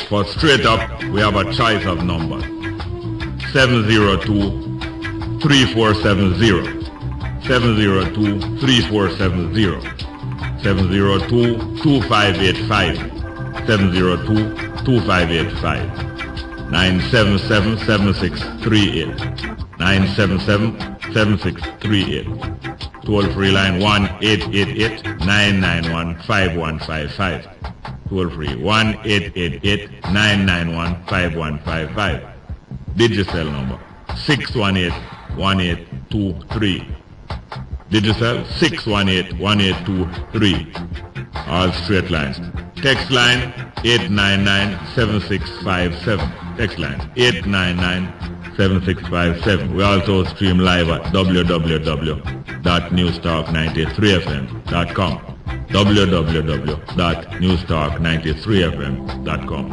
For straight up, we have a choice of numbers. 702-3470. 702-3470. 702-2585. 702-2585. 977-7638. 977-7638. Toll-free line 1-888-991-5155. Toll-free 1-888-991-5155. Digicel number 618-1823. Digicel 618-1823. All straight lines. Text line 899-7657. Text line 899-7657. We also stream live at www.newstalk93fm.com. www.newstalk93fm.com.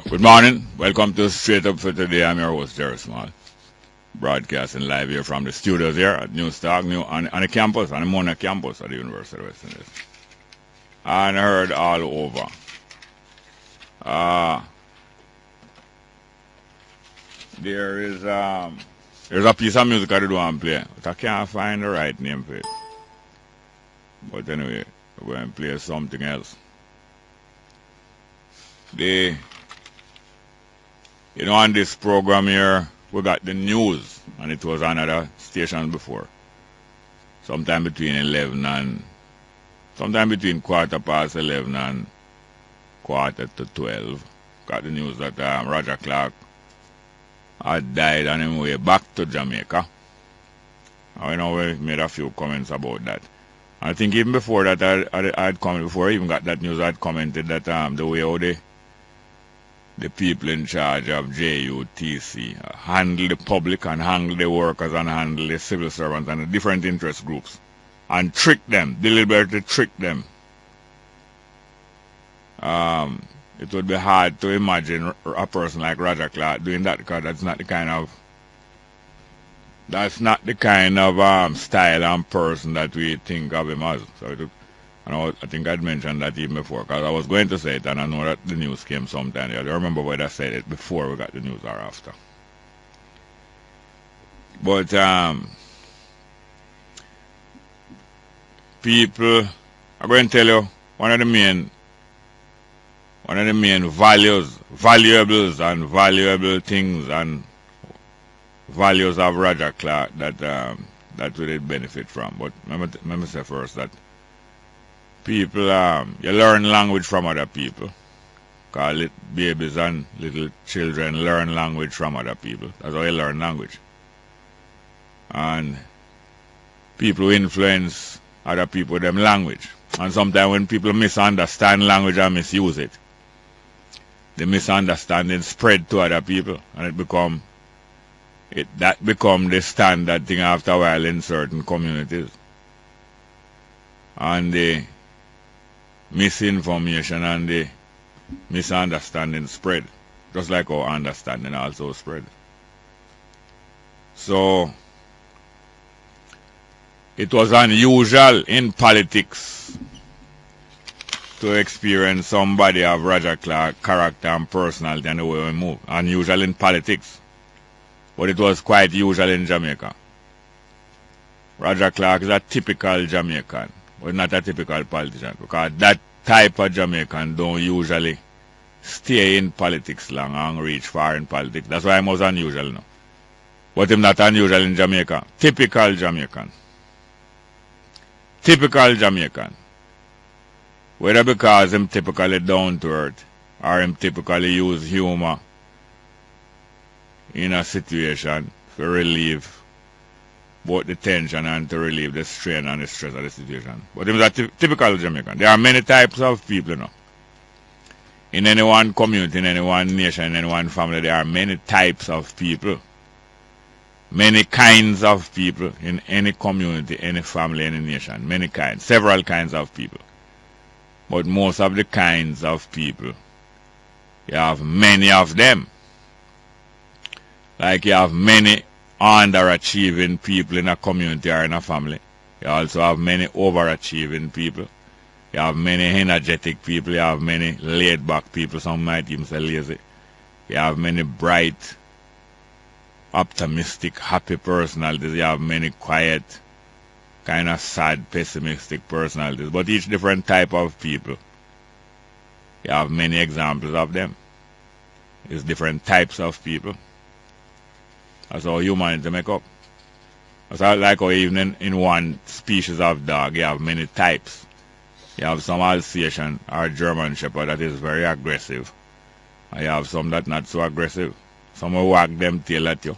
Good morning. Welcome to Straight Up for Today. I'm your host, Jerry Small. Broadcasting live here from the studios here at Newstalk, on the campus, on the Mona campus at the University of West Indies. And heard all over. There's a piece of music I do want to play, but I can't find the right name for it. But anyway, we're going to play something else. On this program here, we got the news, and it was on other stations before. Sometime between 11 and, sometime between 11:15 and 12:15. Got the news that Roger Clark had died on his way back to Jamaica. I know we made a few comments about that. I think even before that, I had commented, before I even got that news, I had commented that the way how the people in charge of J.U.T.C. handle the public and handle the workers and handle the civil servants and the different interest groups and trick them, deliberately trick them. It would be hard to imagine a person like Roger Clark doing that, because that's not the kind of style and person that we think of him as. So I think I'd mentioned that even before, because I was going to say it, and I know that the news came sometime. I don't remember whether I said it before we got the news or after. But people are going to tell you one of the main valuables and valuable things and values of Roger Clark that we did benefit from. But let me say first that people, you learn language from other people. Call it babies and little children learn language from other people. That's how you learn language. And people influence other people with them language. And sometimes when people misunderstand language and misuse it, the misunderstanding spread to other people, and that become the standard thing after a while in certain communities. And the misinformation and the misunderstanding spread, just like our understanding also spread. So it was unusual in politics to experience somebody of Roger Clark character and personality and the way we move. Unusual in politics, but it was quite usual in Jamaica. Roger Clark is a typical Jamaican, but not a typical politician, because that type of Jamaican don't usually stay in politics long and reach far in politics. That's why he was unusual now. But him not unusual in Jamaica. Typical Jamaican. Typical Jamaican. Whether because him typically down to earth or him typically use humor in a situation to relieve both the tension and to relieve the strain and the stress of the situation. But him is a typical Jamaican. There are many types of people now. In any one community, in any one nation, in any one family, there are many types of people. Many kinds of people in any community, any family, any nation. Many kinds, several kinds of people. But most of the kinds of people, you have many of them. Like you have many underachieving people in a community or in a family. You also have many overachieving people. You have many energetic people. You have many laid-back people. Some might even say lazy. You have many bright, optimistic, happy personalities. You have many quiet, kind of sad, pessimistic personalities. But each different type of people, you have many examples of them. It's different types of people. That's how humanity make up. That's how, like how even in one species of dog, you have many types. You have some Alsatian or German Shepherd that is very aggressive. And you have some that not so aggressive. Some will wag them tail at you.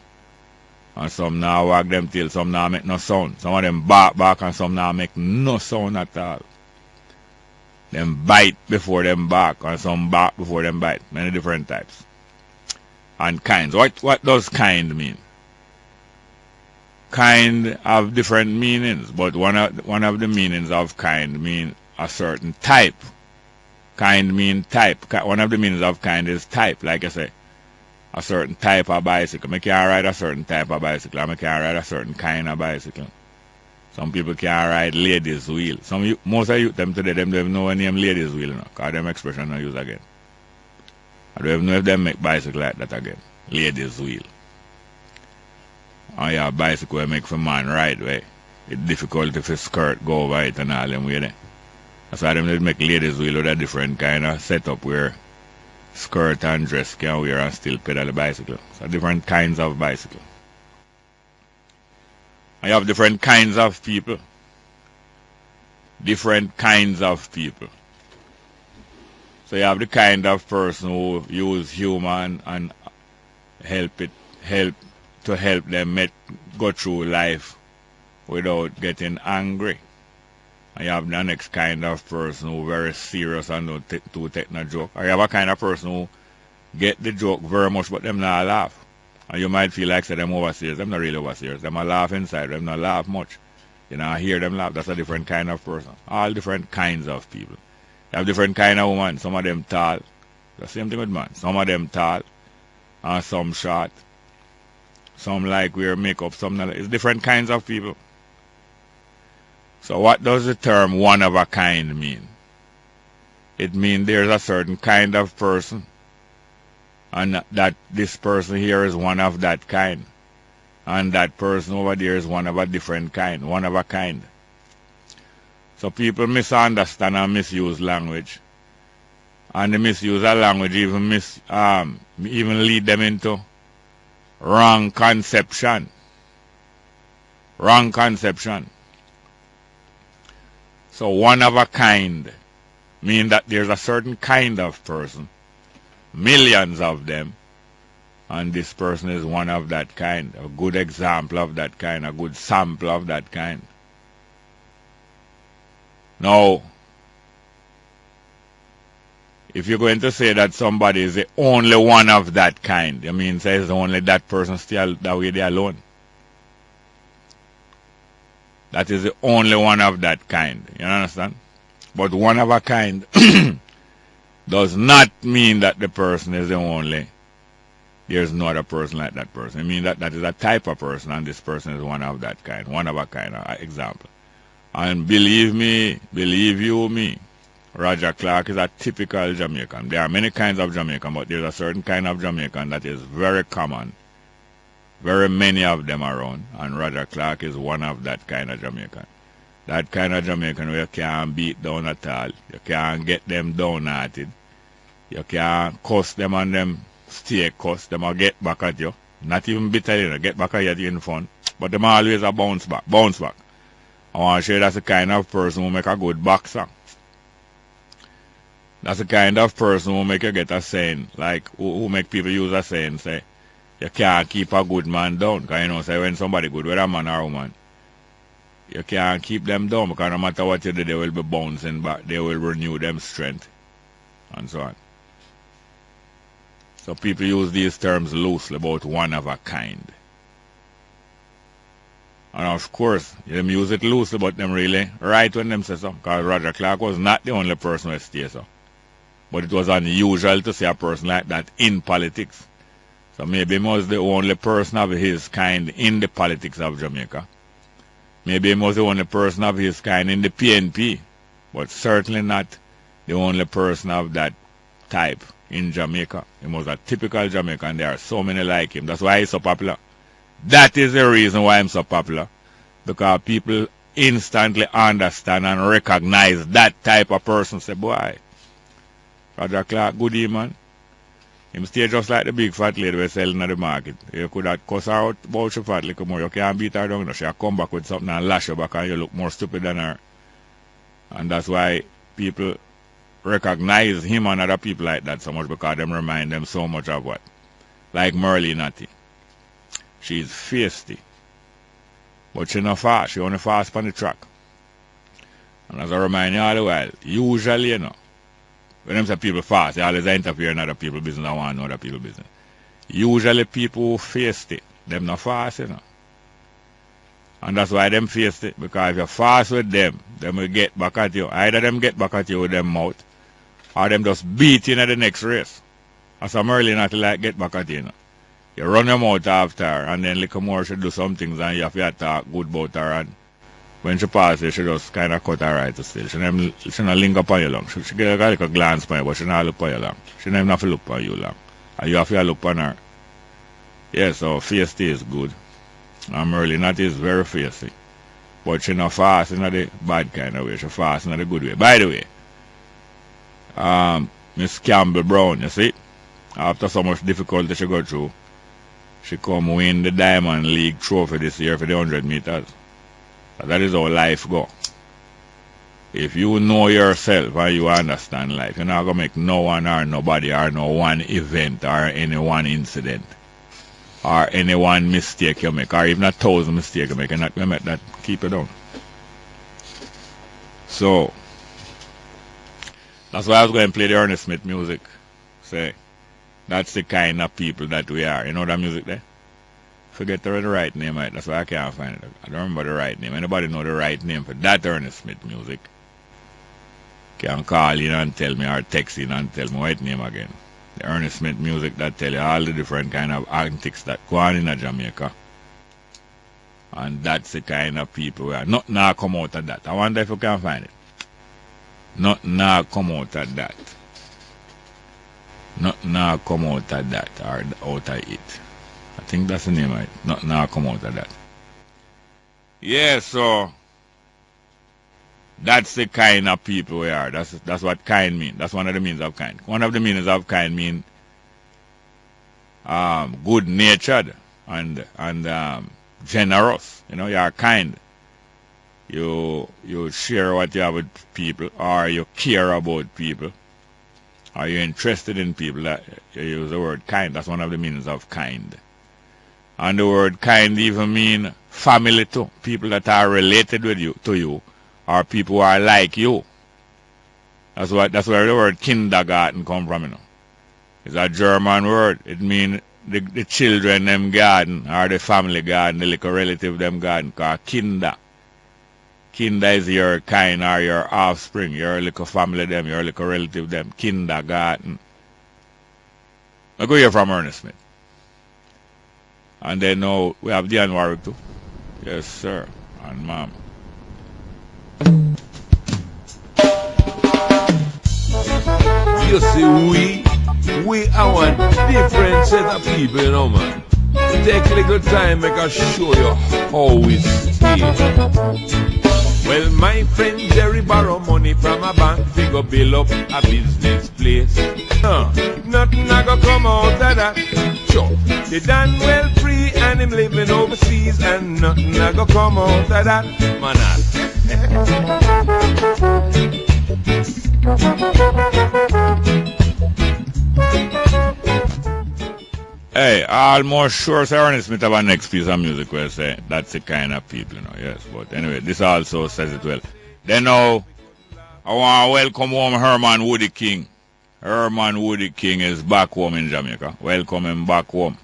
And some now wag them tail, some now make no sound. Some of them bark and some now make no sound at all. Them bite before them bark and some bark before them bite. Many different types. And kinds. What does kind mean? Kind have different meanings, but one of the meanings of kind mean a certain type. Kind mean type. One of the meanings of kind is type, like I say. A certain type of bicycle. I can't ride a certain type of bicycle. I can't ride a certain kind of bicycle. Some people can't ride ladies' wheel. Most of them today, them don't even know the name ladies' wheel, because them expression not use again. I don't even know if they make bicycle like that again. Ladies' wheel. And you have bicycle make for man ride way. It's difficult if a skirt go over it and all them way there. That's why them make ladies' wheel with a different kind of setup where skirt and dress can wear and still pedal the bicycle. So different kinds of bicycle. And you have different kinds of people. Different kinds of people. So you have the kind of person who use humor and help them go through life without getting angry. And you have the next kind of person who very serious and don't take no joke. Or you have a kind of person who get the joke very much but them not laugh. And you might feel like say them over serious. Them not really over serious. Them a laugh inside. Them not laugh much. You know, I hear them laugh. That's a different kind of person. All different kinds of people. You have different kind of women. Some of them tall. The same thing with man. Some of them tall. And some short. Some like wear makeup. Some not. It's different kinds of people. So what does the term one of a kind mean? It means there's a certain kind of person. And that this person here is one of that kind. And that person over there is one of a different kind. One of a kind. So people misunderstand and misuse language. And the misuse of language even lead them into wrong conception. Wrong conception. So one of a kind means that there's a certain kind of person. Millions of them. And this person is one of that kind. A good example of that kind. A good sample of that kind. Now, if you're going to say that somebody is the only one of that kind, you mean says only that person still that way they alone. That is the only one of that kind. You understand? But one of a kind does not mean that the person is the only. There's not a person like that person. It means that that is a type of person and this person is one of that kind. One of a kind, example. And believe me, believe you me, Roger Clark is a typical Jamaican. There are many kinds of Jamaican, but there's a certain kind of Jamaican that is very common. Very many of them around. And Roger Clark is one of that kind of Jamaican. That kind of Jamaican where you can't beat down at all. You can't get them downhearted. You can't cuss them and them stay cuss. Them will get back at you. Not even bitterly, get back at you in fun. But them always a bounce back. Bounce back. I want to show you that's the kind of person who make a good boxer. That's the kind of person who make you get a saying. Like, who make people use a saying, say, you can't keep a good man down. Because you know, say when somebody good, whether a man or a woman, you can't keep them down because no matter what you do, they will be bouncing back. They will renew them strength. And so on. So people use these terms loosely about one of a kind. And of course, them use it loosely, but them really right when them say so. Because Roger Clark was not the only person who stayed so. But it was unusual to see a person like that in politics. So maybe he was the only person of his kind in the politics of Jamaica. Maybe he was the only person of his kind in the PNP, but certainly not the only person of that type in Jamaica. He was a typical Jamaican. There are so many like him. That's why he's so popular. That is the reason why I'm so popular. Because people instantly understand and recognize that type of person. Say, boy, Roger Clark, good day, man. Him stay just like the big fat lady we're selling at the market. You could have cuss her out about your fat little more. You can't beat her down. She'll come back with something and lash you back and you look more stupid than her. And that's why people recognize him and other people like that so much, because them remind them so much of what? Like Merle Natty. She's feisty. But she not fast. She only fast on the track. And as I remind you all the while, usually, you know, when them say people fast, they always interfere in other people's business and want to know other people's business. Usually people who feisty, them not fast, you know. And that's why them feisty, because if you fast with them will get back at you. Either them get back at you with them mouth, or them just beat you in the next race. As I'm early not to like get back at you, you know. You run your mouth after her, and then little more she do some things, and you have to talk good about her, and when she passes, she just kind of cut her right to still. She not linger upon you long. She get a little glance upon you, but she not look upon you long. She not have to look upon you long. And you have to look upon her. Yeah, so feisty is good. And Merle Natty is very feisty. But she not fast in the bad kind of way. She fast in the good way. By the way, Miss Campbell Brown, you see, after so much difficulty she go through, she come win the Diamond League trophy this year for the 100 meters. That is how life go. If you know yourself and you understand life, you're not going to make no one or nobody or no one event or any one incident or any one mistake you make, or even 1,000 mistakes you make, you're not going to make that keep it down. So, that's why I was going to play the Ernest Smith music. Say, that's the kind of people that we are. You know that music there? Forget the right name, right? That's why I can't find it. I don't remember the right name. Anybody know the right name for that Ernest Smith music? Can call in and tell me, or text in and tell me what name again. The Ernest Smith music that tell you all the different kind of antics that go on in Jamaica. And that's the kind of people we are. Nothing now come out of that. I wonder if you can find it. Nothing now come out of that. Nothing now come out of that or out of it. I think that's the name, right? Not now come out of that. Yeah, so that's the kind of people we are. That's what kind mean. That's one of the meanings of kind. One of the meanings of kind mean good natured and generous. You know, you are kind. You share what you have with people, or you care about people, or you're interested in people. That you use the word kind. That's one of the meanings of kind. And the word kind even mean family too. People that are related with you, to you, or people who are like you. That's where the word kindergarten come from, you know. It's a German word. It means the children them garden, or the family garden, the little relative them garden, called kinder. Kinder is your kind or your offspring, your little family them, your little relative them, kindergarten. I go here from Ernest Smith. And then now we have Diane Warwick too. Yes, sir. And ma'am. You see, we are one different set of people, you know, man. Take a little time, make us show you how we stay. Well, my friend Jerry borrow money from a bank to go build up a business place. Nothing a go come out of that. Sure, he done well free and him living overseas, and nothing a go come out of that. Man, Hey, almost sure Sir Ernest Smith have a next piece of music where say that's the kind of people, you know. Yes, but anyway, this also says it well. Then now, I want to welcome home Herman Woody King. Herman Woody King is back home in Jamaica. Welcome him back home.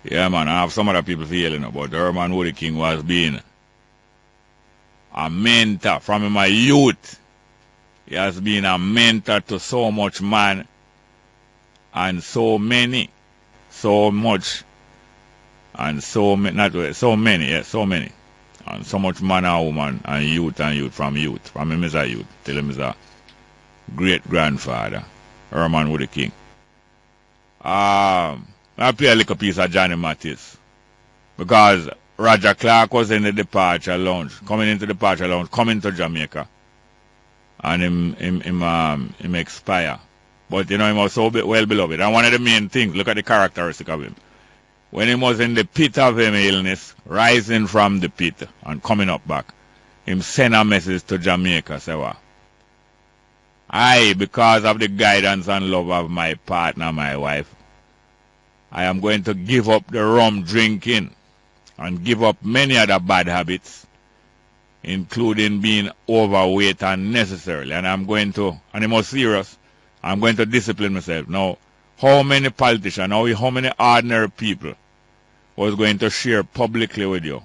Yeah, man, I have some other people feeling, you know, but Herman Woody King was being a mentor from my youth. He has been a mentor to so much man and so many. so much and so many, and so much man and woman and youth from him is a youth till him is a great grandfather, Herman Woody King. I play a little piece of Johnny Mattis because Roger Clark was in the departure lounge, coming to Jamaica, and him expire. But you know, he was so well beloved. And one of the main things, look at the characteristic of him. When he was in the pit of him illness, rising from the pit and coming up back, him send a message to Jamaica, say what? Because of the guidance and love of my partner, my wife, I am going to give up the rum drinking and give up many other bad habits, including being overweight unnecessarily. And I'm going to, and I'm more serious, I'm going to discipline myself. Now, how many politicians, how many ordinary people was going to share publicly with you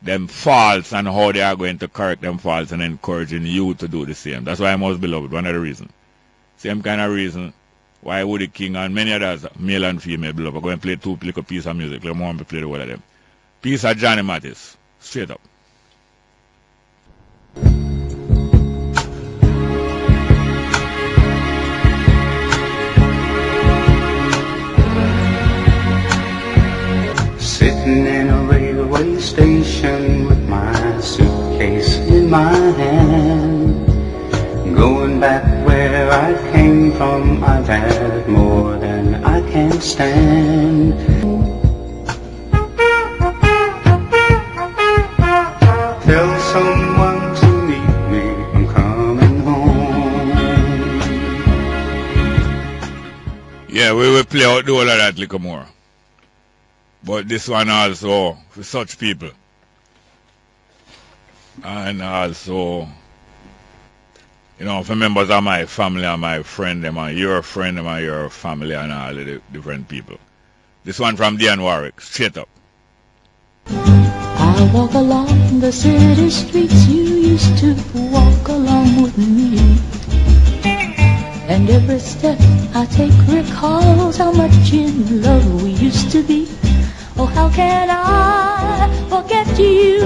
them faults and how they are going to correct them faults and encouraging you to do the same? That's why I'm most beloved, one of the reasons. Same kind of reason why Woody King and many others, male and female beloved, are going to play two little pieces of music. Let me want to play the whole of them. Piece of Johnny Mattis, straight up. Sitting in a railway station with my suitcase in my hand, going back where I came from, I've had more than I can stand. Tell someone to meet me, I'm coming home. Yeah, we will play out the whole of that little more. But this one also for such people. And also, you know, for members of my family and my friend, them and your friend, them and your family and all the different people. This one from Dan Warwick, straight up. I walk along the city streets you used to walk along with me, and every step I take recalls how much in love we used to be. Oh, how can I forget you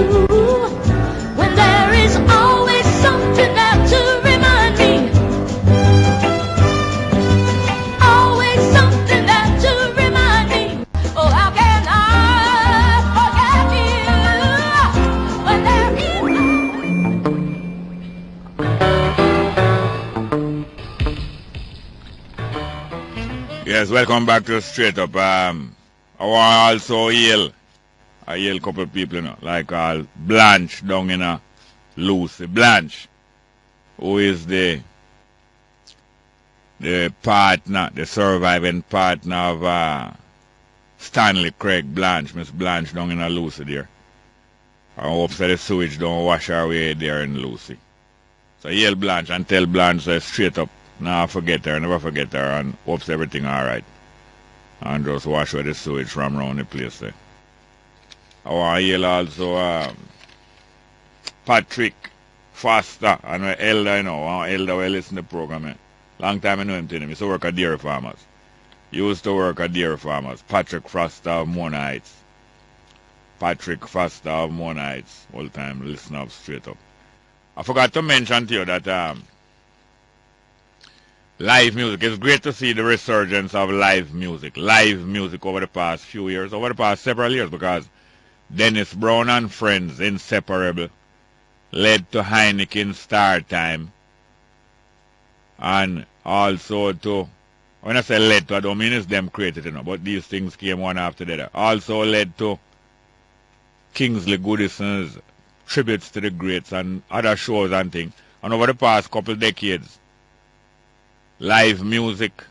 when there is always something there to remind me? Always something there to remind me. Oh, how can I forget you when there is... Yes, welcome back to Straight Up. I want also hail a couple of people, you know, like Blanche down in Lucy. Blanche, who is the partner, the surviving partner of Stanley Craig Blanche, Miss Blanche down in Lucy there. I hope that the sewage don't wash her away there in Lucy. So hail Blanche and tell Blanche straight up, never forget her, and hopes everything alright. And just wash away the sewage from around the place there. I want to hail also Patrick Foster, and my elder, you know, one elder will listen to the program. Eh. Long time I know him, he used to work at dairy farmers. Patrick Foster of Mona Heights. All time listener of Straight Up. I forgot to mention to you that live music. It's great to see the resurgence of live music over the past few years, over the past several years, because Dennis Brown and Friends, Inseparable, led to Heineken Star Time, and also to, when I say led to, I don't mean it's them created, you know, but these things came one after the other. Also led to Kingsley Goodison's tributes to the greats and other shows and things. And over the past couple decades, live music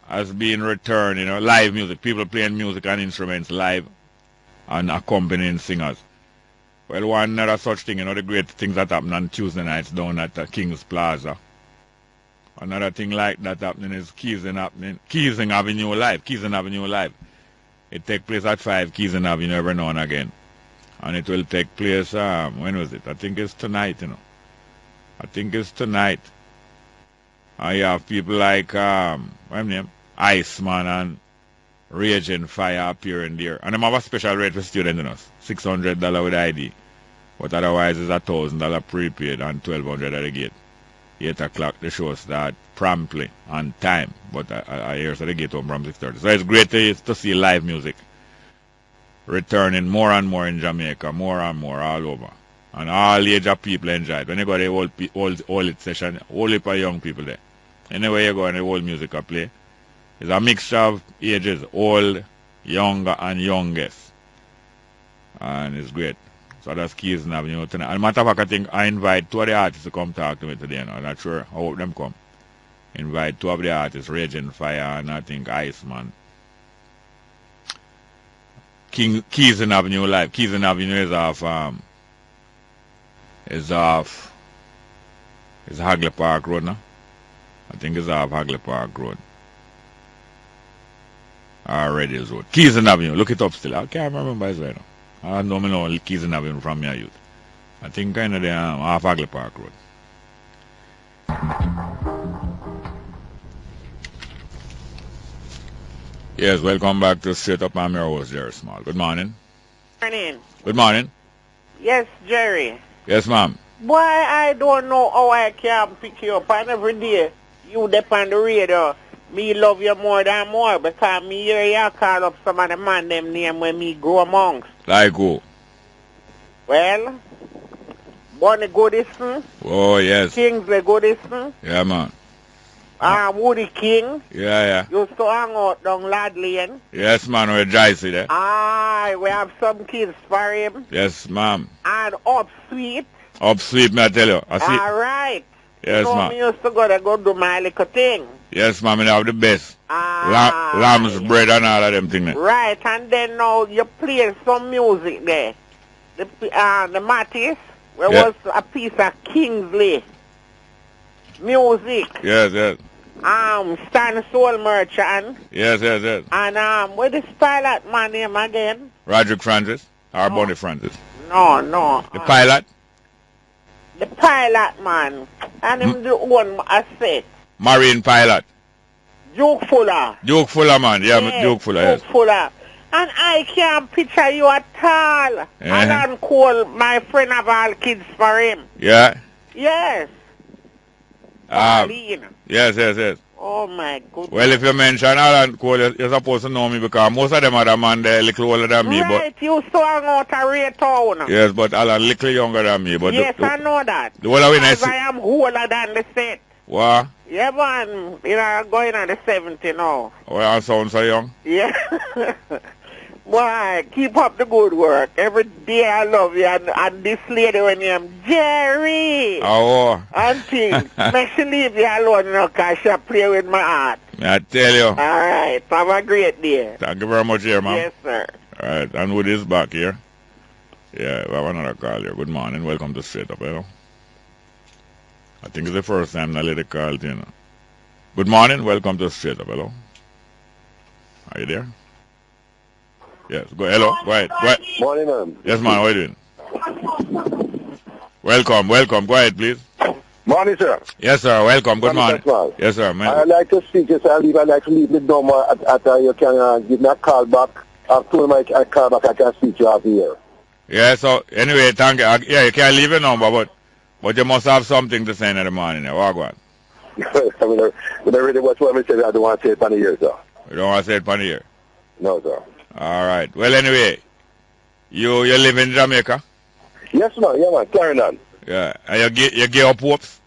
has been returned, you know, live music, people playing music and instruments live and accompanying singers. Well, one other such thing, you know, the great things that happen on Tuesday nights down at King's Plaza. Another thing like that happening is Keysing Avenue Live. It takes place at 5 Keysing Avenue every now and again. And it will take place, when was it? I think it's tonight, you know. I have people like, what's his name? Iceman and Raging Fire appearing there. And them have a special rate for students, you know, $600 with ID. But otherwise it's $1,000 prepaid and $1,200 at the gate. 8 o'clock the show start promptly on time. But I hear so the gate open from 6:30. So it's great to see live music returning more and more in Jamaica, more and more all over. And all age of people enjoy it. When you go to the old session, whole heap of young people there. Anywhere you go and the old music I play, it's a mixture of ages, old, younger, and youngest. And it's great. So that's Keys and Avenue tonight. And matter of fact, I think I invite 2 of the artists to come talk to me today. I'm not sure how them come. Invite 2 of the artists, Raging Fire and I think Iceman. Keys and Avenue Live. Keys and Avenue is off Hagley Park Road now. I think it's off Hagley Park Road. Or Redwood Road. Keys and Avenue. Look it up still. I can't remember it right now. I don't know Keys and Avenue from your youth. I think kind of off Hagley Park Road. Yes, welcome back to Straight Up. I'm your host, Jerry Small. Good morning. Morning. Good morning. Yes, Jerry. Yes, ma'am. Boy, I don't know how I can pick you up. And every day, you depend on the radio. Me love you more than more because me hear you call up some of the man them name when me grow amongst. Like who? Well, Bonnie Goodison. Oh, yes. Kingsley Goodison. Yeah, man. Woody King. Yeah. Used to hang out down Lad Lane. Yes, man, we're J.C. there. We have some kids for him. Yes, ma'am. And Upsweet. Upsweet, me I tell you. I see. All right. Yes, so ma'am. Me used to go do my little thing. Yes, ma'am, and have the best. Lamb's bread and all of them things. Right, and then now you play some music there. The Mattis, where was a piece of Kingsley music. Yes. Stan Soul Merchant. Yes. And what is pilot man name again? Roderick Francis or Bonnie Francis? No. The pilot? The pilot man. And him the one I said. Marine pilot. Duke Fuller. Duke Fuller, man. Yeah, Duke Fuller, yes. Duke Fuller. And I can't picture you at all. Alan Cole, my friend of all kids for him. Yeah? Yes. Yes. Oh, my goodness. Well, if you mention Alan Cole, you're supposed to know me because most of them are the man they're a little older than me. Right, you saw hang out at Ray Town. Yes, but Alan a little younger than me. But yes, I know that. Because I am older than the set. What? Yeah, man. I'm going on the 70 now. Oh, I sound so young? Yeah. Boy, keep up the good work. Every day I love you. And this lady when I'm Jerry. Oh. And things. Make she leave you alone now because she play with my heart. I tell you. All right. Have a great day. Thank you very much here, ma'am. Yes, sir. All right. And Wood is back here. Yeah, we have another call here. Good morning. Welcome to Straight Up, hello. I think it's the first time I let it call, you know. Good morning. Welcome to Straight Up, hello. Are you there? Yes, hello, go ahead. Morning, ma'am. Yes, man, how are you doing? Welcome, go ahead, please. Morning, sir. Yes, sir, welcome, good morning. Yes, sir, man. I'd like to speak to you, I'd like to leave the number at you can give me a call back. I've told him I call back, I can speak to you out here. Yeah, so, anyway, thank you. Yeah, you can leave your number, but you must have something to say in the morning. Walk on. When I really watch what I say, I don't want to say it on the ear, sir. You don't want to say it on the ear? No, sir. All right. Well, anyway, you live in Jamaica? Yes, man. Yeah, man. Carry on. Yeah. And you give up hopes?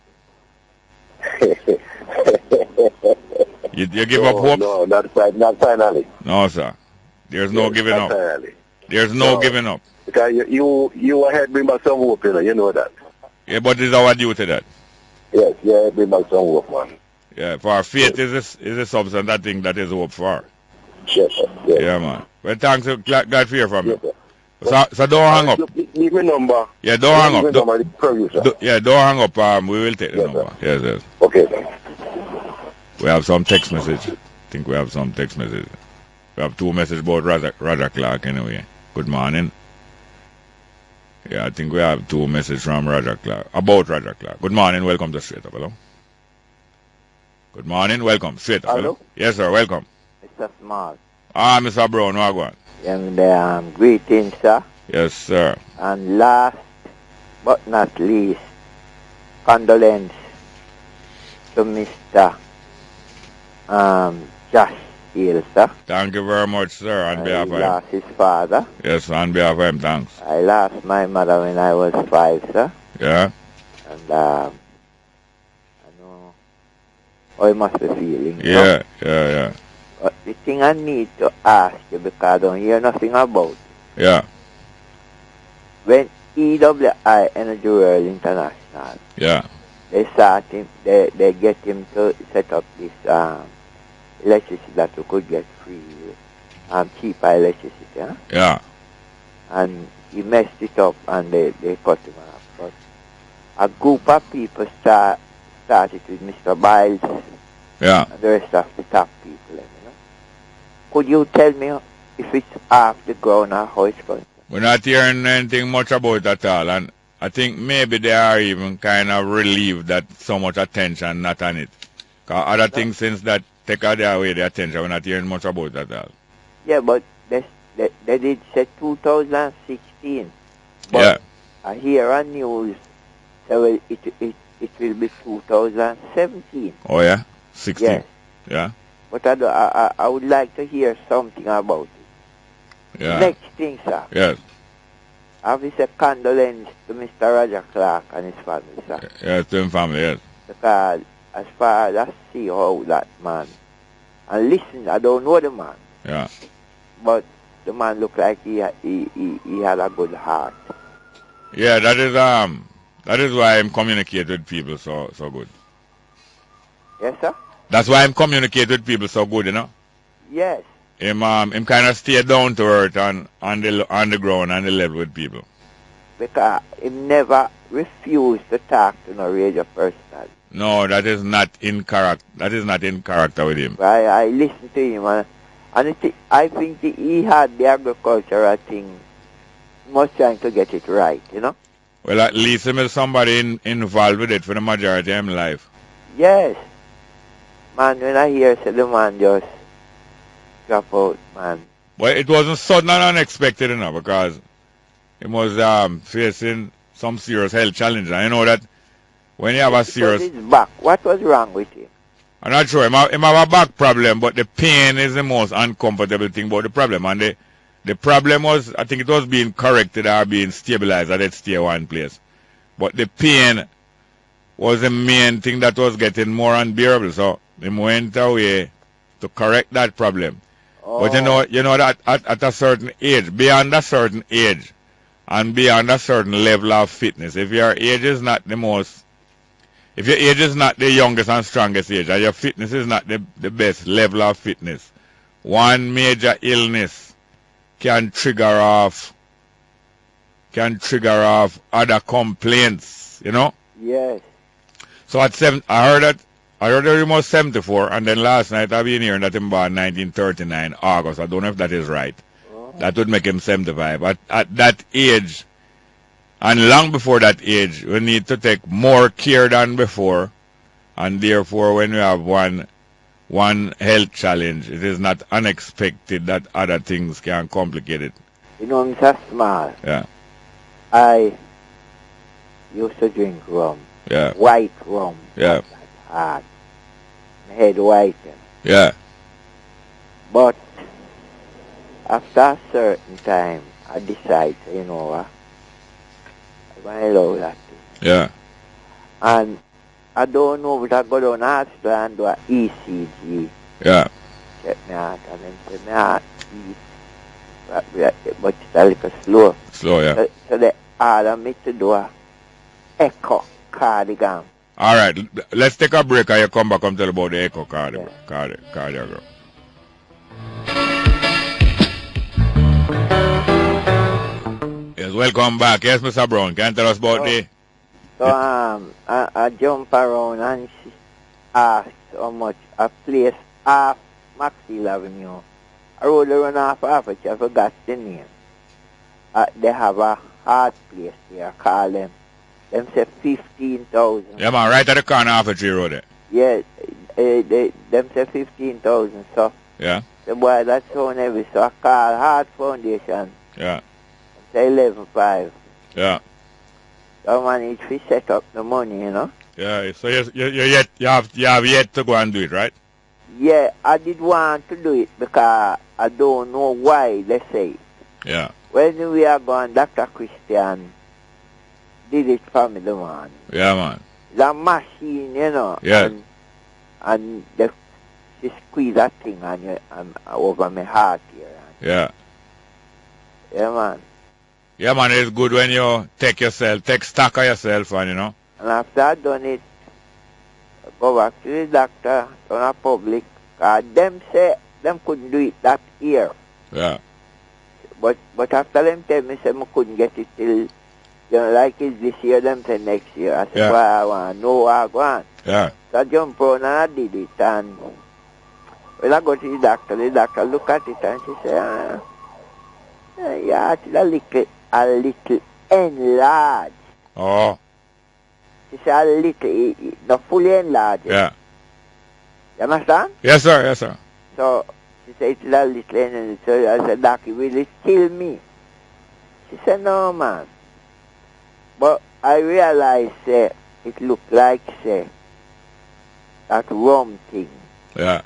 you give up hopes? No, not finally. No, sir. There's no giving up. Finally. There's no giving up. Because you ahead bring back some hope, you know that. Yeah, but it's our duty that. Yes, yeah, bring back some hope, man. Yeah, for faith is a substance, that thing that is hope for. Yes, sir. Yes. Yeah, man. Well, thanks. Glad to hear from you. Yes, so don't hang up. Leave me number. Yeah, don't hang up. Don't hang up. We will take the number. Sir. Yes. Okay, sir. We have some text message. I think we have some text message. We have 2 messages about Roger Clark anyway. Good morning. Yeah, I think we have 2 messages from Roger Clark. About Roger Clark. Good morning. Welcome to Straight Up. Hello. Good morning. Welcome. Straight Up. Hello. Yes, sir. Welcome. Mr. Small. Ah, Mr. Brown, what going? Greetings, sir. Yes, sir. And last but not least, condolence to Mr. Josh Hill, sir. Thank you very much, sir, on behalf He of him. lost his father. Yes, on behalf of him, thanks. I lost my mother when I was 5, sir. Yeah? And I know how you must be feeling. you Yeah, know? yeah. But the thing I need to ask you, because I don't hear nothing about it. Yeah, When EWI Energy World International, yeah, they they get him to set up this electricity that we could get free, cheaper electricity, huh? yeah. And he messed it up and they cut him off. But a group of people started with Mr. Biles Yeah. and the rest of the top people, you know. Could you tell me if it's off the ground or how it's going? We're not hearing anything much about it at all, and I think maybe they are even kind of relieved that so much attention not on it. Because other things since that take away the attention, we're not hearing much about it at all. Yeah, but they did say 2016. But Yeah. I hear on news that it will be 2017. Oh, yeah? 16? Yes. Yeah? But I would like to hear something about it. Yeah. Next thing, sir. Yes. Obviously, condolence to Mr. Roger Clark and his family, sir. Yes, to him family, yes. Because as far as I see how that man, and listen, I don't know the man, Yeah. but the man looked like he had a good heart. Yeah, that is why I'm communicating with people so good. Yes, sir? That's why I'm communicating with people so good, you know. Yes. Him kind of stay down to earth on the ground and the level with people. Because he never refused to talk to no radio personality. No, that is not in character. That is not in character with him. I listened to him and I think he had the agricultural thing, was trying to get it right, you know. Well, at least him is somebody involved with it for the majority of his life. Yes. Man, when I hear say the man just drop out, man. But it wasn't sudden and unexpected, you know, because he was facing some serious health challenge. And you know that when you have a serious... His back. What was wrong with him? I'm not sure. He have a back problem, but the pain is the most uncomfortable thing about the problem. And the problem was, I think it was being corrected or being stabilized at it stay one place. But the pain was the main thing that was getting more unbearable. So he went away to correct that problem. Oh. But you know that at a certain age, beyond a certain age, and beyond a certain level of fitness, if your age is not the most, if your age is not the youngest and strongest age, and your fitness is not the best level of fitness, one major illness can trigger off other complaints, you know? Yes. So at 7, I heard that he was 74, and then last night I've been hearing that him born 1939, August. I don't know if that is right. That would make him 75. But at that age, and long before that age, we need to take more care than before. And therefore, when we have one health challenge, it is not unexpected that other things can complicate it. You know, Mr. Small. Yeah. I used to drink rum. Yeah. White rum. Yeah. Hard. My head whitened. Yeah. But after a certain time, I decided, you know what, I'm going to allow that thing. Yeah. And I don't know, but I go down to hospital and do an ECG. Yeah. Check my heart, and then say my heart beat, but it's a little slow. Slow, yeah. So they order me to do a echocardiogram. All right. Let's take a break and you come back and tell about the echocardiogram. Yes, welcome back. Yes, Mr. Brown, can you tell us about the... So I jump around and she asked how much a place off Maxfield Avenue. I rode around half it, I forgot the name. They have a hard place there, call them. Them say 15,000. Yeah, man, right at the corner of the tree road there. Yeah, them say 15,000, so. Yeah. The boy that sound heavy, so I call Heart Foundation. Yeah. Say 11.5. Yeah. So man, it we set up the money, you know. Yeah. So you have yet to go and do it, right? Yeah, I did want to do it because I don't know why they say it. Yeah. When we are going, Dr. Christian did it for me, the man. Yeah, man. The machine, you know. Yeah. And she squeeze that thing over my heart here. Yeah. Yeah, man. Yeah, man, it's good when you take stock of yourself, and you know. And after I done it, I go back to the doctor, on a public. Them say them couldn't do it that year. Yeah. But after them tell me, say I couldn't get it till, you know, like it's this year, them say next year. I said, Yeah. well, I want, no, I want. Yeah. So I jumped on and I did it. And when I go to the doctor look at it and she said, yeah, it's a little enlarged. Oh. She said a little, not fully enlarged. Yeah. You understand? Yes, sir. Yes, sir. So she said it's a little enlarged. So I said, Doc, will it kill me? She said, no, man. But I realized, it looked like, that rum thing. Yeah.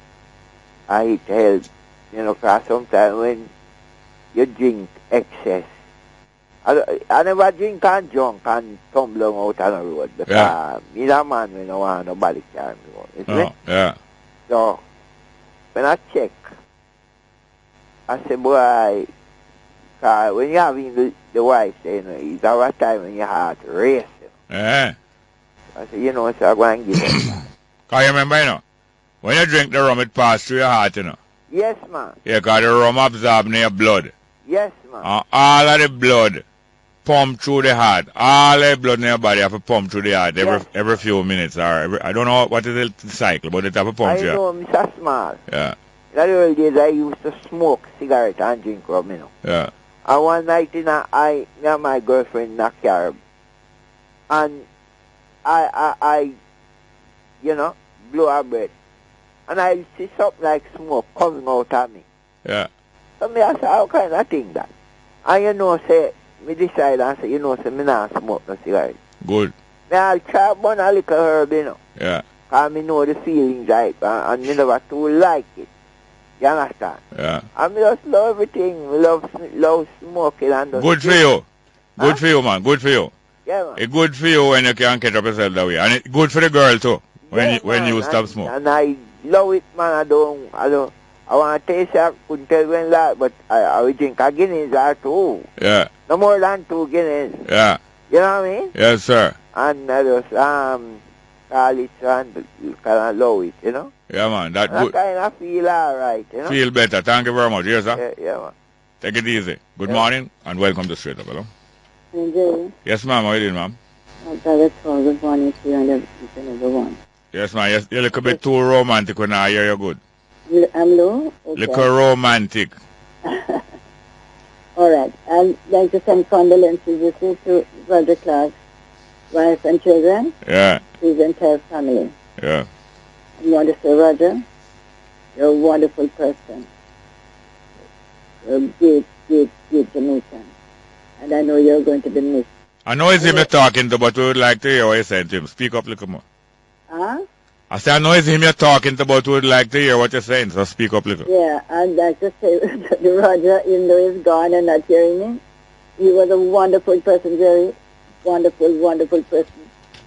It helped. You know, because sometimes when you drink excess, I never drink and drunk and tumble out on the road because me a man when I want nobody carry me out, isn't it? Yeah. So when I check, I say, boy, when you're having the wife, you know, it's our time when your heart races. Yeah. I say, you know, so I go and give it. Because you remember, you know, when you drink the rum, it passes through your heart, you know. Yes, man. Yeah, because the rum absorbs in your blood. Yes, man. All of the blood pump through the heart. All the blood in your body have to pump through the heart every few minutes. Or I don't know what is the cycle, but it have to pump through. I know, Mr. Small. Yeah. In the early days, I used to smoke cigarette and drink rum, you know. Yeah. And one night, me and my girlfriend in a car, and I you know, blow her breath. And I see something like smoke coming out of me. Yeah. So me I say, how kind of thing that? And you know, say, me decide and say, you know, say, me not smoke no cigarette. Good. Me I'll try burn a little herb, you know. Yeah. Because me know the feelings right, and me never too like it. You understand? Yeah. And me just love everything. Me love smoking and good for you. Good for you, man. Good for you. Yeah, man. It's good for you when you can catch up yourself that way. And it's good for the girl, too, when you stop smoking. And I love it, man. I want to taste it. I couldn't tell when that, but I will drink a Guinness or two. Yeah. No more than 2 Guinness. Yeah. You know what I mean? Yes, sir. And I just call it and kind of love it, you know? Yeah, man. That and good. I kind of feel all right, you know? Feel better. Thank you very much. Yes, sir. Yeah, man. Take it easy. Good morning and welcome to Straight Up. Hello. Jerry. Yes, ma'am. How are you doing, ma'am? That's all. Good morning to you and everyone. Yes, ma'am. Yes, you're a little bit too romantic when I hear you good. I'm low? Okay. Little romantic. All right. I'd like to send condolences to Roger Clark's wife and children. Yeah. His entire family. Yeah. I want to say, Roger, you're a wonderful person. You're a great, great, great Jamaican. And I know you're going to be missed. I know it's him you're talking to, but we would like to hear what you're saying to him. Speak up a little more. Huh? I said, I know it's him you're talking to, but we would like to hear what you're saying, so speak up a little. Yeah, I'd like to say to Roger, even though he's gone and not hearing me, he was a wonderful person, Jerry. Wonderful, wonderful person.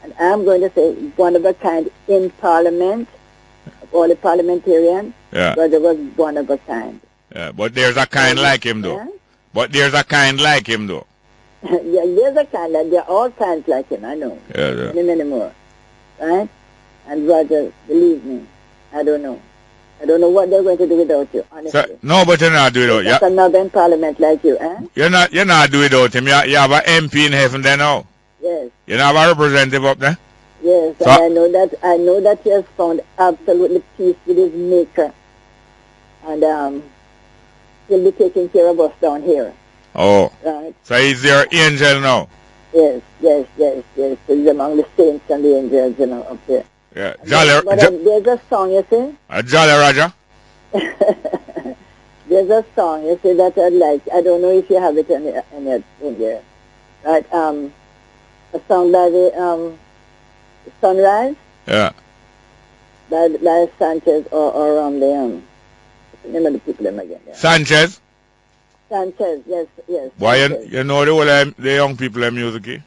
And I'm going to say one of a kind in Parliament, of all the parliamentarians. Yeah. Roger was one of a kind. Yeah, but there's a kind like him, though. Yeah? But there's a kind like him, though. Yeah, there's a kind, and there are all kinds like him, I know. Yeah, yeah. Many, many more. Right? And Roger, believe me, I don't know. I don't know what they're going to do without you, honestly. So, no, but you're not doing it. There's another in Parliament like you, eh? You're not doing it without him. You have an MP in heaven there now. Yes. You have a representative up there. Yes, so, and I know that he has found absolutely peace with his maker. And he'll be taking care of us down here. Oh. Right. So he's your angel now. Yes. He's among the saints and the angels, you know, up there. Yeah. But there's a song, you see? Jolly Roger. There's a song, you see, that I'd like. I don't know if you have it in there. Right, a song by the Sunrise. Yeah. By Sanchez or the name of the people again. Yeah. Sanchez? Sanchez, yes. Why, Sanchez. you know the young people in music, eh?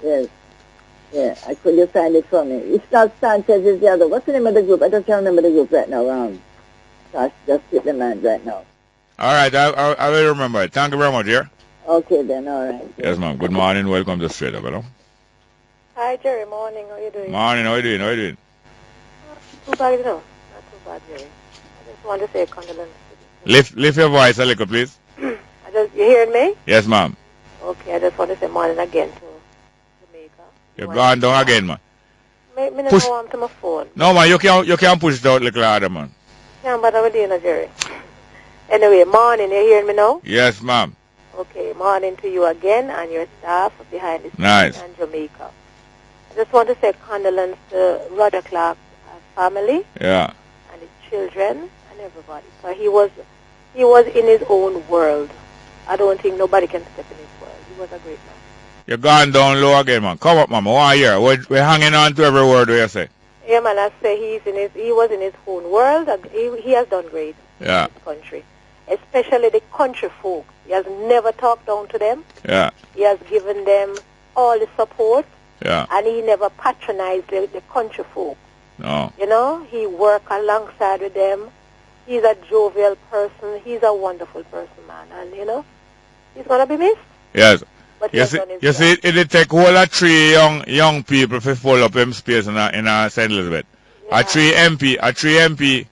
yes. Yeah, I couldn't find it for me. It's not Sanchez, it's the other. What's the name of the group? I don't remember the group right now. Gosh, just hit the mind right now. All right, I will remember it. Thank you very much, dear. Okay, then, all right. Yes, ma'am. Good morning. Welcome to Straight Up, hello. Hi, Jerry. Morning. How are you doing? Morning. How are you doing? Not too bad, you know. Not too bad, Jerry. I just want to say condolences. Lift your voice a little, please. You hearing me? Yes, ma'am. Okay, I just want to say morning again to Jamaica. You've gone down again, man. Me not Push. know I'm to my phone. No, man, you can't push it out a little harder, man. Yeah, but I'm doing it, Jerry. Anyway, morning. You hearing me now? Yes, ma'am. Okay, morning to you again and your staff behind the scenes Nice. and Jamaica. I just want to say condolence to Roger Clark's family. Yeah. And his children and everybody. So he was in his own world. I don't think nobody can step in his world. He was a great man. You're gone down low again, man. Come up, man. 1 year. We're hanging on to every word you say. Yeah, man. I say he was in his own world. And he has done great in this country, especially the country folk. He has never talked down to them. Yeah. He has given them all the support. Yeah. And he never patronized the country folk. No. You know, he worked alongside with them. He's a jovial person. He's a wonderful person, man. And, you know, he's going to be missed. Yes. But you see, it take whole of 3 young people to fill up him space in St. Elizabeth. Yeah. A 3 MP,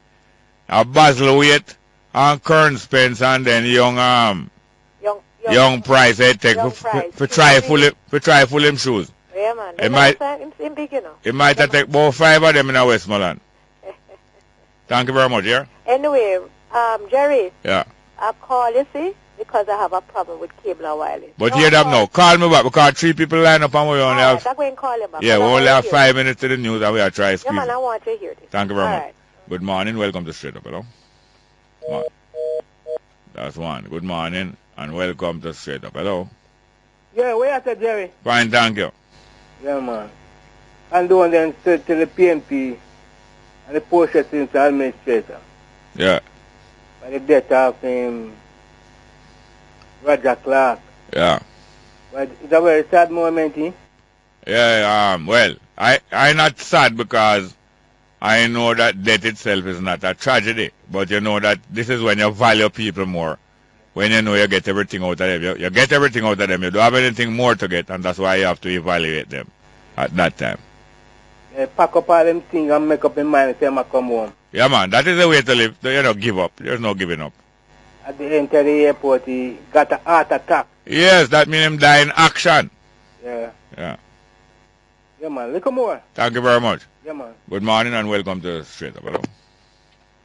a Basil Waite, and Kern Spence, and then young Price. They take for try full him shoes. Yeah, man. Him big, you know. It might have take about 5 of them in Westmoreland. Thank you very much, yeah? Anyway, Jerry. Yeah. I call, you see, because I have a problem with cable and wireless. But hear them now. Call me back because 3 people line up and we only have... I'm going to call him back. Yeah, we only have 5 minutes to the news and we are trying to squeeze. Yeah, man, I want to hear this. Thank you very much. Right. Good morning. Welcome to Straight Up, hello. That's one. Good morning and welcome to Straight Up, hello. Yeah, where at Jerry? Fine, thank you. Yeah, man. And the one then said to the PNP and the post-it administrator. Yeah. By the death of Roger Clark. Yeah. But it's a very sad moment, eh? Yeah, well, I'm not sad because I know that death itself is not a tragedy. But you know that this is when you value people more. When you know you get everything out of them. You get everything out of them. You don't have anything more to get, and that's why you have to evaluate them at that time. Pack up all them things and make up your mind and say, I'm come home. Yeah, man, that is the way to live. You don't give up. There's no giving up. At the end of the airport, he got a heart attack. Yes, that means him die in action. Yeah. Yeah. Yeah, man. Look more. Thank you very much. Yeah, man. Good morning and welcome to Straight Up, hello.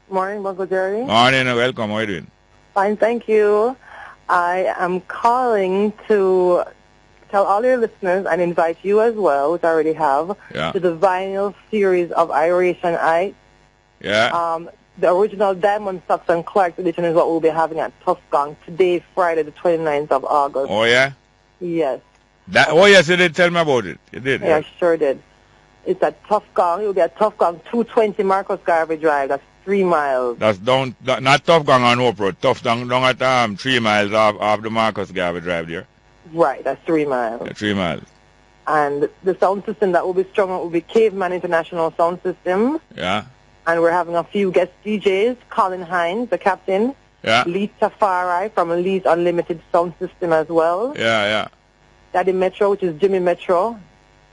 Morning, Uncle Jerry. Morning and welcome. How are you doing? Fine, thank you. I am calling to tell all your listeners and invite you as well, which I already have, to the vinyl series of Iration I. Yeah. The original Diamond Stocks and Clark edition is what we'll be having at Tough Gong today, Friday, the 29th of August. Oh, yeah? Yes. Yes, you did tell me about it. You did. Yeah, I sure did. It's at Tough Gong. You'll be at Tough Gong 220 Marcus Garvey Drive. That's 3 miles. That's down, not Tough Gong on Hope Road. Tough down at 3 miles off the Marcus Garvey Drive there. Right, that's 3 miles. Yeah, 3 miles. And the sound system that will be strung out will be Caveman International Sound System. Yeah. And we're having a few guest DJs, Colin Hines, the captain. Yeah. Lee Tafari from Lee's Unlimited Sound System as well. Yeah. Daddy Metro, which is Jimmy Metro.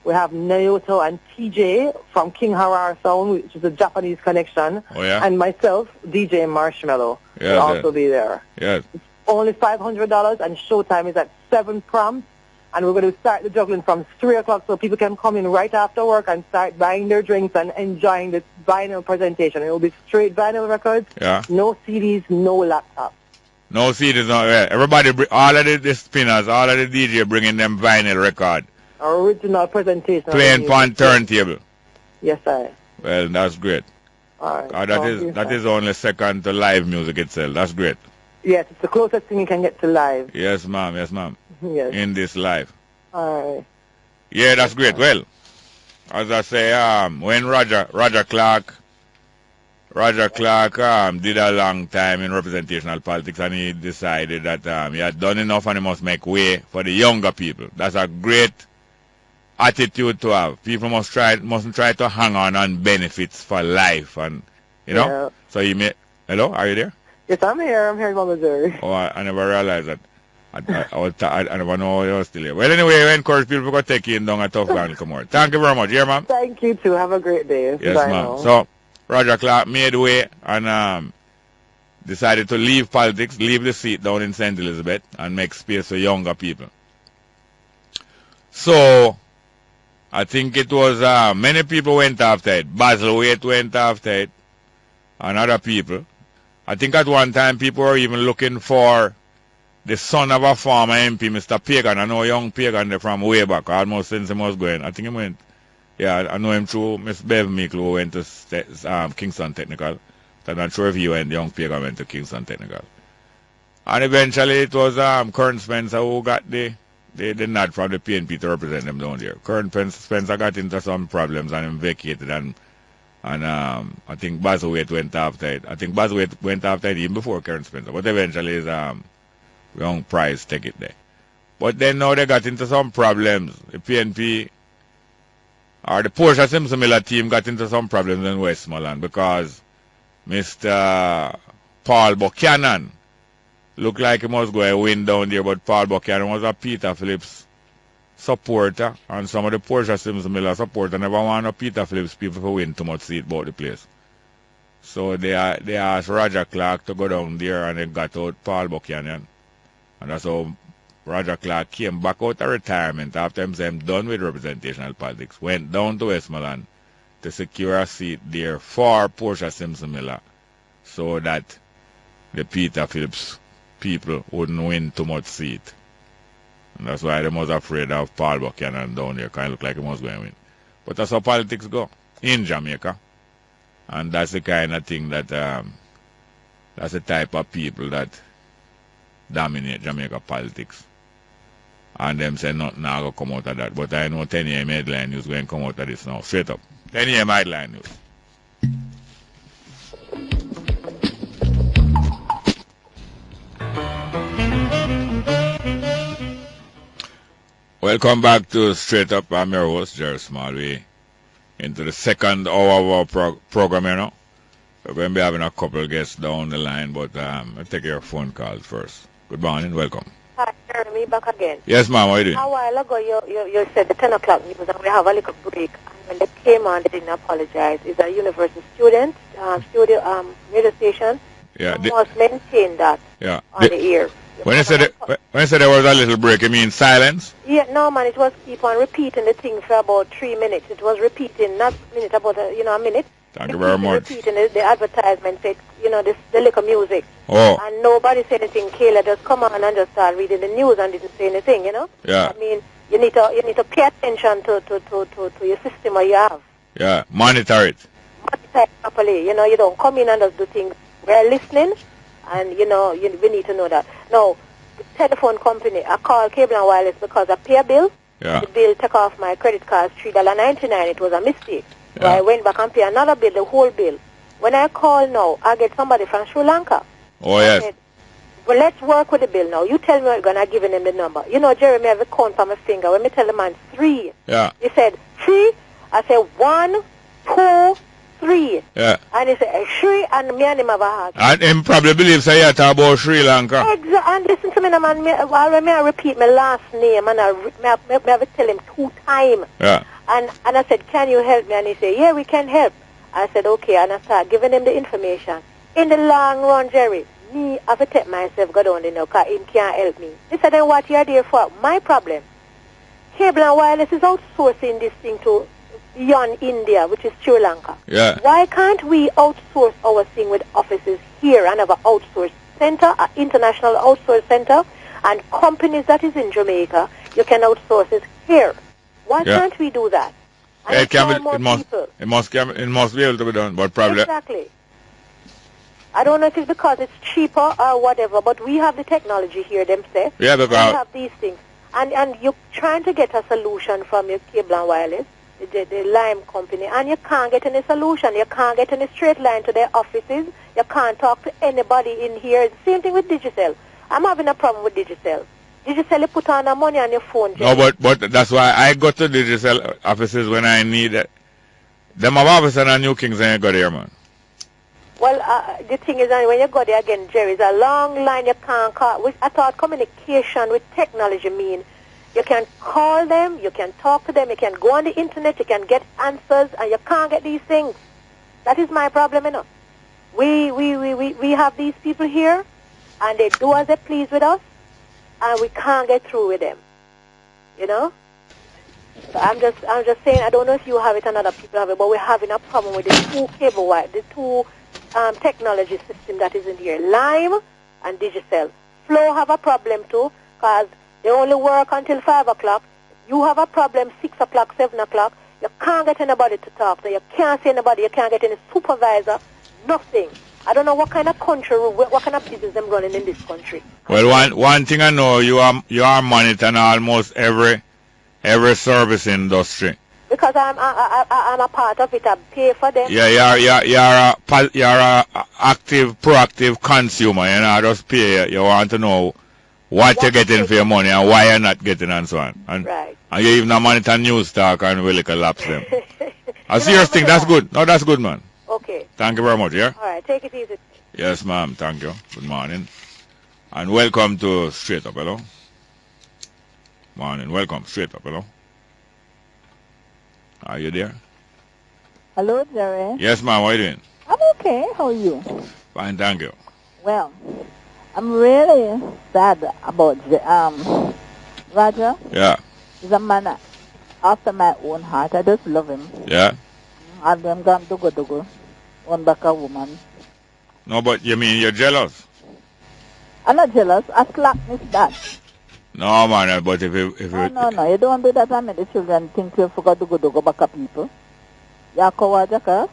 We have Naoto and TJ from King Harar Sound, which is a Japanese connection. Oh, yeah. And myself, DJ Marshmallow, will also be there. Yes. It's only $500, and showtime is at 7 prompt. And we're going to start the juggling from 3 o'clock so people can come in right after work and start buying their drinks and enjoying the vinyl presentation. It will be straight vinyl records, no CDs, no laptops. No CDs, no. Yeah. Everybody, all of the spinners, all of the DJ bringing them vinyl record. Original presentation. Playing on turntable. Yes, sir. Well, that's great. All right. That is only second to live music itself. That's great. Yes, it's the closest thing you can get to live. Yes, ma'am. Yes, ma'am. Yes. In this live. All right. Yeah, that's great. Well, as I say, when Roger Clark did a long time in representational politics, and he decided that he had done enough and he must make way for the younger people. That's a great attitude to have. People mustn't try to hang on benefits for life, and you know. Yeah. So he made. Hello, are you there? Yes, I'm here. I'm here from Missouri. Oh, I never realized that. I never know you were still here. Well, anyway, I encourage people to go take in down a tough ground come out. Thank you very much. Yeah, ma'am. Thank you too. Have a great day. Yes, Bye ma'am. now. So Roger Clark made way and decided to leave politics, leave the seat down in St. Elizabeth, and make space for younger people. So I think it was many people went after it. Basil Waite went after it, and other people. I think at one time people were even looking for the son of a former MP, Mr. Pagan. I know young Pagan from way back, almost since he was going. I think he went, yeah, I know him through Miss Bev Meekle, who went to Kingston Technical. I'm not sure if he went, young Pagan went to Kingston Technical. And eventually it was Curran Spencer who got the nod from the PNP to represent them down there. Curran Spencer got into some problems and him vacated, and I think Basil Waite went after it. I think Basil Waite went after it even before Curran Spencer, but eventually his young Price take it there. But then now they got into some problems. The PNP or the Portia Simpson Miller team got into some problems in Westmoreland because Mr. Paul Buchanan looked like he must go and win down there, but Paul Buchanan was a Peter Phillips supporter, and some of the Portia Simpson Miller supporters never want a Peter Phillips people to win too much seat about the place. So they asked Roger Clark to go down there, and they got out Paul Buchanan. And that's how Roger Clark came back out of retirement after him done with representational politics, went down to Westmoreland to secure a seat there for Portia Simpson Miller so that the Peter Phillips people wouldn't win too much seat. And that's why they was afraid of Paul Buchanan down there, kind of look like he was going to win. But that's how politics go in Jamaica. And that's the kind of thing that, that's the type of people that dominate Jamaica politics. And them say nothing now going to come out of that. But I know 10 AM headline news going to come out of this now. Straight up. 10 AM headline news. Welcome back to Straight Up. I'm your host, Jerry Smallway. Into the second hour of our program, you know. We're going to be having a couple of guests down the line, but I'll take your phone calls first. Good morning, welcome. Hi, Jeremy, back again. Yes, ma'am, what are you doing? A while ago, you said the 10 o'clock news, and we have a little break. And when they came on, they didn't apologize. It's a university student, radio station. Yeah. You must maintain that on the air. When you said there was a little break, you mean silence? Yeah, no, man, it was keep on repeating the thing for about 3 minutes. It was repeating, not a minute, about a minute. Thank you very much. Repeating the advertisement, said, the liquor music. Oh. And nobody said anything. Kayla just come on and just start reading the news and didn't say anything, Yeah. I mean, you need to pay attention to your system that you have. Yeah, monitor it. Monitor it properly. You don't come in and just do things. We're listening, and, we need to know that. Now, the telephone company, I call Cable and Wireless because I pay a bill. Yeah. The bill took off my credit card, $3.99. It was a mistake. So Yeah. I went back and paid another bill, the whole bill. When I call now, I get somebody from Sri Lanka. Oh, yes. I said, well, let's work with the bill now. You tell me what you're going to give him the number. Jeremy, I have a count on my finger. When me tell the man 3. Yeah. He said, 3. I said, 1, 2, 3. Yeah. And he said, 3, and me and him have a heart. And him probably believes that you're talking about Sri Lanka. Exactly. And listen to me, man. I repeat my last name, and I have to tell him 2 times. Yeah. And I said, can you help me? And he said, yeah, we can help. I said, okay. And I started giving him the information. In the long run, Jerry, me have to take myself go down there now because he can't help me. He said, then what you're there for? My problem. Cable and Wireless is outsourcing this thing to beyond India, which is Sri Lanka. Yeah. Why can't we outsource our thing with offices here and have an outsource center, an international outsource center, and companies that is in Jamaica, you can outsource it here. Why can't we do that? And It can employ be. more people. It must be able to be done, but probably. Exactly. I don't know if it's because it's cheaper or whatever, but we have the technology here, them say. Yeah, because we have these things. And you're trying to get a solution from your cable and wireless, the Lime company, and you can't get any solution. You can't get any straight line to their offices. You can't talk to anybody in here. Same thing with Digicel. I'm having a problem with Digicel. Digicel, you put on the money on your phone. No, but that's why I go to Digicel offices when I need it. Them have office in New Kings and you go there, man. Well, the thing is, when you go there again, Jerry, it's a long line you can't call. I thought communication with technology mean you can call them, you can talk to them, you can go on the internet, you can get answers, and you can't get these things. That is my problem, you know. We have these people here, and they do as they please with us, and we can't get through with them, you know. So I'm just saying, I don't know if you have it and other people have it, but we're having a problem with the two cable wire, the two technology system that is in here, Lime and Digicel. Flow have a problem too, because they only work until 5 o'clock. You have a problem 6 o'clock, 7 o'clock. You can't get anybody to talk to. You can't see anybody. You can't get any supervisor. Nothing. I don't know what kind of country, what kind of business them running in this country. Well, one thing I know, you are monitoring almost every service industry. Because I'm a part of it. I pay for them. Yeah, you're a active, proactive consumer. You know, just pay. You want to know what you're getting for your money and why you're not getting and so on. And, right. And you even monitor news talk and will collapse them. A serious thing. That's good. No, that's good, man. Okay. Thank you very much. Yeah. All right. Take it easy. Yes, ma'am. Thank you. Good morning. And welcome to Straight Up, hello. Morning. Welcome. Straight Up, hello. Are you there? Hello, Jerry. Yes, ma'am. How are you doing? I'm okay. How are you? Fine, thank you. Well, I'm really sad about Roger. Yeah. He's a man after my own heart. I just love him. Yeah. And I'm going to go one back a woman. No, but you mean you're jealous? I'm not jealous. I slackness that. No, man, but if No, you don't do that. I make the children think you forgot to go back at people. You coward, Jacka.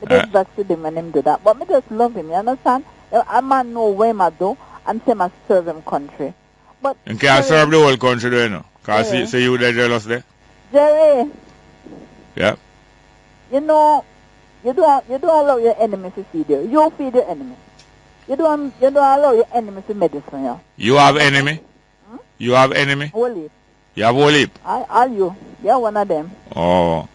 It just vex with him when him do that. But me just love him, you understand? A man know where I do and say I serve him country. But you can't serve the whole country, do you know? Because see you there jealous there? Jerry. Yeah. You know, you don't allow your enemies to feed you. You feed your enemy. You don't allow your enemies to medicine you. You have enemy? You have enemy? Whole heap. You have whole heap? Are you? You're one of them. Oh.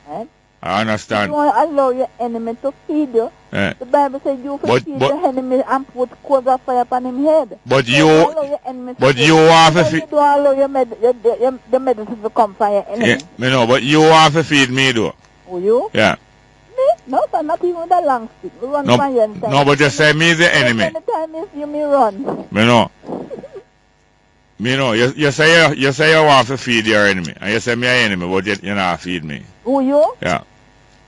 Right? I understand. You don't allow your enemy to feed you. The Bible says you feed your enemy and put coals of fire upon his head. But you have to feed. You don't allow your medicine to come from your enemy. Yeah, no, but you have to feed me though. Who you? Yeah. Me? No, sir, not even with a long stick. We run from your inside. No, but you say me the enemy. Anytime you me run. Me no. Me no. You say you want to feed your enemy, and you say me an enemy, but you not feed me. Who you? Yeah.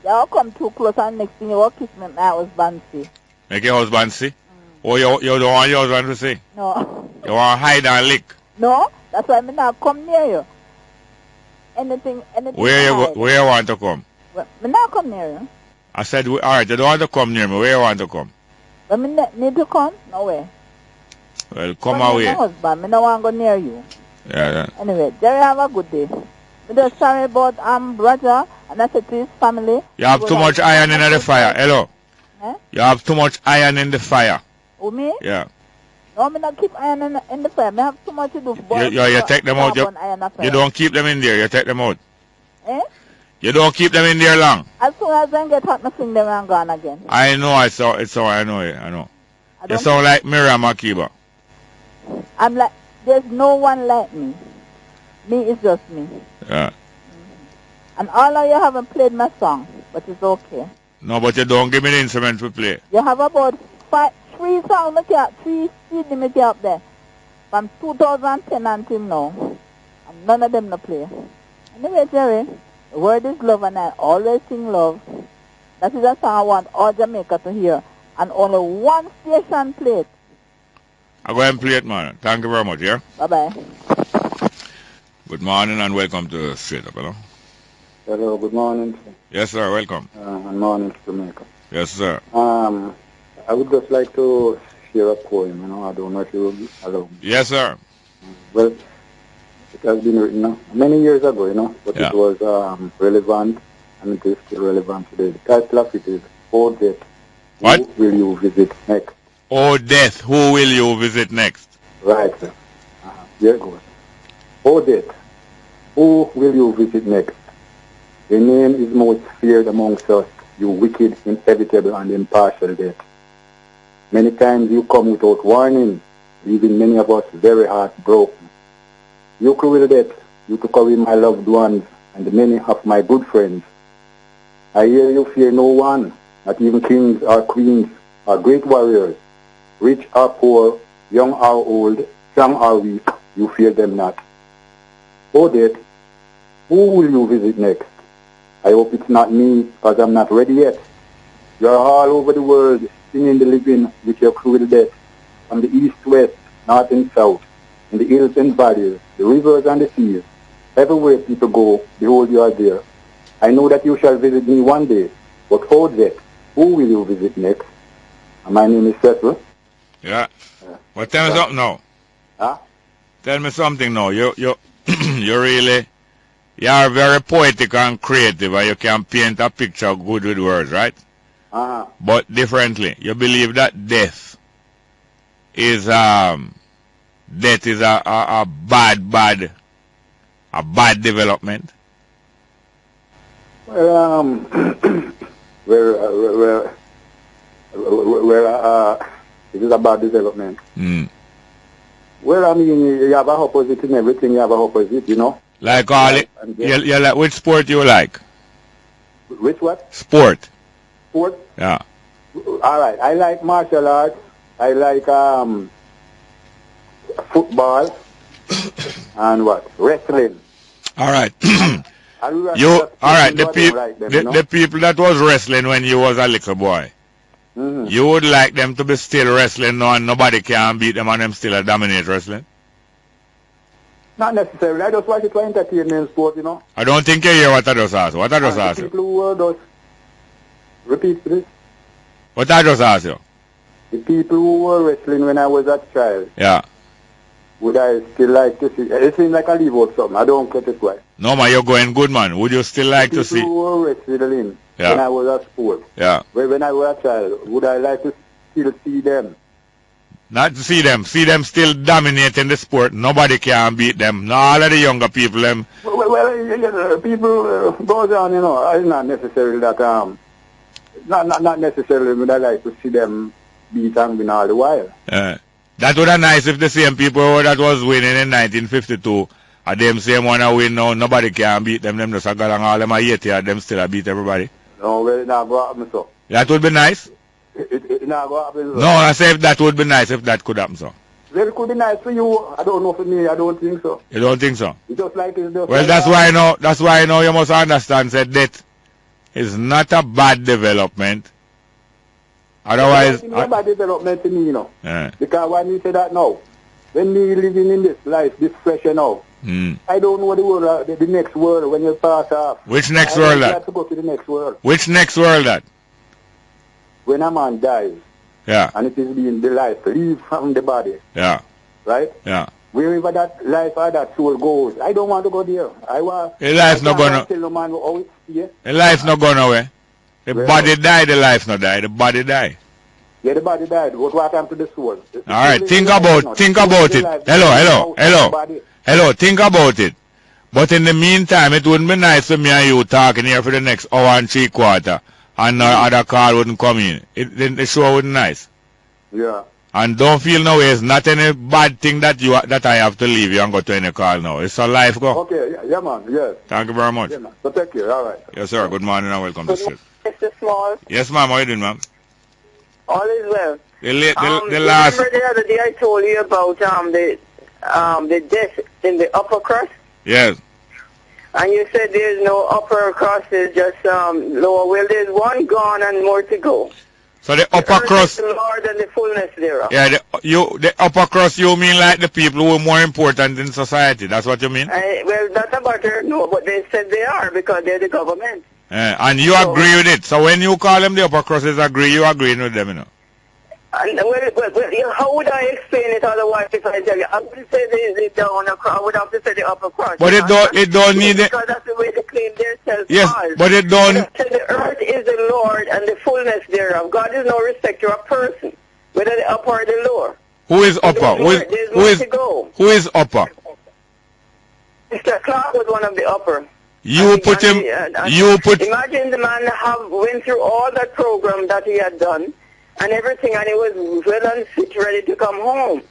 Y'all come too close, and next thing you will kiss me, my husband see. Make your husband see? Or you don't want your husband to see? No. You want to hide and lick? No, that's why I not come near you. Anything. Where you want to come? Well, me not come near you. I said, all right, you don't want to come near me. Where you want to come? But me need to come? No way. Well, come away. My husband, me don't want to go near you. Yeah. Anyway, Jerry, have a good day. I'm just sorry about Roger, and I said to his family. You have too much iron in the fire. Hello? Eh? You have too much iron in the fire. Who, me? Yeah. No, me not keep iron in the fire. Me have too much to do. You take them out. You don't keep them in there. You take them out. Eh? You don't keep them in there long. As soon as I get hot, I fling them and gone again. I know. I know it. I know. You sound like Miriam Makeba. I'm like, there's no one like me. Me is just me. Yeah. And all of you haven't played my song, but it's okay. No, but you don't give me the instrument to play. You have about 3 songs, 3 CDs up there. From 2010 until now. And none of them no play. Anyway, Jerry, the word is love and I always sing love. That is a song I want all Jamaica to hear. And only one station play it. I'll go ahead and play it, man. Thank you very much, yeah? Bye-bye. Good morning and welcome to Straight Up, hello? Hello, good morning. Yes, sir. Welcome. Good morning to Jamaica. Yes, sir. I would just like to share a poem, I don't know if you will allow me. Yes, sir. Well, it has been written many years ago, but Yeah. it was relevant, and it is still relevant today. The title of it is, Oh Death, What? Who Will You Visit Next? Oh, death, who will you visit next? Right, sir. Here it goes. Oh Death, who will you visit next? Your name is most feared amongst us, you wicked, inevitable, and impartial death. Many times you come without warning, leaving many of us very heartbroken. You cruel death, you took away my loved ones and many of my good friends. I hear you fear no one, not even kings or queens or great warriors. Rich or poor, young or old, strong or weak, you fear them not. Oh death, who will you visit next? I hope it's not me, because I'm not ready yet. You're all over the world, singing the living with your cruel death. From the east, west, north and south, in the hills and valleys, the rivers and the seas. Everywhere people go, behold you are there. I know that you shall visit me one day, but oh death, who will you visit next? My name is Cecil. Yeah. Well, tell me something now. Huh? Tell me something now. You really, you are very poetic and creative, and you can paint a picture good with words, right? Uh-huh. But differently. You believe that death is a bad development. Well, it is a bad development. Mm. Well, I mean, you have a opposite in everything. You have a opposite, Like all it, you like, which sport you like? Which what? Sport. Sport? Yeah. All right. I like martial arts. I like football. And what? Wrestling. All right. All right. The people that was wrestling when you was a little boy. Mm-hmm. You would like them to be still wrestling now and nobody can beat them and them still dominate wrestling? Not necessarily. I just watch it for entertainment sport, I don't think you hear what I just asked. What I just asked you? People who were those... Repeat, please. What I just asked you? The people who were wrestling when I was a child. Yeah. Would I still like to see... It seems like I leave out something. I don't get it right. No, man, you're going good, man. Would you still like to see... People who were wrestling when I was at sport. Yeah. When I was a child, would I like to still see them? Not to see them. See them still dominating the sport. Nobody can beat them. No, all of the younger people, them... Well, people goes on, It's not necessarily that... Not necessarily would I like to see them beat and win all the while. That would have nice if the same people that was winning in 1952 and them same one to win now, nobody can beat them. Them just got along all them are 80 and them still beat everybody. No, well, it not go happen, so. That would be nice? It not go happen, so. No, I say if that would be nice if that could happen, so. Well, it could be nice for you. I don't know for me. I don't think so. You don't think so? It's just like it's just well, like that's why I know you must understand that death is not a bad development. Otherwise... It's not a bad development to me, Yeah. Because when you say that now, when me living in this life, this pressure now, I don't know the world, the next world when you pass off. Which next world that? I have to go to the next world. Which next world that? When a man dies. Yeah. And it is being the life, leave from the body. Yeah. Right? Yeah. Wherever that life or that soul goes, I don't want to go there. I want... The life not gonna... Tell no man how it's here. The life not gone away. The body die, the life not die. The body die. Yeah, the body died. But what happened to the soul? All right, think about it. Hello, think about it. But in the meantime, it wouldn't be nice for me and you talking here for the next hour and 3/4, and no other call wouldn't come in. The show wouldn't nice. Yeah. And don't feel no way. It's not any bad thing that I have to leave you and go to any call now. It's a life go. Okay, yeah, man, yes. Thank you very much. Yeah, man. So take care, all right. Yes, sir. Good morning and welcome to the street. Mr. Small. Yes, ma'am. How are you doing, ma'am? All is well. The last... Remember the other day I told you about the death in the upper crust? Yes. And you said there's no upper crust, it's just lower. Well, there's one gone and more to go. So the The upper earth crust. is the Lord and the fullness thereof. Yeah, the upper crust, you mean like the people who are more important in society. That's what you mean? Well, that's about her. No, but they said they are because they're the government. And you agree with it. So when you call them the upper crust, you agreeing with them, you know. And how would I explain it otherwise if I tell you? I would say the down across. I would have to say the upper crust. But it don't need it. Because that's the way they claim themselves. Yes, as. but it don't. So the earth is the Lord and the fullness thereof. God is no respecter of person, whether the upper or the lower. Who is upper? Who is upper? Mr. Clark was one of the upper. You put him. Imagine the man went through all that program that he had done and everything, and he was well and fit, ready to come home.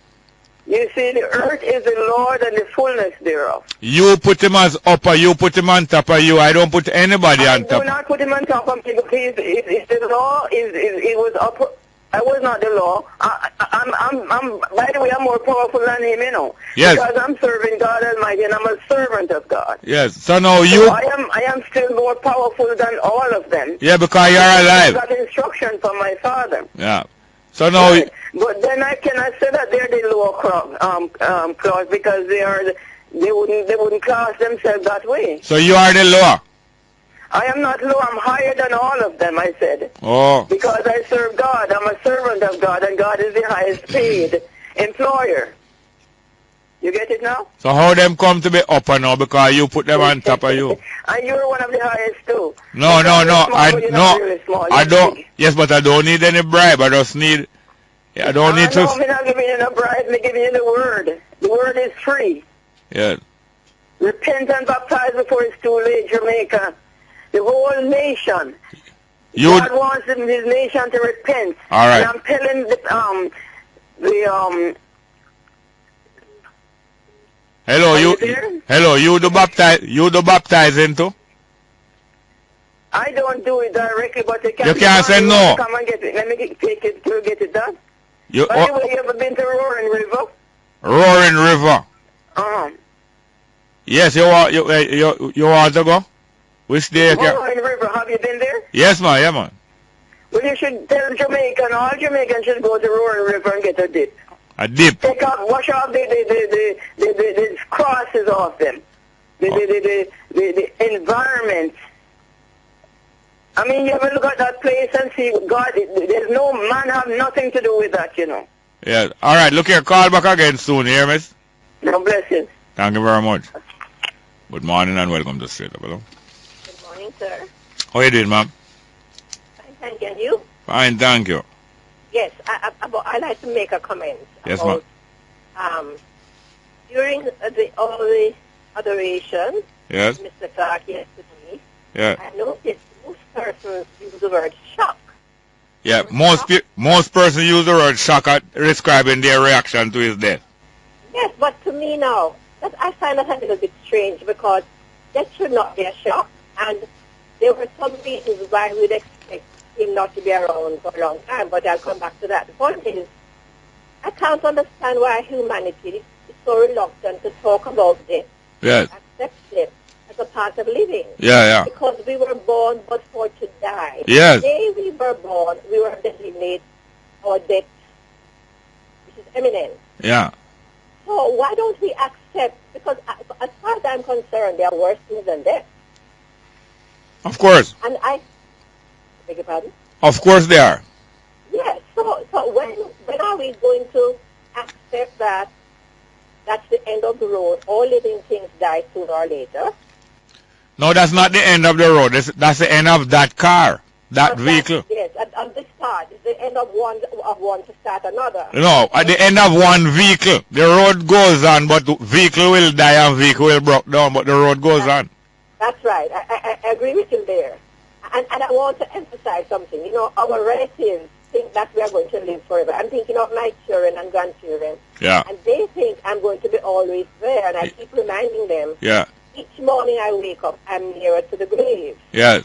You see, the earth is the Lord and the fullness thereof. You put him as upper. You put him on top of you. I don't put anybody on top. I do not put him on top of me because if the law it was upper. I was not the law. I'm. By the way, I'm more powerful than him, you know. Yes. Because I'm serving God Almighty, and I'm a servant of God. Yes. So now you. So I am still more powerful than all of them. Yeah, because you're alive. I got instruction from my Father. Yeah. So now. Right. But then I cannot say that they're the lower class because they wouldn't class themselves that way. So you are the lower. I am not low. I'm higher than all of them, I said. Oh. Because I serve God. I'm a servant of God, and God is the highest paid employer. You get it now? So how them come to be upper now because you put them on top of you? And you're one of the highest too. No. I don't. Yes, but I don't need any bribe. I just need. I don't need to. No, I'm not giving you no bribe. I'm giving you the word. The word is free. Yeah. Repent and baptize before it's too late, Jamaica. The whole nation. God wants his nation to repent. All right. And I'm telling Hello, you do baptizing too? I don't do it directly, but you can't say no. Come and get it. Let me take it to get it done. By the way, you ever been to Roaring River? Roaring River. Yes, you want to go? Which day? Roaring River, have you been there? Yes, man. Yeah, man. Well, you should tell Jamaican, all Jamaicans should go to Roaring River and get a dip. A dip? Wash off the crosses off them. The environment. I mean, you ever look at that place and see, God, there's no man have nothing to do with that, you know. Yeah. All right, look here, call back again soon, hear miss? God bless you. Thank you very much. Good morning and welcome to Straight Up. Hello. Good morning, sir. How you doing, ma'am? Fine, thank you. And you? Fine, thank you. Yes, I'd like to make a comment. Yes, ma'am. During all the adoration, yes, Mr. Clark yesterday, yeah, I noticed most persons use the word shock. Yeah, most persons use the word shock at describing their reaction to his death. Yes, but to me now, I find that a little bit strange because that should not be a shock, and there were some reasons why we'd expect him not to be around for a long time, but I'll come back to that. The point is, I can't understand why humanity is so reluctant to talk about death, yes, accept death as a part of living. Yeah. Because we were born but for to die. Yes. The day we were born, we were designated our death, which is imminent. Yeah. So why don't we accept, because as far as I'm concerned, there are worse things than death. Of course. And I beg your pardon? Of course they are. Yes. So when are we going to accept that that's the end of the road? All living things die sooner or later. No, that's not the end of the road. That's the end of that car, that vehicle. Yes, at the start. It's the end of one to start another. No, at the end of one vehicle. The road goes on, but the vehicle will die and vehicle will break down, but the road goes on. That's right. I agree with you there. And I want to emphasize something. You know, our relatives think that we are going to live forever. I'm thinking of my children and grandchildren. Yeah. And they think I'm going to be always there, and I keep reminding them. Yeah. Each morning I wake up, I'm nearer to the grave. Yes.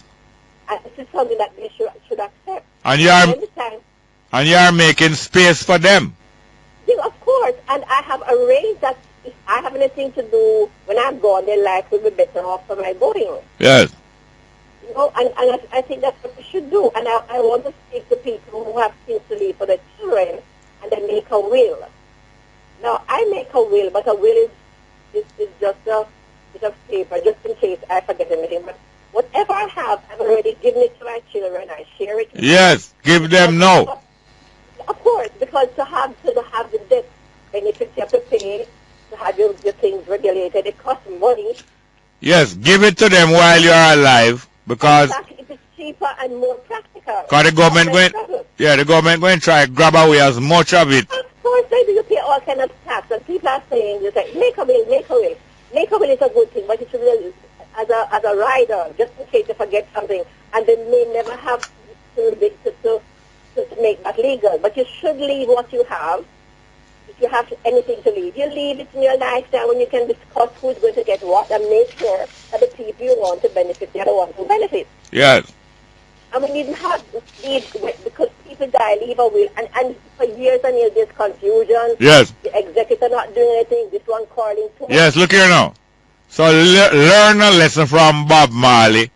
And this is something that they should accept. And you are making space for them. Yeah, of course. And I have arranged that if I have anything to do when I'm gone, their life will be better off for my going. Yes. You know, and I think that's what we should do. And I want to speak to people who have things to leave for their children, and they make a will. Now, I make a will, but a will is just a bit of paper, just in case I forget anything. But whatever I have, I've already given it to my children. I share it. Yes, give them now. Of course, because to have the debt benefits you have to pay, to have your things regulated, it costs money. Yes, give it to them while you are alive, because It is cheaper and more practical. the government going to try to grab away as much of it. Of course they do. You pay all kind of tax, and people are saying, you say, make a will, make a will. Make a will is a good thing, but it should be as a rider, just in case you forget something, and they may never have to make that legal. But you should leave what you have. If you have anything to leave, you leave it in your lifetime when you can discuss who's going to get what, and make sure that the people you want to benefit, they're the ones who benefit. Yes. And we didn't have leave because people die, leave a will, and for years and years there's confusion. Yes. The executor not doing anything, this one calling too much. Yes, look here now. So learn a lesson from Bob Marley,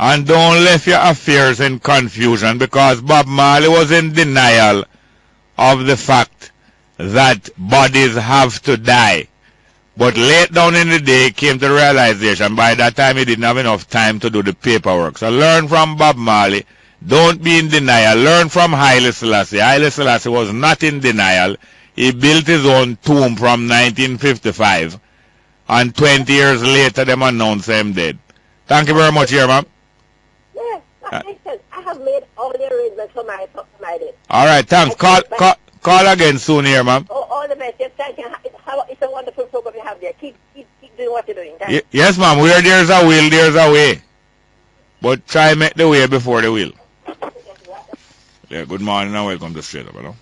and don't leave your affairs in confusion, because Bob Marley was in denial of the fact that bodies have to die. But late down in the day, he came to the realization, by that time he didn't have enough time to do the paperwork. So learn from Bob Marley. Don't be in denial. Learn from Haile Selassie. Haile Selassie was not in denial. He built his own tomb from 1955. And 20 years later, them announced him dead. Thank you very much, here, ma'am. Yes, that makes sense. I have made all the arrangements for my death. All right, thanks. Call again soon here, ma'am. Oh, all the best. Yes, thank you. It's a wonderful program you have there. Keep doing what you're doing. Yes, ma'am. Where there's a will, there's a way. But try make the way before the will. Yeah, good morning and welcome to Straight Up, hello.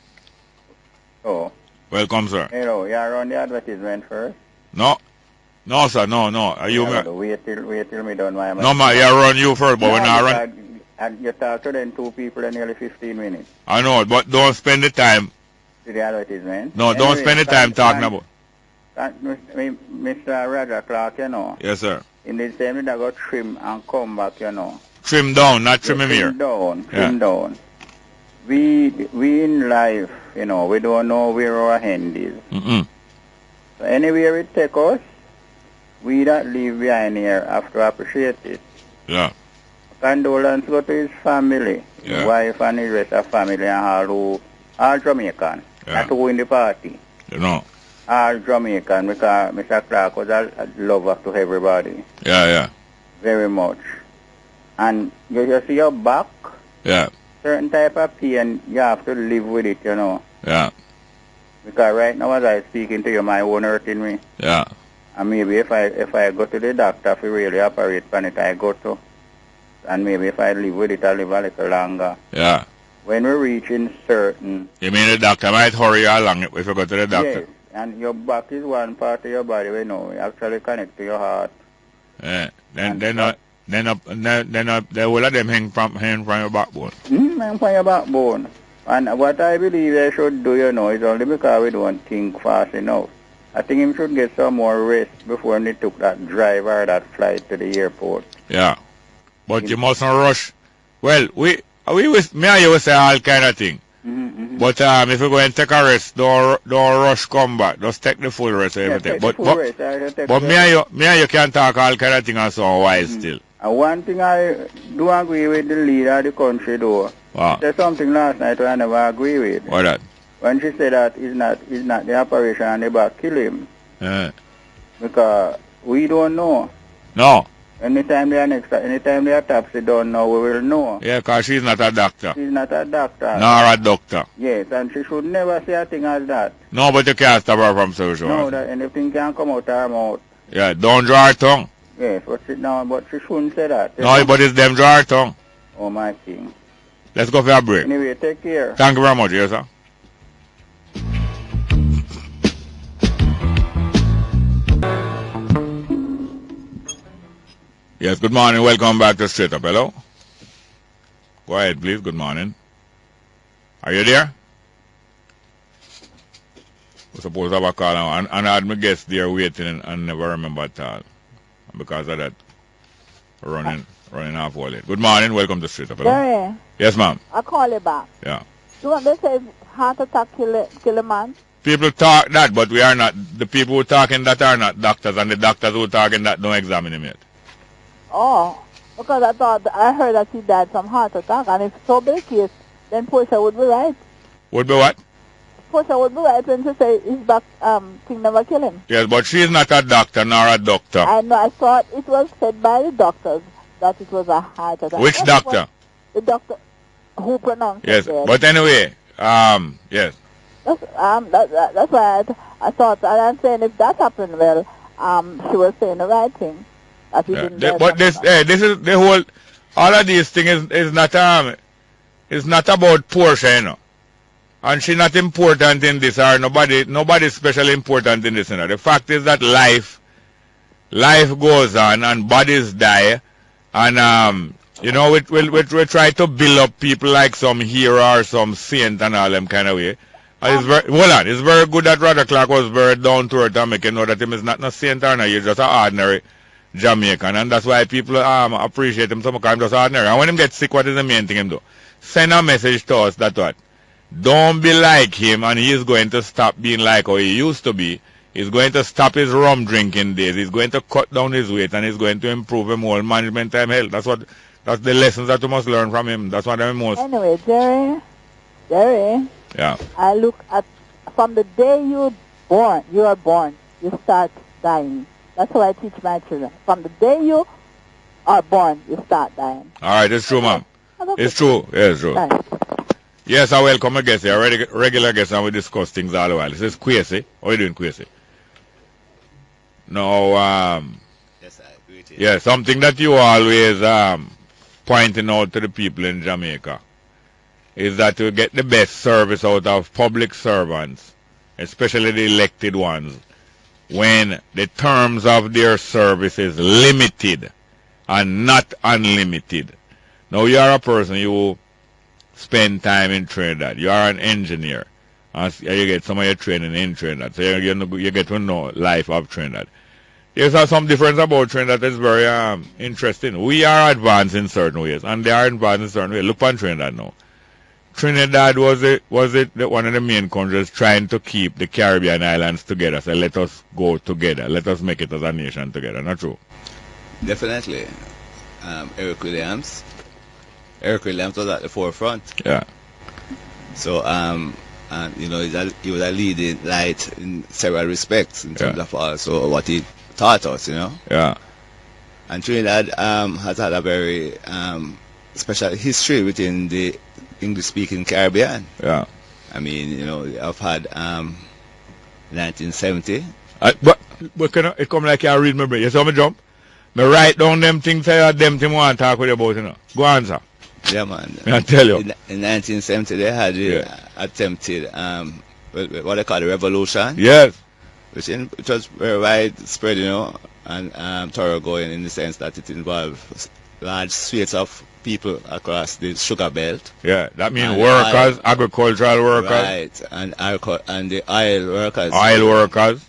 Oh. Welcome, sir. Hello, you are on the advertisement first? No, sir, no. Are you... Wait till me done my... No, ma, you run you first, but when I run... And you talk to them two people in nearly 15 minutes. I know, but don't spend the time... To the advertisement? No, anyway, don't spend the time talking about... Mr. Roger Clark, you know. Yes, sir. In the same day, I go trim and come back, you know. Trim down, not trim him here. Trim down. We in life, you know, we don't know where our end is. So anywhere it take us, we that leave behind here have to appreciate it. Yeah. Condolence go to his family, his wife and his rest of family, and all Jamaican. Not who in the party. You know. All Jamaican, because Mr. Clark was a lover to everybody. Yeah. Very much. And you see your back. Yeah. Certain type of pain, you have to live with it, you know. Yeah. Because right now as I speaking to you, my own hurting me. Yeah. And maybe if I go to the doctor to really operate on it, I go to. And maybe if I live with it, I live a little longer. Yeah. When we're reaching certain... You mean the doctor might hurry you along if you go to the doctor? Yes. And your back is one part of your body, you know. It actually connect to your heart. Yeah. Then the whole of them hang from your backbone. Hang from your backbone. And what I believe they should do, you know, is only because we don't think fast enough. I think him should get some more rest before he took that drive or that flight to the airport. Yeah. But you mustn't rush. Well, me and you will say all kind of thing. But if you go and take a rest, don't rush come back. Just take the full rest and everything. But me and you can talk all kind of thing and so wise still. And one thing I do agree with the leader of the country though. Wow. There's something last night I never agree with. What that? When she said that it's not the operation and they back kill him. Because we don't know. No. Anytime they are taxi don't know, we will know. Yeah, because she's not a doctor. She's not a doctor. Nor a doctor. Yes, and she should never say a thing as that. No, but you can't stop her from social. No, that anything can come out her mouth. Yeah, don't draw her tongue. Yes, but she shouldn't say that. No, but it's them draw her tongue. Oh, my king. Let's go for a break. Anyway, take care. Thank you very much, yes, sir. Yes, good morning. Welcome back to Straight Up. Hello? Go ahead, please. Good morning. Are you there? We're supposed to have a call now. And I had my guests there waiting and never remember at all. Because of that, running. running off all late. Good morning, welcome to Street Up. Hello? Jerry, Yes, ma'am. I call you back. Yeah. You want to say heart attack kill a man? People talk that, but we are not. The people who talking that are not doctors, and the doctors who talking that don't examine him yet. Oh, because I heard that he died from heart attack, and if so be the case, then Portia would be right. Would be what? Portia would be right when she say his back thing never kill him. Yes, but she is not a doctor nor a doctor. I know. I thought it was said by the doctors that it was a heart attack. Which doctor? The doctor who pronounced Yes, it. but anyway, yes. That's why I thought, and I'm saying if that happened, well, she was saying the right thing. That he didn't die But from this is the whole. All of these things is not it's not about Portia, you know. And she's not important in this, or nobody special important in this, you know. The fact is that life goes on and bodies die, and you know, we try to build up people like some hero or some saint and all them kind of way. And it's very good that Roger Clark was very down to earth and make you know that him is not no saint or no, he's just an ordinary Jamaican, and that's why people appreciate him so much. I'm just ordinary. And when him get sick, what is the main thing him do? Send a message to us that what? Don't be like him, and he is going to stop being like how he used to be. He's going to stop his rum drinking days. He's going to cut down his weight, and he's going to improve his whole management time health. That's the lessons that you must learn from him. That's what I'm most. Anyway, Jerry. Yeah. I look at from the day you are born, you start dying. That's how I teach my children. From the day you are born, you start dying. All right, it's true, ma'am. It's true. Yeah, it's true. Thanks. Yes, I welcome a guest here, a regular guest, and we discuss things all the while. This is Qwasi. How are you doing, Qwasi? No, yes, I agree with you. Yeah, something that you always pointing out to the people in Jamaica is that to get the best service out of public servants, especially the elected ones, when the terms of their service is limited and not unlimited. Now, you are a person, you spend time in Trinidad. You are an engineer. And you get some of your training in Trinidad. So you get to know life of Trinidad. There's some difference about Trinidad that's very interesting. We are advanced in certain ways, and they are advanced in certain ways. Look on Trinidad now. Trinidad was one of the main countries trying to keep the Caribbean islands together. So let us go together. Let us make it as a nation together. Not true? Definitely. Eric Williams was at the forefront. Yeah. So, you know, he was a leading light in several respects in terms of also what he taught us, you know. Yeah. And Trinidad has had a very special history within the English-speaking Caribbean. Yeah. I mean, you know, I've had 1970. But it come like I read my brain. You saw me jump? Me write down them things them things want to talk with you about, you know. Go on, sir. Yeah, man. I tell you. In 1970, they had attempted what they call the revolution. Yes. Which was very widespread, you know, and thoroughgoing in the sense that it involved large swathes of people across the sugar belt. Yeah, that means workers, agricultural workers. Right, and the oil workers. Oil workers.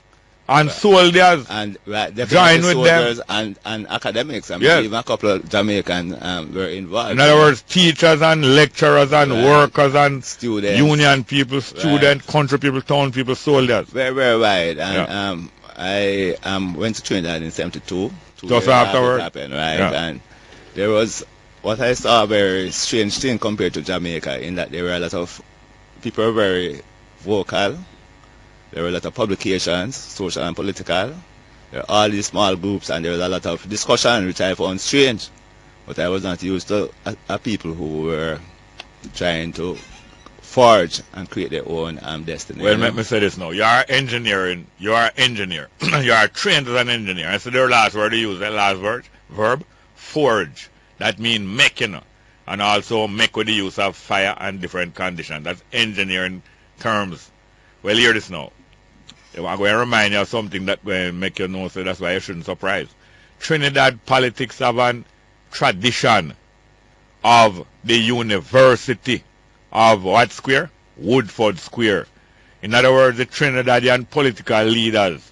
And soldiers. And right, join with soldiers them. And academics. I mean, yes. Even a couple of Jamaican were involved. In other words, teachers and lecturers and workers and students, union people, students, country people, town people, soldiers. Very, very wide. And I went to Trinidad in 72. Just afterwards. Happened, right? Yeah. And there was what I saw a very strange thing compared to Jamaica in that there were a lot of people were very vocal. There were a lot of publications, social and political. There were all these small groups, and there was a lot of discussion, which I found strange. But I was not used to people who were trying to forge and create their own destiny. Well, let me say this now. You are engineering. You are an engineer. You are trained as an engineer. I said their last word to use, that last verb, forge. That means make, you know. And also make with the use of fire and different conditions. That's engineering terms. Well, hear this now. I'm going to remind you of something that will make you know, so that's why you shouldn't surprise. Trinidad politics have a tradition of the University of what square? Woodford Square. In other words, the Trinidadian political leaders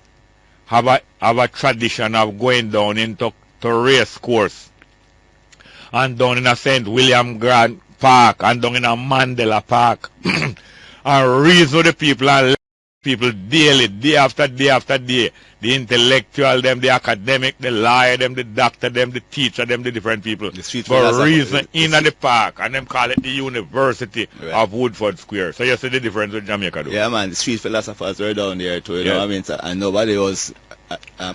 have a tradition of going down into race course and down in a St. William Grant Park, and down in a Mandela Park, and reason with the people and people daily, day after day after day. The intellectual, them, the academic, the lawyer, them, the doctor, them, the teacher, them, the different people. For reason in the park, and them call it the University of Woodford Square. So you see the difference with Jamaica, though. Yeah, man, the street philosophers were down there too, you know what I mean? So, and nobody was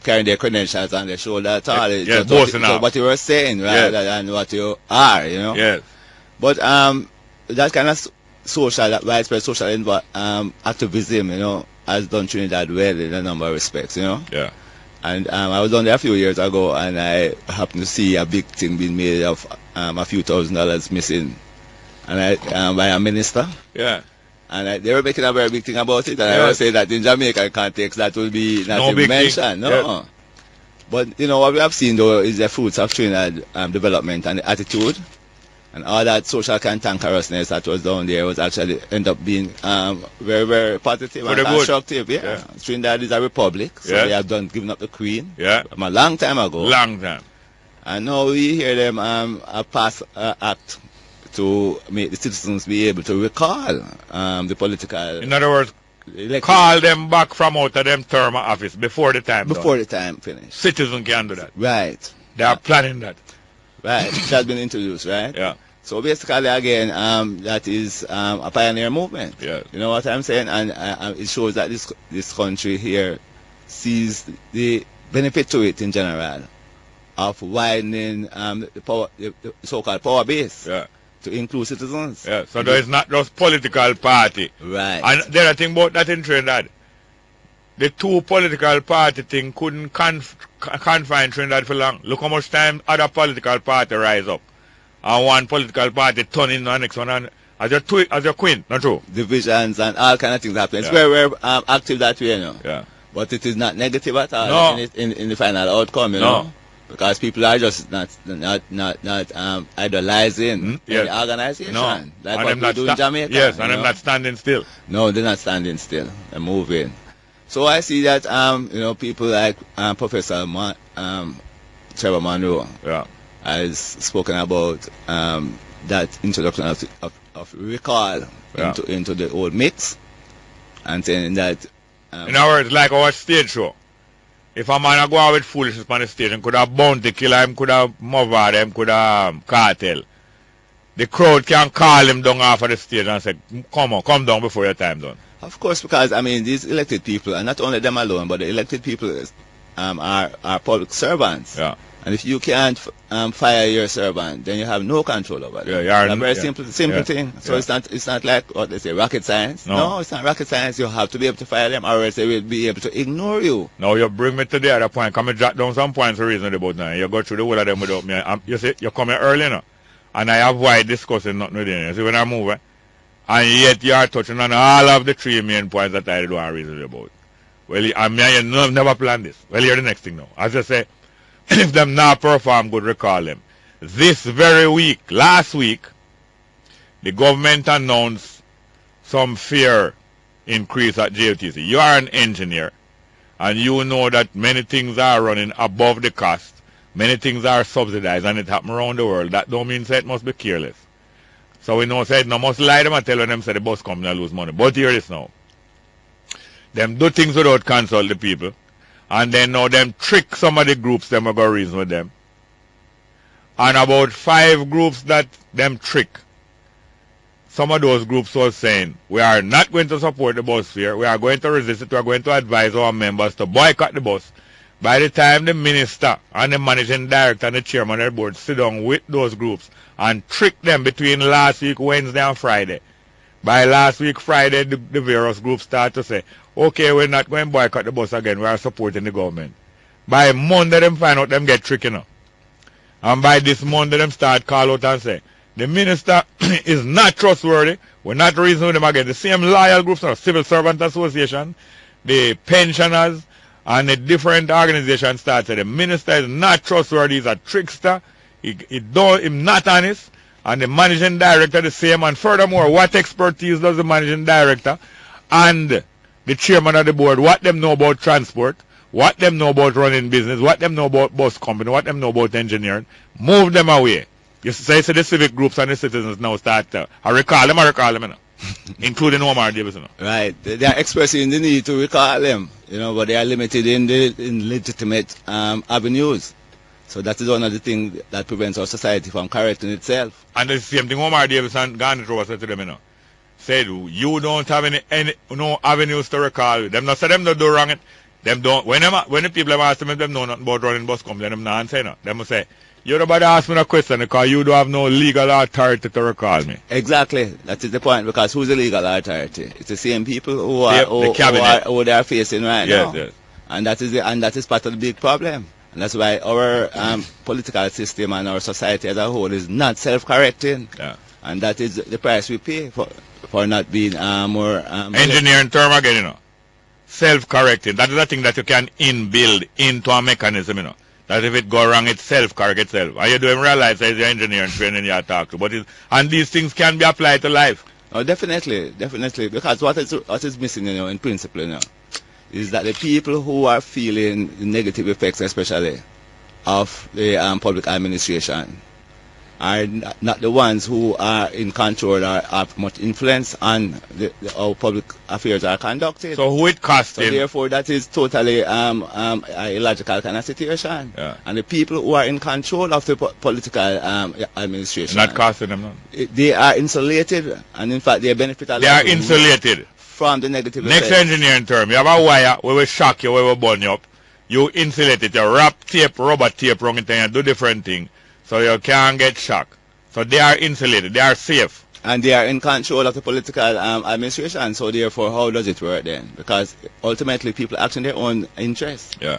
carrying their credentials on their shoulder at all. Yes, just what you were saying rather than what you are, you know? Yes. But that kind of social, widespread social activism, you know, has done Trinidad well in a number of respects, you know. Yeah. And I was down there a few years ago, and I happened to see a big thing being made of a few $1,000s missing, and by a minister. Yeah. And they were making a very big thing about it, and I was saying that in Jamaican context that will be not no even mentioned. No. Yeah. But you know what we have seen though is the fruits of Trinidad development and the attitude. And all that social cantankerousness that was down there was actually end up being very, very positive and constructive. Yeah. Trinidad is a republic, so they have given up the Queen from a long time ago. Long time. And now we hear them pass act to make the citizens be able to recall the political. In other words, call them back from out of them term of office before the time. Before the time finished. Citizens can do that. Right. They are planning that. Right, it has been introduced, right? Yeah. So basically, again, that is a pioneer movement. Yeah. You know what I'm saying? And it shows that this country here sees the benefit to it in general of widening the so-called power base to include citizens. Yeah. So there is not just political party. Right. And there are thing about that in Trinidad. The two political party thing couldn't confine Trinidad for long. Look how much time other political party rise up. And one political party turn in the next one and as your queen, not true? Divisions and all kind of things happen. It's very active that way, you know. Yeah. But it is not negative at all in the final outcome, you know. Because people are just not idolizing the organization. No. Like what we do in Jamaica. Yes, and I'm not standing still. No, they're not standing still. They're moving. So I see that you know, people like Professor Trevor Monroe has spoken about that introduction of recall into the old mix, and saying that in other words, like our stage show. If a man go out with foolishness on the stage and could have bounty killer him, could have mother him, could have cartel, the crowd can call him down off of the stage and say, come down before your time done. Of course, because I mean these elected people, and not only them alone, but the elected people are public servants. Yeah. And if you can't fire your servant, then you have no control over it. Yeah, it's a very simple thing. So it's not like what they say, rocket science. No, it's not rocket science. You have to be able to fire them, or else they will be able to ignore you. Now you bring me to the other point. Come and jot down some points reasonable about now. You go through the whole of them without me. You see, you come here early now, and I avoid discussing nothing with you. You see when I move, and yet you are touching on all of the three main points that I don't reason about. Well, I mean, you never planned this. Well, here's the next thing now. As I say, if them not perform good, recall them. This very week, last week, the government announced some fare increase at J.U.T.C. You are an engineer, and you know that many things are running above the cost. Many things are subsidized, and it happens around the world. That don't mean say it must be careless. So we know say it no must lie them and tell them say the bus company lose money. But here it is now. Them do things without consult the people. And then now them trick some of the groups them are going to reason with them. And about 5 groups that them trick. Some of those groups was saying, we are not going to support the bus fare. We are going to resist it. We are going to advise our members to boycott the bus. By the time the minister and the managing director and the chairman of the board sit down with those groups and trick them between last week, Wednesday and Friday. By last week, Friday, the various groups start to say, okay, we're not going to boycott the bus again. We are supporting the government. By Monday, them find out them get tricky now. And by this Monday, them start call out and say, the minister is not trustworthy. We're not reasoning with them again. The same loyal groups, now, Civil Servant Association, the pensioners, and the different organizations start saying, the minister is not trustworthy. He's a trickster. He's not honest. And the managing director the same. And furthermore, what expertise does the managing director and the chairman of the board, what them know about transport, what them know about running business, what them know about bus company, what them know about engineering, move them away. You say the civic groups and the citizens now start I recall them, you know. Including Omar Davis, you know. Right. They are expressing the need to recall them, you know, but they are limited in legitimate avenues. So that is one of the things that prevents our society from correcting itself. And the same thing Omar Davis and Gandhi Trova said to them, you know. Said you don't have any no avenues to recall. Them not say them don't do wrong it. Them don't when the people ask them know nothing about running bus company, them not answer no. Them say, you nobody ask me a question because you don't have no legal authority to recall me. Exactly. That is the point, because who's the legal authority? It's the same people who they are facing right now. Yes. And that is part of the big problem. And that's why our political system and our society as a whole is not self-correcting. Yeah. And that is the price we pay for not being more engineering term again, you know. Self-correcting. That is a thing that you can inbuild into a mechanism, you know. That if it go wrong, it self-correct itself. And you don't realize that it's your engineering training you talk to. And these things can be applied to life. Oh, definitely. Because what is missing, you know, in principle, you know, is that the people who are feeling the negative effects, especially of the public administration, are not the ones who are in control or have much influence on how public affairs are conducted. So who it costs him? Therefore, that is totally an illogical kind of situation. Yeah. And the people who are in control of the political administration, not costing them none. They are insulated, and in fact, they benefit a lot. They are insulated from the negative Next effects. engineering term, you have a wire we will shock you, we will burn you up. You insulate it, you wrap tape, rubber tape around it, and you do different things. So you can't get shocked. So they are insulated, they are safe. And they are in control of the political administration. So therefore, how does it work then? Because ultimately, people act in their own interest. Yeah.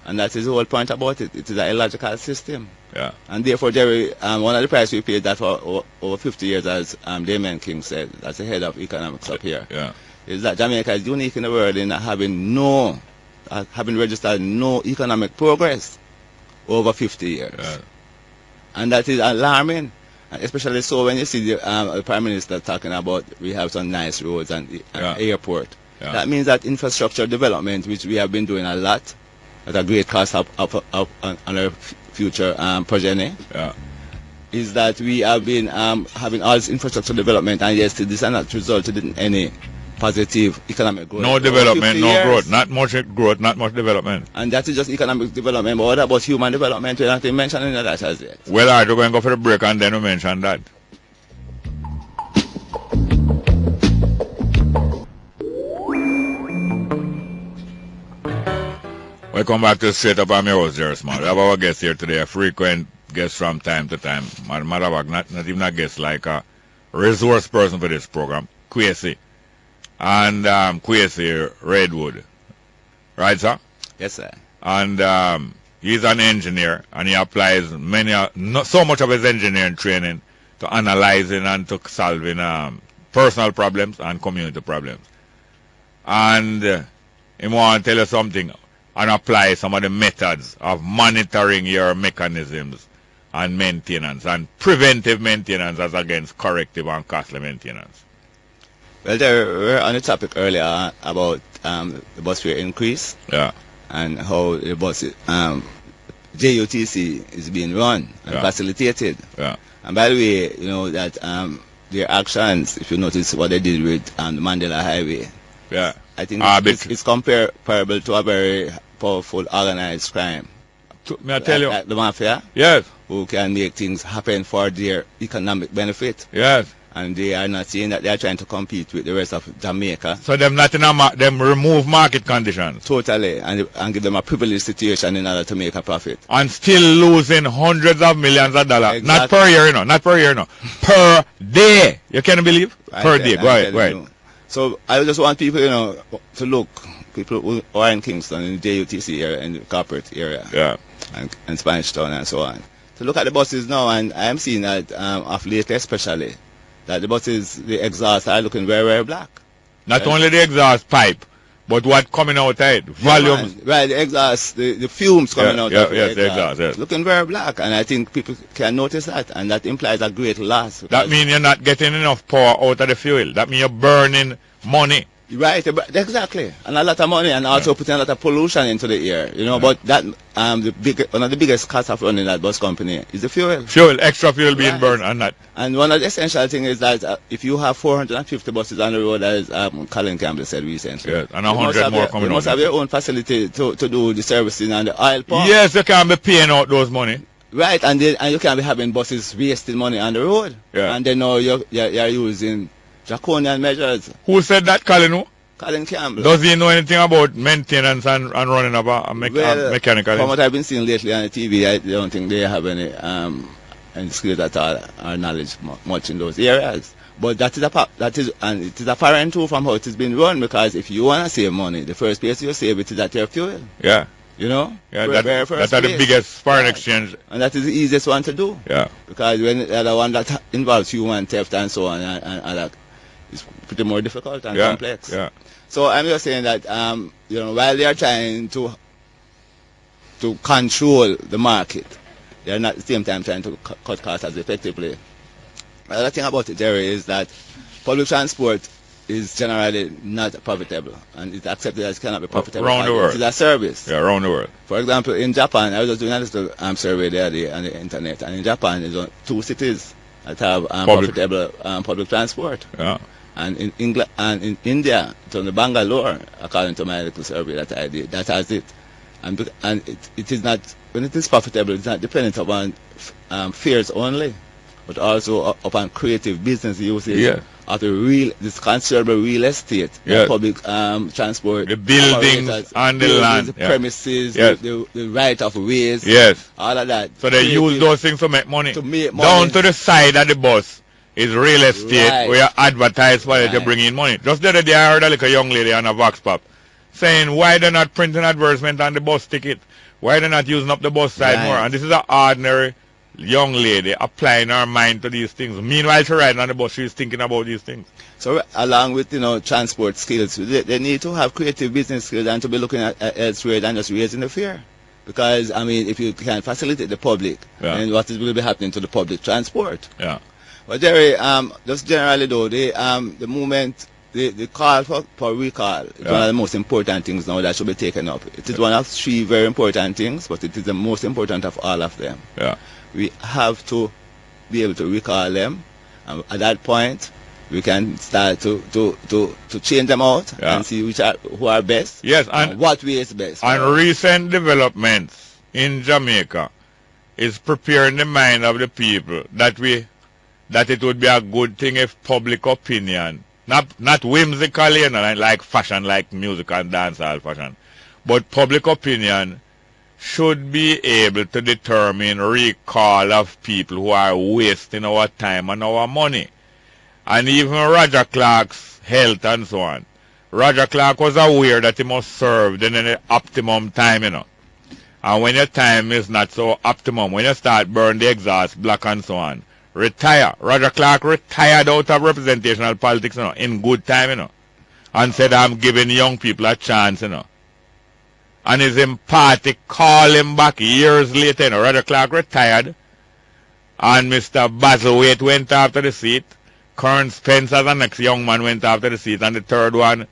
And that is the whole point about it. It is an illogical system. Yeah. And therefore, Jerry, one of the prices we paid that for over 50 years, as Damien King said, that's the head of economics up here, is that Jamaica is unique in the world in having registered no economic progress over 50 years. Yeah. And that is alarming, and especially so when you see the Prime Minister talking about we have some nice roads and airport. Yeah. That means that infrastructure development, which we have been doing a lot, at a great cost up on our future progeny, is that we have been having all this infrastructure development, and yes, this has not resulted in any positive economic growth. No development, no growth. Not much growth, not much development. And that is just economic development. But what about human development? We're not even mentioning that as yet. Well, we're going to go for the break and then we mention that. Welcome back to Straight Up. I'm your host, Jerry Small. We have our guest here today, a frequent guest from time to time. Matter of fact, not even a guest, like a resource person for this program, Qwasi. And Qwasi Redwood. Right, sir? Yes, sir. And he's an engineer, and he applies so much of his engineering training to analyzing and to solving personal problems and community problems. And he want to tell you something and apply some of the methods of monitoring your mechanisms and maintenance, and preventive maintenance as against corrective and costly maintenance. Well, there were on the topic earlier about the bus fare increase, and how the bus J.U.T.C. is being run and facilitated. And by the way, you know that their actions, if you notice what they did with the Mandela Highway, I think it's comparable to a very powerful organized crime. May I tell you? Like the mafia? Yes. Who can make things happen for their economic benefit. Yes. And they are not saying that they are trying to compete with the rest of Jamaica. So them not in them remove market conditions. Totally, and give them a privileged situation in order to make a profit. And still losing hundreds of millions of dollars. Exactly. Not per year, not per year, per day. You can't believe? Per day. Go ahead. So I just want people, to look, people who are in Kingston, in the J.U.T.C. area, in the corporate area, and Spanish Town and so on, to look at the buses now, and I am seeing that of late especially, that the buses, the exhausts are looking very, very black. Not only the exhaust pipe, but what coming out of it, volume. Right, the exhaust, the fumes coming out of the exhaust. Looking very black, and I think people can notice that, and that implies a great loss. That means you're not getting enough power out of the fuel. That means you're burning money. Right, exactly, and a lot of money, and also putting a lot of pollution into the air, you know. But that one of the biggest costs of running that bus company is the fuel. Extra fuel being burned on that. And one of the essential things is that if you have 450 buses on the road, as Colin Campbell said recently, and 100 more coming out. You must have your own facility to do the servicing and the oil pump. Yes, you can be paying out those money. Right, and you can be having buses wasting money on the road. Yeah. And then now you're using draconian measures. Who said that, Colin? Colin Campbell. Does he know anything about maintenance and running of a mechanical? From what I've been seeing lately on the TV, I don't think they have any skills at all or knowledge much in those areas. But it is apparent too from how it has been run, because if you want to save money, the first place you save it is at your fuel. Yeah. You know? Yeah, that's the biggest foreign exchange. And that is the easiest one to do. Yeah. Because when the other one that involves human theft and so on, and that is pretty more difficult and complex. Yeah. So I'm just saying that, while they are trying to control the market, they are not at the same time trying to cut costs as effectively. The other thing about it, Jerry, is that public transport is generally not profitable, and it's accepted as cannot be profitable. Around the world. It's a service. Yeah, around the world. For example, in Japan, I was just doing a little survey the other day on the internet, and in Japan, there's 2 cities that have profitable public transport. Yeah. And in England and in India, it's on the Bangalore, according to my little survey that I did, that has it. And it is not, when it is profitable, it's not dependent upon fares only, but also upon creative business usage of this considerable real estate, public transport, the buildings and the land, the premises, the right of ways, all of that. So they use those things to make money. Down to the side of the bus is real estate where you advertise for it to bring in money. Just the other day I heard a little young lady on a Vox Pop saying, why they're not printing advertisement on the bus ticket? Why they're not using up the bus side more? And this is an ordinary young lady applying her mind to these things. Meanwhile, she's riding on the bus, she's thinking about these things. So along with, transport skills, they need to have creative business skills and to be looking at elsewhere than just raising the fare. Because, if you can facilitate the public, then what will be happening to the public transport? Yeah. But Jerry, just generally though, the movement, the call for recall is one of the most important things now that should be taken up. It is one of 3 very important things, but it is the most important of all of them. Yeah. We have to be able to recall them, and at that point, we can start to change them out and see who are best. Yes, and what way is best. And recent developments in Jamaica is preparing the mind of the people that it would be a good thing if public opinion, not whimsically, like fashion, like music and dancehall fashion, but public opinion should be able to determine recall of people who are wasting our time and our money. And even Roger Clark's health and so on. Roger Clark was aware that he must serve in the optimum time, And when your time is not so optimum, when you start burn the exhaust black and so on, retire. Roger Clark retired out of representational politics, in good time, and said, I'm giving young people a chance, And his party called him back years later, Roger Clark retired, and Mr. Basil Waite went after the seat. Kern Spencer, the next young man, went after the seat, and the third one,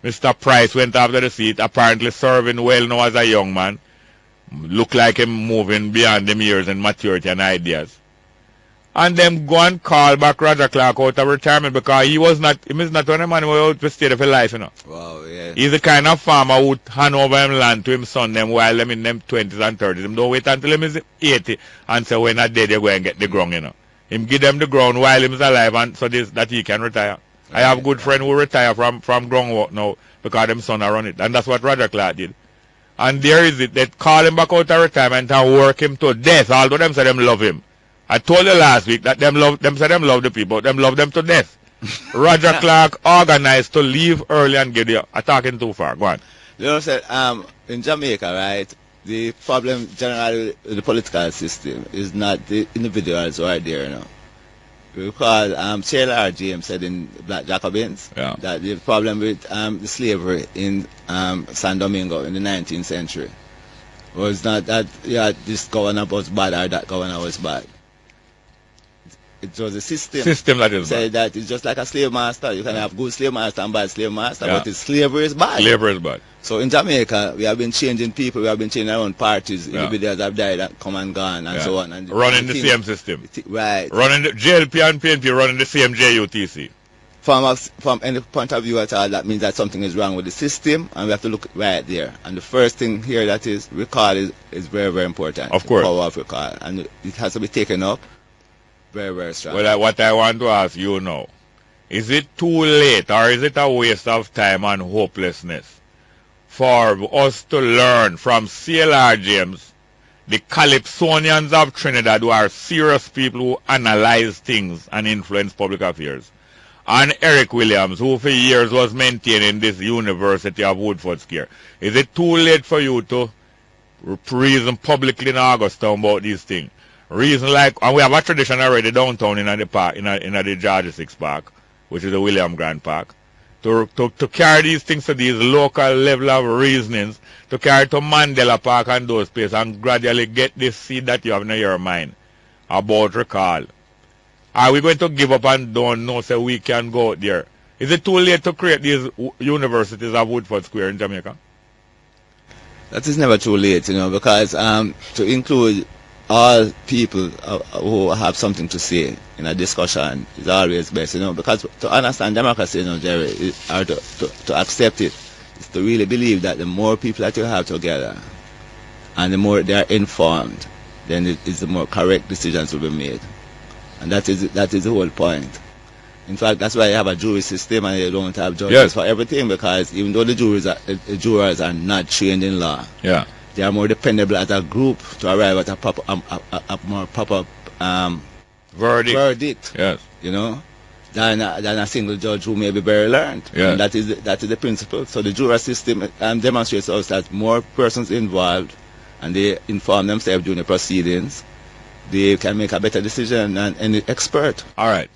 Mr. Price, went after the seat, apparently serving well now as a young man. Look like him moving beyond them years in maturity and ideas. And them go and call back Roger Clark out of retirement because he is not one of man who out to stay there for life, Wow, yeah. He's the kind of farmer who would hand over him land to his son them while them in them 20s and 30s. Him don't wait until him is 80 and say when not dead you go and get the ground, Him give them the ground while him is alive and so that he can retire. I have good friend who retire from groundwork now because them son are run it. And that's what Roger Clark did. And there is it. They call him back out of retirement and work him to death, although them say them love him. I told you last week that them say them love the people, them love them to death. Roger Clark organized to leave early and get there. I'm talking too far. Go on. In Jamaica, right, the problem generally with the political system is not the individuals who are there, Recall, Taylor James said in Black Jacobins that the problem with the slavery in San Domingo in the 19th century was not that this governor was bad or that governor was bad. it was a system. System that is say bad. that it's just like a slave master. You can have good slave master and bad slave master, Yeah. but slavery is bad. Slavery is bad. So in Jamaica, we have been changing people. We have been changing our own parties. Yeah. Individuals have died and come and gone and Yeah. so on. And Running the same system. Right. Running the JLP and PNP running the same J.U.T.C. From any point of view at all, that means that something is wrong with the system, and we have to look right there. And the first thing here that is recall is very, very important. Of course. The power of recall. And it has to be taken up very, very strong. Well, what I want to ask you now, is it too late or is it a waste of time and hopelessness for us to learn from CLR James, the Calypsonians of Trinidad, who are serious people who analyze things and influence public affairs, and Eric Williams, who for years was maintaining this University of Woodford Square? Is it too late for you to reason publicly in Augusta about these things? Reason like, and we have a tradition already downtown in the park, in the Georgia 6 Park, which is the William Grant Park, to carry these things to these local level of reasonings, to carry to Mandela Park and those places, and gradually get this seed that you have in your mind about recall. Are we going to give up and don't know so we can go out there? Is it too late to create these universities of Woodford Square in Jamaica? That is never too late, because to include all people who have something to say in a discussion is always best, because to understand democracy, Jerry, or to accept it, is to really believe that the more people that you have together and the more they are informed, then it is the more correct decisions will be made. And that is the whole point. In fact, that's why you have a jury system and you don't have judges for everything, because even though the jurors are not trained in law, they are more dependable as a group to arrive at a more proper verdict. Yes. Than a single judge who may be very learned. Yeah. And that is the principle. So the jury system demonstrates us that more persons involved and they inform themselves during the proceedings, they can make a better decision than any expert. All right.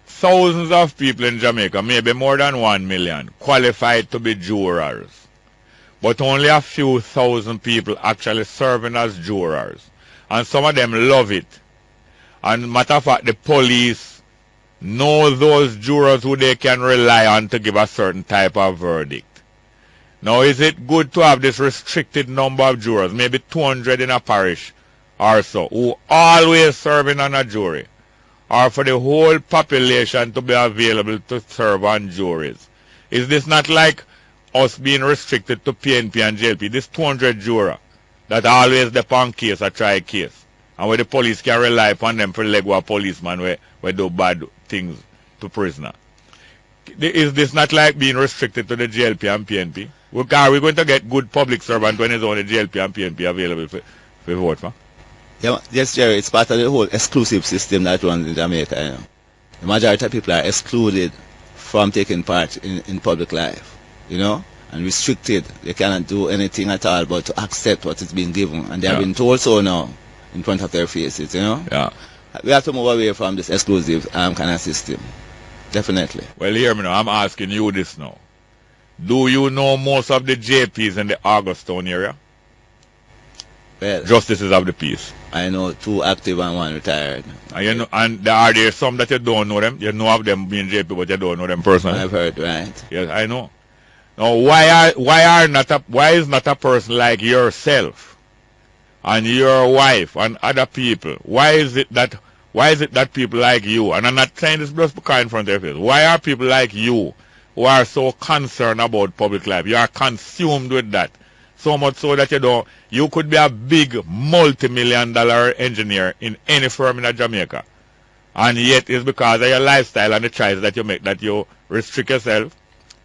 Thousands of people in Jamaica, maybe more than 1 million, qualified to be jurors. But only a few thousand people actually serving as jurors. And some of them love it. And matter of fact, the police know those jurors who they can rely on to give a certain type of verdict. Now, is it good to have this restricted number of jurors, maybe 200 in a parish or so, who always serving on a jury, or for the whole population to be available to serve on juries? Is this not like us being restricted to PNP and JLP? This 200 juror that always depend case or try case, and where the police can rely upon them for leg a policeman where do bad things to prisoner. Is this not like being restricted to the JLP and PNP? Are we going to get good public servant when it's only JLP and PNP available for vote for? Yeah, yes, Jerry, it's part of the whole exclusive system that runs in Jamaica. The majority of people are excluded from taking part in public life, and restricted. They cannot do anything at all but to accept what is being given. And they have been told so now in front of their faces, Yeah. We have to move away from this exclusive kind of system. Definitely. Well, hear me now. I'm asking you this now. Do you know most of the JPs in the Augustown area? Well, Justices of the Peace. I know 2 active and 1 retired. And are there some that you don't know them? You know of them being JP, but you don't know them personally. I've heard, right? Yes, I know. Now, why is not a person like yourself and your wife and other people? Why is it that people like you, and I'm not saying this just because in front of your face, why are people like you who are so concerned about public life? You are consumed with that. So much so that you could be a big multi-million-dollar engineer in any firm in Jamaica. And yet it's because of your lifestyle and the choices that you make that you restrict yourself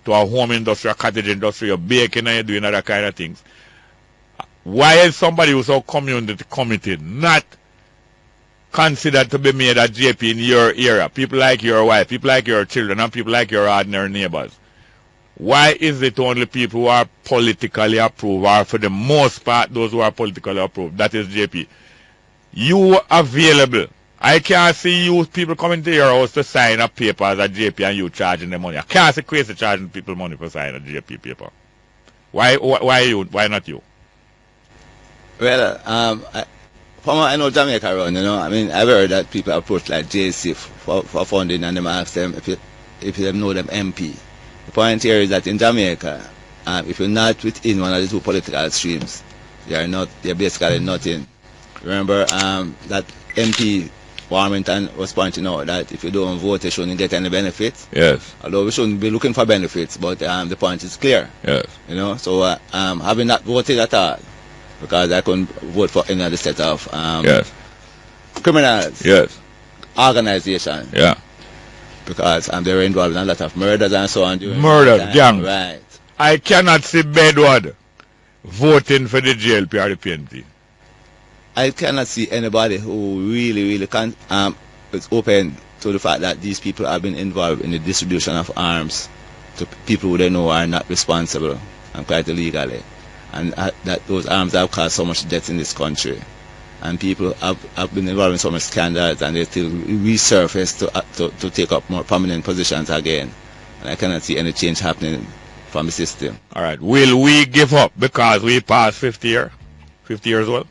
to a home industry, a cottage industry, you're baking and you're doing other kind of things. Why is somebody who's so community committed not considered to be made a JP in your area? People like your wife, people like your children, and people like your ordinary neighbors. Why is it only people who are politically approved, or for the most part those who are politically approved, that is JP? You available. I can't see you people coming to your house to sign a paper as a JP and you charging them money. I can't see Qwasi charging people money for signing a JP paper. Why you? Why not you? Well, from what I know Jamaica run, you know, I mean, I've heard that people approach like J.U.T.C for funding, and them ask them if they know them MP. The point here is that in Jamaica, if you're not within one of the two political streams, you're basically nothing. Remember that MP Warmington was pointing out that if you don't vote, you shouldn't get any benefits. Yes. Although we shouldn't be looking for benefits, but the point is clear. Yes. You know, so having not voted at all, because I couldn't vote for any other set of yes. criminals. Yes. Organization. Yeah. Because they were involved in a lot of murders and so on. Murders, gang. Right. I cannot see Redwood voting for the JLP or the PNP. I cannot see anybody who really can is open to the fact that these people have been involved in the distribution of arms to people who they know are not responsible and quite illegally, and that those arms have caused so much death in this country, and people have been involved in so much scandals, and they still resurface to take up more prominent positions again, and I cannot see any change happening from the system. All right, will we give up because we passed 50 years old?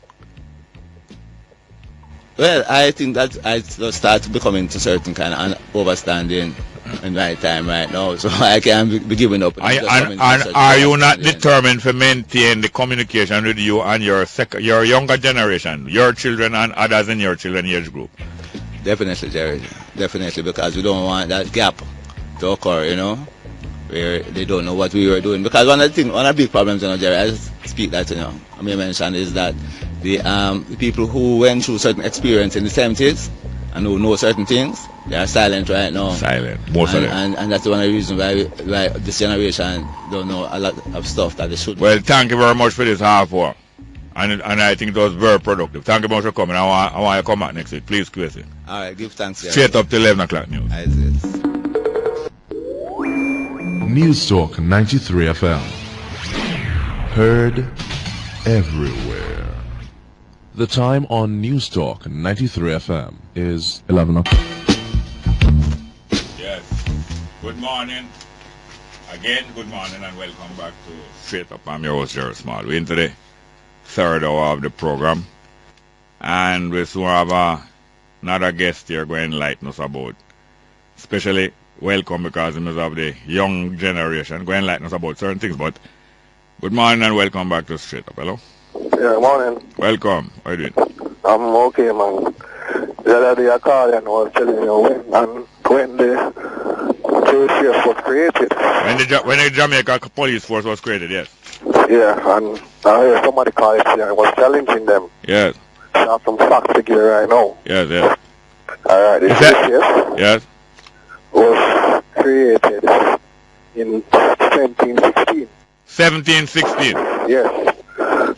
Well, I think that I start becoming to certain kind of overstanding in my time right now, so I can't be giving up. And are you not determined to maintain the communication with you and your younger generation, your children and others in your children age group? Definitely, Jerry. Definitely, because we don't want that gap to occur, you know, where they don't know what we were doing. Because one of the big problems, you know, Jerry, I speak that, you know, I may mention is that the people who went through certain experience in the 70s and who know certain things, they are silent right now. Silent, most of them. And that's one of the reasons why this generation don't know a lot of stuff that they should. Well, thank you very much for this half hour. And I think it was very productive. Thank you very much for coming. I want you to come back next week. Please, Qwasi. All right, give thanks. Straight up to 11 o'clock news. News Talk 93 FM. Heard everywhere. The time on News Talk 93 FM is 11 o'clock. Yes. Good morning. Again, good morning and welcome back to Straight Up. I'm your host, Jerry Small. We're into the third hour of the program. And we soon have another guest here going to enlighten us about, especially welcome because he is of the young generation, going to enlighten us about certain things. But good morning and welcome back to Straight Up. Hello? Yeah, morning. Welcome. How are you doing? I'm okay, man. The other day I called and I was telling you when the JCF was created. When the Jamaica Police Force was created, yes. Yeah, and I heard somebody call it here and was challenging them. Yes. I have some facts to give you right now. Yes, yes. Alright, the JCF yes. was created in 1716. 1716? Yes.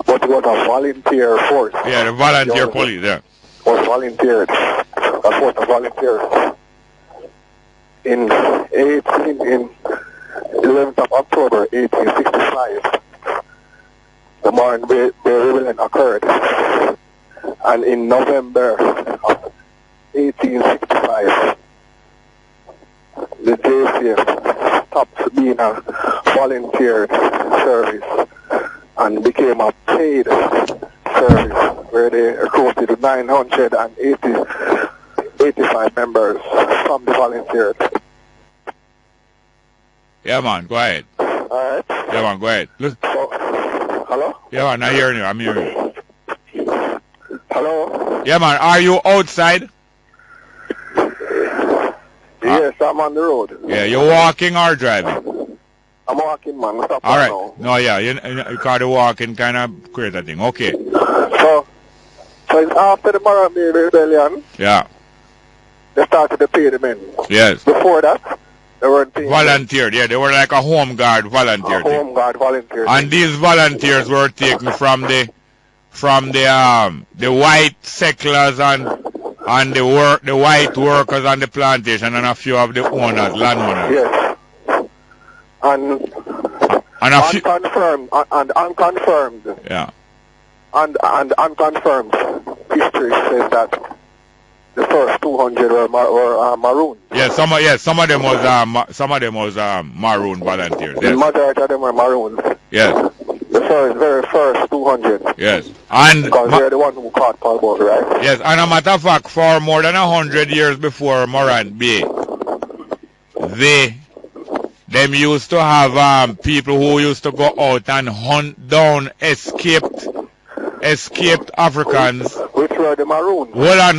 But it was a volunteer force. Yeah, the volunteer police, yeah. Was volunteered. A force of volunteers. In 11th of October 1865, the Marine Bay Rebellion occurred. And in November of 1865, the JCF stopped being a volunteer service and became a paid service where they recruited 985 members from the volunteers. Yeah, man, go ahead. Alright. Yeah, man, go ahead. Hello? Yeah, man, I'm hearing you. I'm hearing you. Hello? Yeah, man, are you outside? Yes, I'm on the road. Yeah, you're walking or driving? I'm walking, man. Stop all right. Now. No, yeah, you call the walking kind of create a thing. Okay. So it's after the Marine Bay Rebellion. Yeah. They started to pay the men. Yes. Before that, they weren't paying. Volunteered, yeah, they were like a home guard volunteer. Home guard volunteer. And these volunteers were taken from the white settlers and the white workers on the plantation and a few of the owners, landowners. Yes. And a few unconfirmed and unconfirmed. Yeah. And unconfirmed history says that the first 200 were maroon. Yeah, some of them was maroon volunteers. Yes. The majority of them were maroons. Yes. Yes, sir. It's very first 200. Yes. And because they're the one who caught Paul Bogle, right? Yes, and a matter of fact, for more than 100 years before Morant Bay, them used to have people who used to go out and hunt down escaped Africans. Which were the Maroons? Well,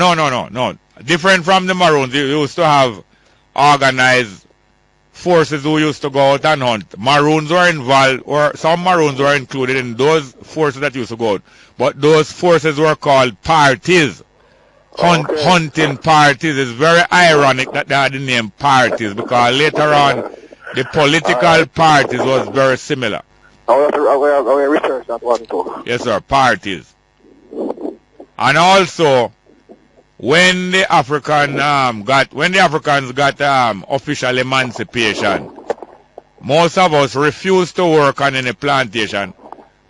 no. Different from the Maroons. They used to have organized forces who used to go out and hunt. Maroons were involved, or some Maroons were included in those forces that used to go out. But those forces were called parties. Hunting parties. It's very ironic that they had the name parties, because later on the political parties was very similar. I will research that one too. Yes, sir, parties. And also, when the Africans got official emancipation, most of us refused to work on any plantation,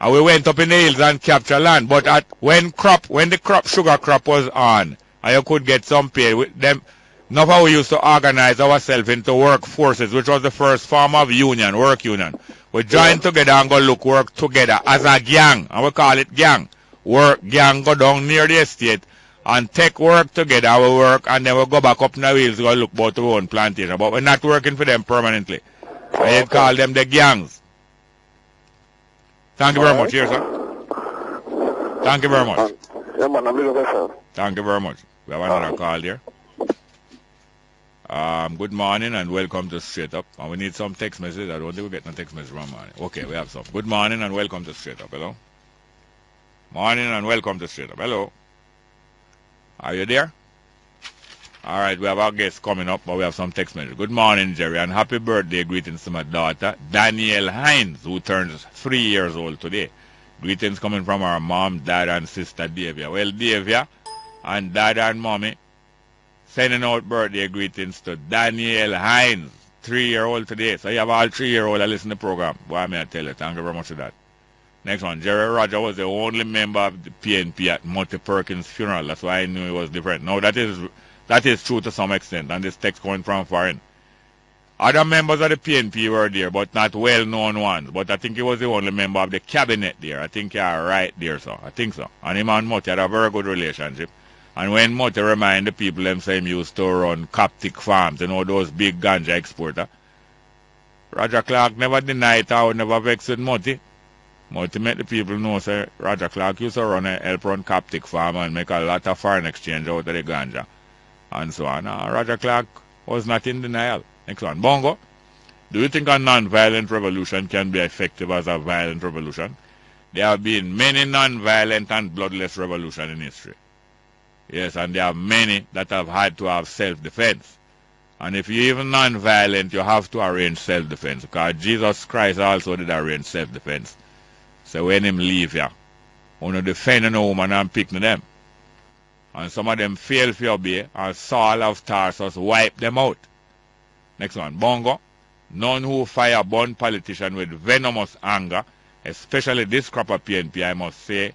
and we went up in the hills and captured land. But when the sugar crop was on, and you could get some pay with them, enough of we used to organize ourselves into work forces, which was the first form of union, work union. We joined together and go look work together as a gang, and we call it gang. Work gang go down near the estate and take work together. We work and then we go back up in the hills, go look about our own plantation. But we're not working for them permanently. I call them the gangs. Thank you very much. Here, sir. Thank you very much. Yeah, man, I'm Thank you very much. We have another call here. Good morning and welcome to Straight Up. And we need some text message. I don't think we get no text message from morning. Okay, we have some. Good morning and welcome to Straight Up. Hello. Morning and welcome to Straight Up. Hello. Are you there? All right, we have our guest coming up, but we have some text message. Good morning, Jerry, and happy birthday greetings to my daughter, Danielle Hines, who turns 3 years old today. Greetings coming from our mom, dad, and sister, Davia. Well, Davia and dad and mommy, sending out birthday greetings to Danielle Hines, 3-year-old today. So you have all 3-year-old that listen to the program. Boy, may I tell you, thank you very much for that. Next one, Jerry Roger was the only member of the PNP at Monty Perkins' funeral. That's why I knew it was different. No, that is true to some extent, and this text coming from foreign. Other members of the PNP were there, but not well-known ones. But I think he was the only member of the cabinet there. I think you are right there, sir. I think so. And him and Monty had a very good relationship. And when Monty remind the people them say him used to run Coptic farms, you know, those big ganja exporter, Roger Clark never denied it or never vexed with Monty. Monty make the people know, say, Roger Clark used to help run Coptic farm and make a lot of foreign exchange out of the ganja. And so on. Roger Clark was not in denial. Next one. Bongo, do you think a non-violent revolution can be effective as a violent revolution? There have been many non-violent and bloodless revolutions in history. Yes, and there are many that have had to have self-defense. And if you're even non-violent, you have to arrange self-defense, because Jesus Christ also did arrange self-defense. So when him leave here, you defend a woman and pick them. And some of them fail to obey, and Saul of Tarsus wipe them out. Next one, Bongo. None who fire born politician with venomous anger, especially this crop of PNP, I must say.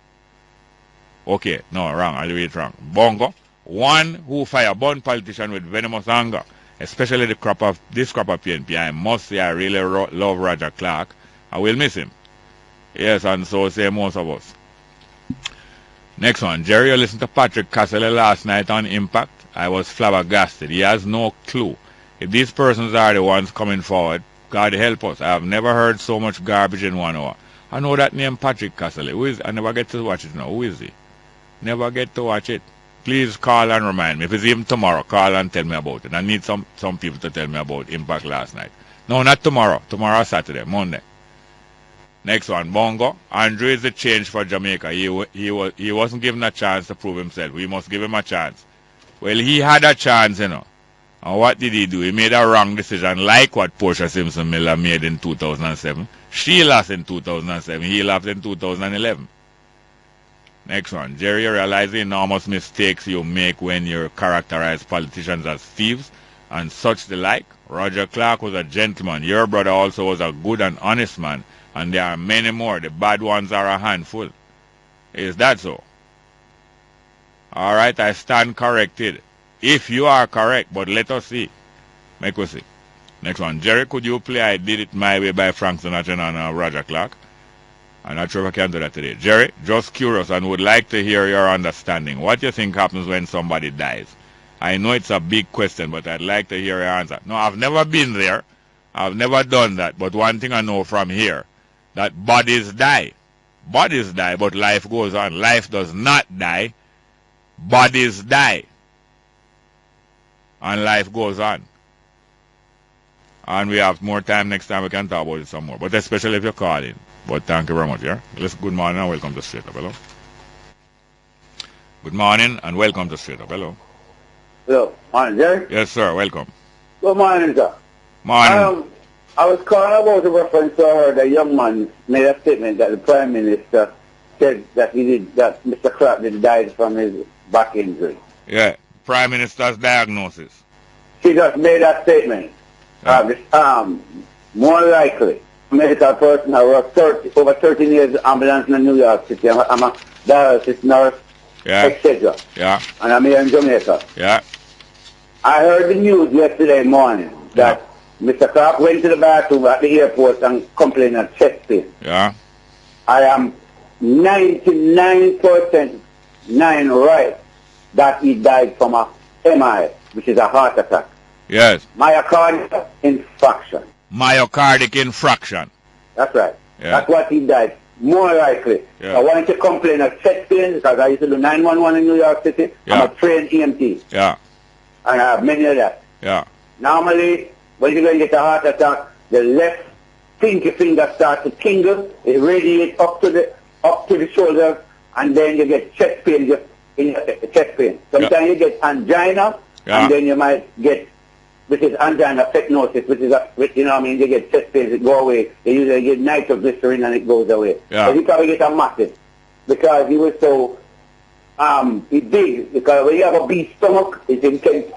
Okay, no, wrong, I'll read it wrong. Bongo. One who fire born politician with venomous anger, especially this crop of PNP, I must say I really love Roger Clark. I will miss him. Yes, and so say most of us. Next one, Jerry, you listened to Patrick Castle last night on Impact. I was flabbergasted. He has no clue. If these persons are the ones coming forward, God help us. I have never heard so much garbage in 1 hour. I know that name, Patrick Castle. Who is? I never get to watch it now. Who is he? Never get to watch it. Please call and remind me. If it's even tomorrow, call and tell me about it. I need some people to tell me about Impact last night. No, not tomorrow. Tomorrow, Saturday, Monday. Next one, Bongo. Andrew is the change for Jamaica. He wasn't given a chance to prove himself. We must give him a chance. Well, he had a chance, you know. And what did he do? He made a wrong decision, like what Portia Simpson Miller made in 2007. She lost in 2007. He lost in 2011. Next one. Jerry, you realize the enormous mistakes you make when you characterize politicians as thieves and such the like. Roger Clark was a gentleman. Your brother also was a good and honest man. And there are many more. The bad ones are a handful. Is that so? All right, I stand corrected. If you are correct, but let us see. Make us see. Next one. Jerry, could you play I Did It My Way by Frank Sinatra and Roger Clark? I'm not sure if I can do that today. Jerry, just curious and would like to hear your understanding. What do you think happens when somebody dies? I know it's a big question, but I'd like to hear your answer. No, I've never been there. I've never done that. But one thing I know from here, that bodies die. Bodies die, but life goes on. Life does not die. Bodies die. And life goes on. And we have more time next time. We can talk about it some more. But especially if you're calling. But thank you very much, yeah? Good morning and welcome to Straight Up. Hello. Good morning and welcome to Straight Up. Hello. Hello. Morning, Jerry. Yes, sir. Welcome. Good morning, sir. Morning. I was calling about a reference to her. The young man made a statement that the Prime Minister said that that Mr. Crafton died from his back injury. Yeah. Prime Minister's diagnosis. She just made that statement. More likely, medical person. I worked over 13 years ambulance in New York City. I'm a dialysis nurse, etc. Yeah. And I'm here in Jamaica. Yeah. I heard the news yesterday morning that Mr. Clark went to the bathroom at the airport and complained of chest pain. Yeah. I am 99% right that he died from a MI, which is a heart attack. Yes. Myocardial infarction. Myocardic infarction. That's right. Yeah. That's what he died. More likely. Yeah. I wanted to complain of chest pain because I used to do 911 in New York City. Yeah. I'm a trained EMT. Yeah. And I have many of that. Yeah. Normally, when you're going to get a heart attack, the left pinky finger starts to tingle. It radiates up to the shoulder, and then you get chest pain in your chest pain. Sometimes you get angina, and then you might get, which is angina pecnosis, which is, you know what I mean, you get chest pains, it go away. They usually get nitroglycerin and it goes away. Yeah. But you probably get a massive because he was so big. Because when you have a big stomach, it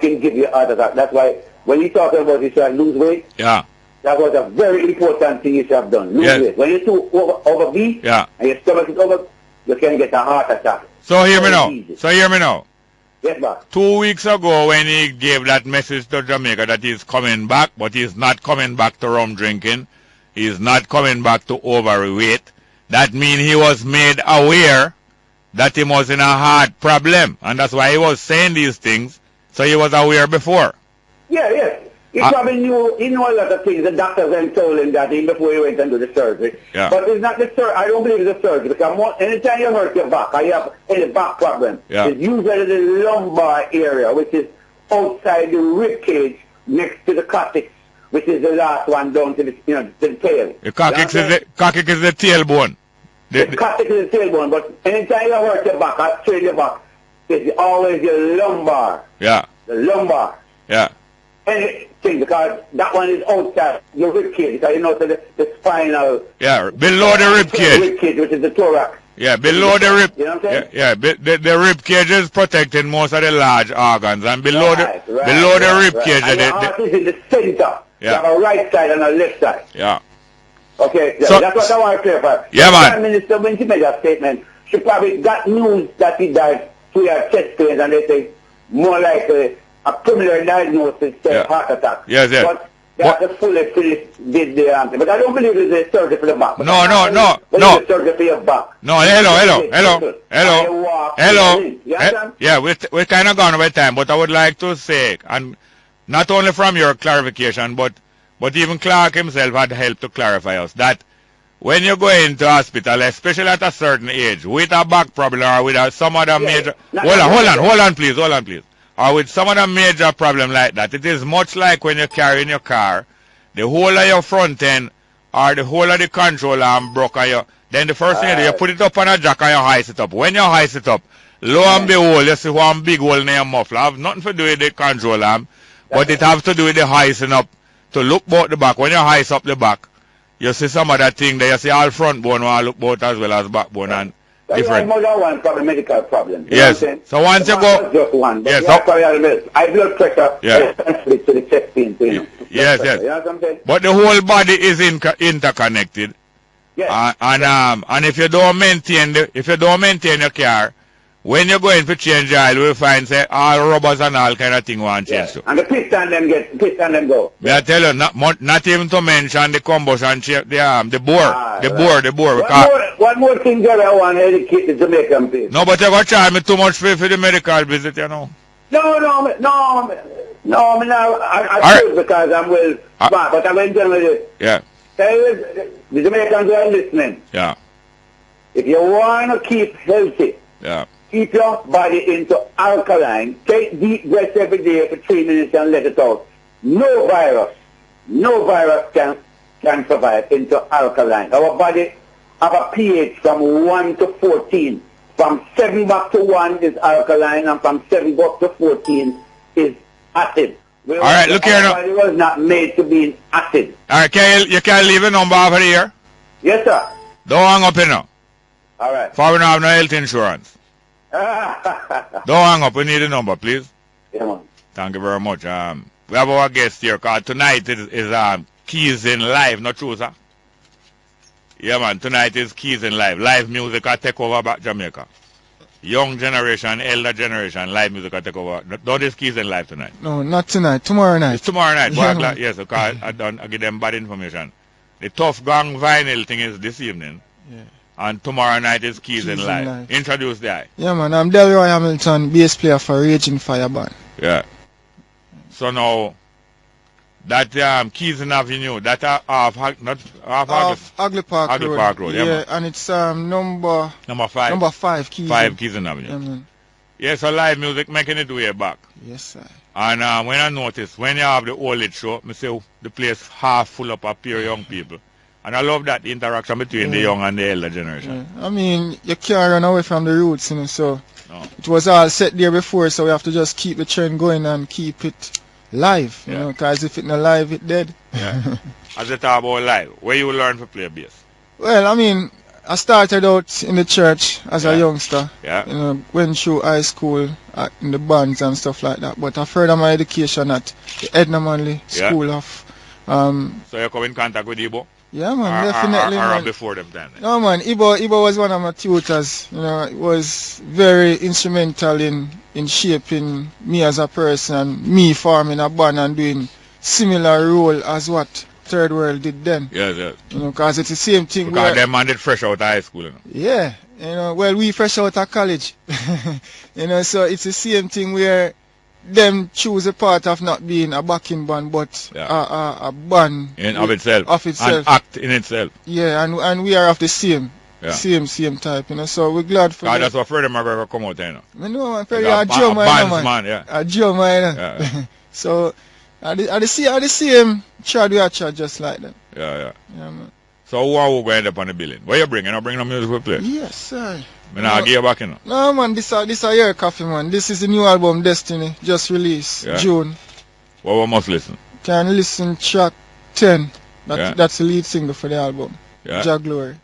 can give you a heart attack. That's why when you're talking about you should lose weight, that was a very important thing you should have done. Lose weight. When you're too overweight and your stomach is over, you can get a heart attack. So hear me now. Yes, boss. 2 weeks ago when he gave that message to Jamaica that he's coming back, but he's not coming back to rum drinking, he's not coming back to overweight, that means he was made aware that he was in a heart problem, and that's why he was saying these things, so he was aware before. Yeah. He probably knew a lot of things. The doctors then told him that even before he went and do the surgery. Yeah. But it's not the surgery. I don't believe it's the surgery. Because anytime you hurt your back or you have any back problem, it's usually the lumbar area, which is outside the rib cage next to the coccyx, which is the last one down to the, to the tail. The coccyx is the tailbone. The coccyx is the tailbone, but anytime you hurt your back or strain your back, it's always your lumbar. Yeah. The lumbar. Yeah. Anything, because that one is outside your rib cage, because the spinal. Yeah, below the rib cage. Rib cage, which is the thorax. Yeah, below the rib. You know what I'm saying? Yeah, the rib cage is protecting most of the large organs, and below the rib cage. And the heart is in the center. Yeah. You have a right side and a left side. Yeah. Okay, so, that's what I want to clarify. Yeah, man. The Prime Minister, when she made that statement, she probably got news that he died through her chest pains, and they say more likely a preliminary diagnosis of heart attack. Yes. But that's the fullest did the answer. But I don't believe it's a surgery for the back. No. It's a surgery for your back. No, hello. Yeah, we're kind of gone over time, but I would like to say, and not only from your clarification, but even Clark himself had helped to clarify us, that when you go into hospital, especially at a certain age, with a back problem or with some other major... Hold on, please. Or with some other major problem like that, it is much like when you carry in your car, the whole of your front end or the whole of the control arm broke on you. Then the first thing you do, you put it up on a jack and you hoist it up. When you hoist it up, lo and behold, you see one big hole in your muffler. Have nothing to do with the control arm, but it has to do with the hoisting up to look about the back. When you hoist up the back, you see some other thing there. You see all front bone will look about as well as backbone and different. More than one problem, medical problem. Yes. So once you go, just one. Yes. High blood pressure. Yeah. To the chest pain. Yes. You know what I'm saying? But the whole body is interconnected. Yes. And if you don't maintain your car, when you go in for change oil, we'll find say all rubbers and all kind of thing want change too. And the piston them go. May I tell you, not even to mention the combustion, the bore. one more thing, Jerry, I want to educate the Jamaican people. No, but you're going to charge me too much for the medical visit, you know. No, I should because I'm well smart, but I'm enjoying with it. Yeah. Tell you, the Jamaicans who are listening. Yeah. If you want to keep healthy, keep your body into alkaline, take deep breaths every day for 3 minutes and let it out. No virus can survive into alkaline. Our body have a pH from 1 to 14. From 7 back to 1 is alkaline, and from 7 back to 14 is acid. All right, look here now. Our body was not made to be in acid. All right, you can leave a number over here? Yes, sir. Don't hang up, you know. All right. For we don't have no health insurance. Don't hang up. We need a number, please. Yeah, man. Thank you very much. We have our guest here, because tonight is Keys in Live, not true, sir? Yeah, man. Tonight is Keys in Live. Live music will take over back Jamaica. Young generation, elder generation, live music will take over. Don't is Keys in Live tonight? No, not tonight. Tomorrow night. It's tomorrow night. Yeah, Yes, because I give them bad information. The Tough Gang vinyl thing is this evening. Yeah. And tomorrow night is Keys in Live. Introduce the eye. Yeah, man. I'm Delroy Hamilton, bass player for Raging Fire Band. Yeah. So now, that Keys in Avenue, that off Ugly Park Road. Yeah, man. And it's number 5. Number 5 Keys. 5 Keys in Avenue. Yeah, man. Yeah, so live music making it way back. Yes, sir. And when I notice, when you have the old age show, I say the place half full up of pure young people. And I love that interaction between the young and the elder generation. Yeah. I mean, you can't run away from the roots, you know, so it was all set there before, so we have to just keep the trend going and keep it live, you know, because if it's not live, it's dead. Yeah. As you talk about live, where you learn to play bass? Well, I mean, I started out in the church as a youngster. Yeah. You know, went through high school in the bands and stuff like that. But I further my education at the Edna Manley School of... So you come in contact with Ibo? Yeah, man, definitely. Or man. before them then? No, man, Ibo was one of my tutors. You know, it was very instrumental in shaping me as a person, me forming a band and doing similar role as what Third World did then. Yes. You know, because it's the same thing. Because them man did fresh out of high school. You know? Yeah, you know, well, we fresh out of college. You know, so it's the same thing where them choose a part of not being a backing band, but a band of itself. An act in itself. Yeah, and we are of the same type, you know. So we're glad for that. That's what Freddie McGregor come out there, you know. I know, man. Freddie a drummer, man. Yeah. A drummer, you know. Yeah. So I the same trad we are trad just like that. Yeah, man. So who are we going to end up on the billing? What you bringing? You bring no music we play? Yes, sir. I'll give you back, you know. No, man, this a year coffee, man. This is the new album, Destiny, just released, June. What we must listen? Can listen track 10. That's the lead single for the album. Ja Glory.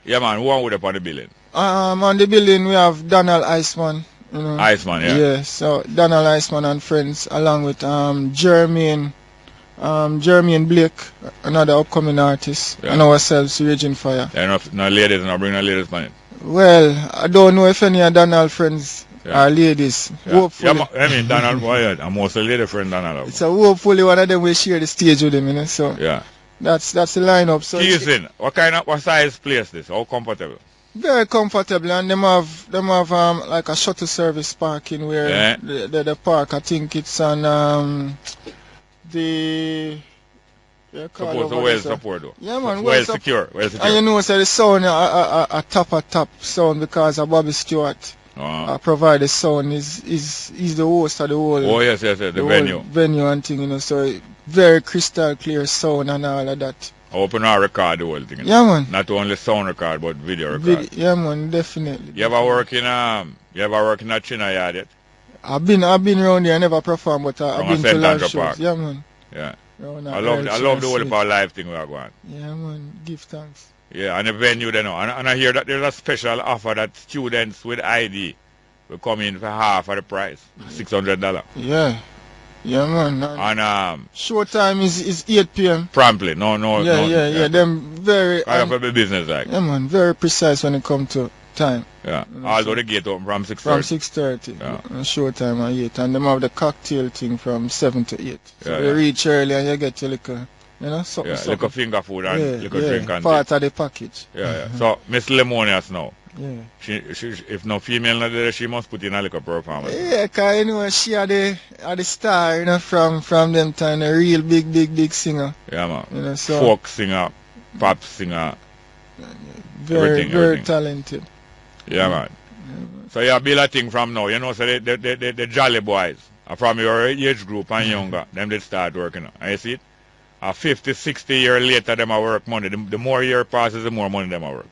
Yeah, man. Who are we up on the billing? On the billing, we have Donald Iceman. You know. Iceman, yeah. Yeah, so Donald Iceman and friends, along with Jermaine Blake, another upcoming artist, and ourselves, Raging Fire. No ladies, no bring no ladies on it. Well, I don't know if any of Donald friends are ladies. Hopefully. Yeah, I mean, Donald, I'm also a lady friend, Donald. So hopefully one of them will share the stage with him, you know, so that's the lineup. So Keys in, what size place this? How comfortable? Very comfortable, and them have like a shuttle service parking where the park, I think it's on the... Suppose the well support though. Yeah, man. Well secure. And you know, so the sound a top sound because Bobby Stewart provide the sound. He's the host of the whole. Oh yes, the venue. Venue and thing, you know. So very crystal clear sound and all of that. Open our record the whole thing. You know? Yeah, man. Not only sound record but video record. Yeah, man, definitely. You ever work in a Trinidad yet? I've been around there. I never performed, but I've been to live shows. Yeah, man. Yeah. I love the whole part live thing we are going. Yeah, man. Give thanks. Yeah, and the venue, you know. And I hear that there's a special offer that students with ID will come in for half of the price, $600. Yeah. Yeah, man. And show time is 8 p.m. Promptly. No. Yeah. Them very. I have a business like. Yeah, man. Very precise when it comes to time. Yeah. Although the gate open from 6:30. From 6:30. Yeah. Show time at 8, and them have the cocktail thing from 7 to 8. So you reach early and you get your You know, something, Yeah, something. little finger food and little drink and part of the package. Yeah. So Miss Lemonious now. Yeah. She if no female not there, she must put in a little performance. Yeah, cause you know she are the star, you know, from them time, a real big singer. Yeah, man. You know, so folk singer, pop singer, very everything. talented. Yeah, man. So you build a thing from now. You know, so the jolly boys are from your age group and younger. Them they start working. And you see it? 50, 60 years later, them a work money. The more year passes, the more money them a work.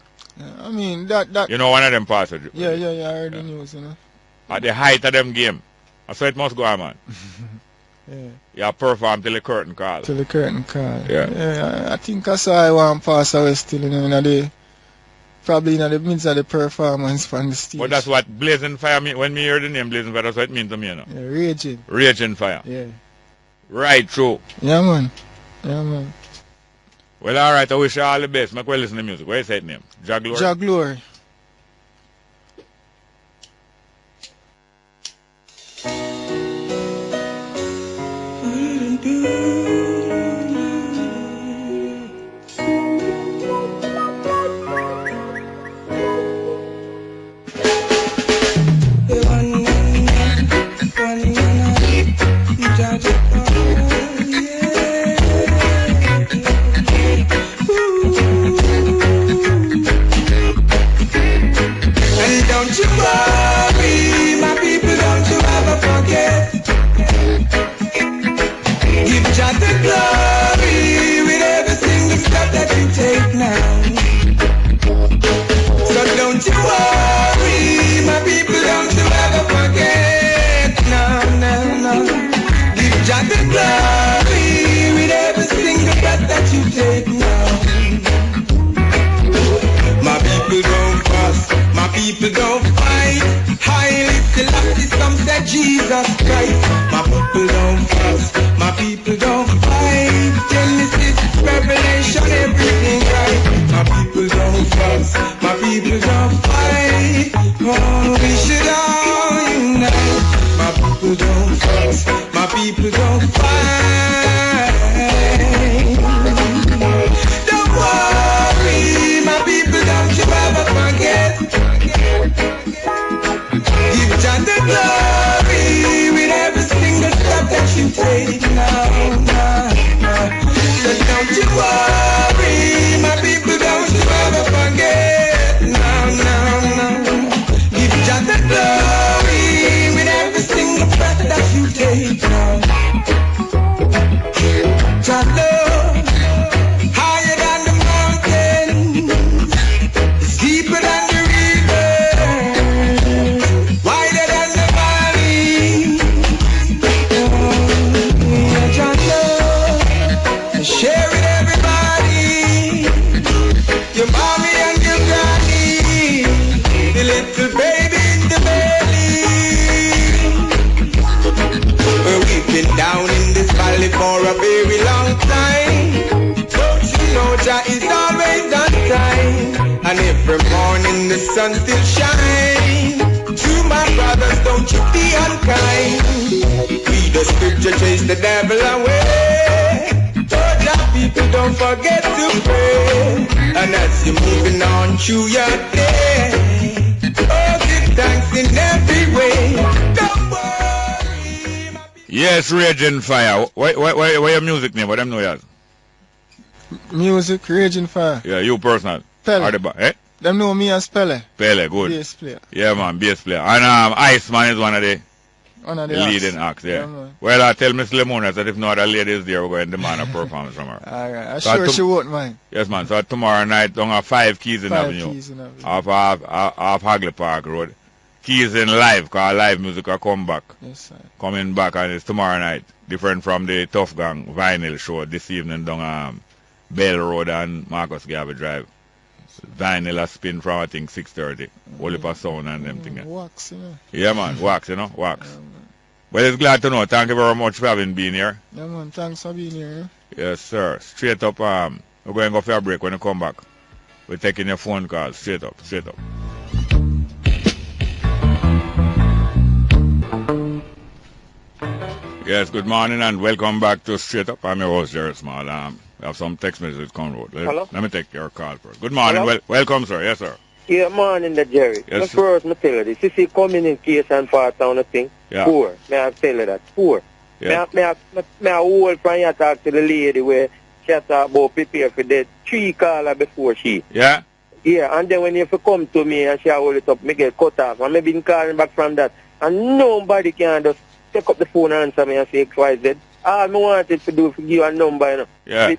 I mean that. You know, one of them passes. Yeah. I heard the news. You know. At the height of them game, so it must go on, man. Yeah. You perform till the curtain call. Yeah. I think I saw one pass away still, you know, probably in the midst of the performance from the stage. But that's what Blazing Fire mean. When me hear the name Blazing Fire, that's what it means to me, you know. Yeah, Raging Fire. Yeah. Right through. Yeah, man. Well, all right. I wish you all the best. Make well listen to music. What is that name? Jaglory? Jaglory. People don't fight, highly selected, some say Jesus Christ. My people don't fuss, my people don't fight, Genesis, Revelation, everything right. My people don't fuss, my people don't fight, oh, we should all unite. My people don't fuss, my people don't fight. Don't worry, my people, don't you ever forget. Give Jah the glory with every single step that you take now. So don't you worry, my people, don't you ever forget. No. Give Jah the glory with every single breath that you take now. Jah love higher than the mountains, it's deeper than the share with everybody, your mommy and your granny, the little baby in the belly. Well, we've been down in this valley for a very long time. Don't you know Jah is always on time, and every morning the sun still shines. To my brothers, don't you be unkind. Read the scripture, chase the devil away. People don't forget to pray, and as you're moving on through your day, oh, give thanks in every way. Don't worry. Yes, Raging Fire. What your music name? What them know yours? Music, Raging Fire. Yeah, you personal. Pele. Eh? Them know me as Pele. Pele, good. Bass player. Yeah, man, bass player. And Iceman is one of the leading acts, yeah. Well, I tell Miss Lemona that if no other ladies there, we're going to demand a performance from her. Alright, I'm sure she won't mind. Yes, man. So tomorrow night, on our 5 Keys in Avenue. Off Hagley Park Road. Keys in live, because live music will come back. Yes, sir. Coming back, and it's tomorrow night. Different from the Tough Gang vinyl show this evening down Bell Road and Marcus Garvey Drive. Vinyl a spin from, I think, 6:30. Whole heap of sound and them things. Wax, you know. Yeah, man. Wax, you know. Wax. Well, it's glad to know. Thank you very much for having been here. Yeah, man. Thanks for being here. Yes, sir. Straight up, we're going to go for a break. When you come back, we're taking your phone calls. Straight up. Yes, good morning and welcome back to Straight Up. I'm your host, Jerry Small. We have some text messages coming out. Hello? Let me take your call first. Good morning. Hello? Welcome, sir. Yes, sir. Yeah, morning, the Jerry. Yes, Just first, me tell you this. You see communication part on the thing? Yeah. Poor. May I tell you that? Poor. Yeah. May I hold from you talk to the lady where she talk about prepare for that 3 caller before she. Yeah? Yeah, and then when you come to me and she hold it up, me get cut off. And me been calling back from that. And nobody can just pick up the phone and answer me and say XYZ. All I wanted to do is give you a number, you know. Yeah.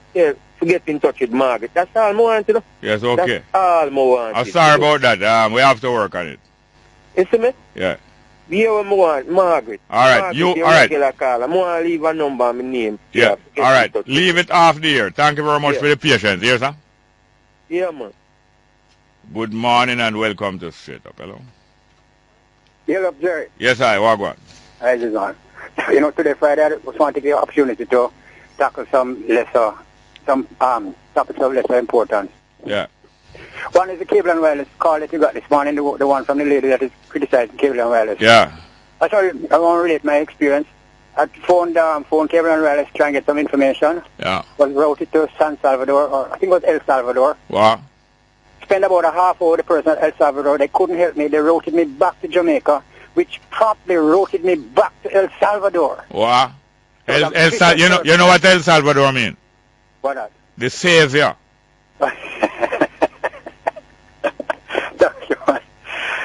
To get in touch with Margaret. That's all I wanted to do. Yes, okay. That's all I wanted. I'm sorry about that. We have to work on it. You see me? Yeah. Yeah, what I want, Margaret. All right, Margaret, you, all right. Regular call. I want to leave a number and my name. Yeah. All right. Leave it off the air. Thank you very much for the patience. Yes, sir? Yeah, man. Good morning and welcome to Straight Up. Hello. Hello, Jerry. Yes, I. Wagwan. Hi, Zizan. You know, today, Friday, I just want to take the opportunity to tackle some topics of lesser importance. Yeah. One is the cable and wireless call that you got this morning, the one from the lady that is criticizing cable and wireless. Yeah. I want to relate my experience. I phoned cable and wireless to try and get some information. Yeah. Was routed to San Salvador, or I think it was El Salvador. Wow. Spent about a half hour with the person at El Salvador. They couldn't help me. They routed me back to Jamaica, which promptly routed me back to El Salvador. Wow. You know what El Salvador mean? What that? The savior.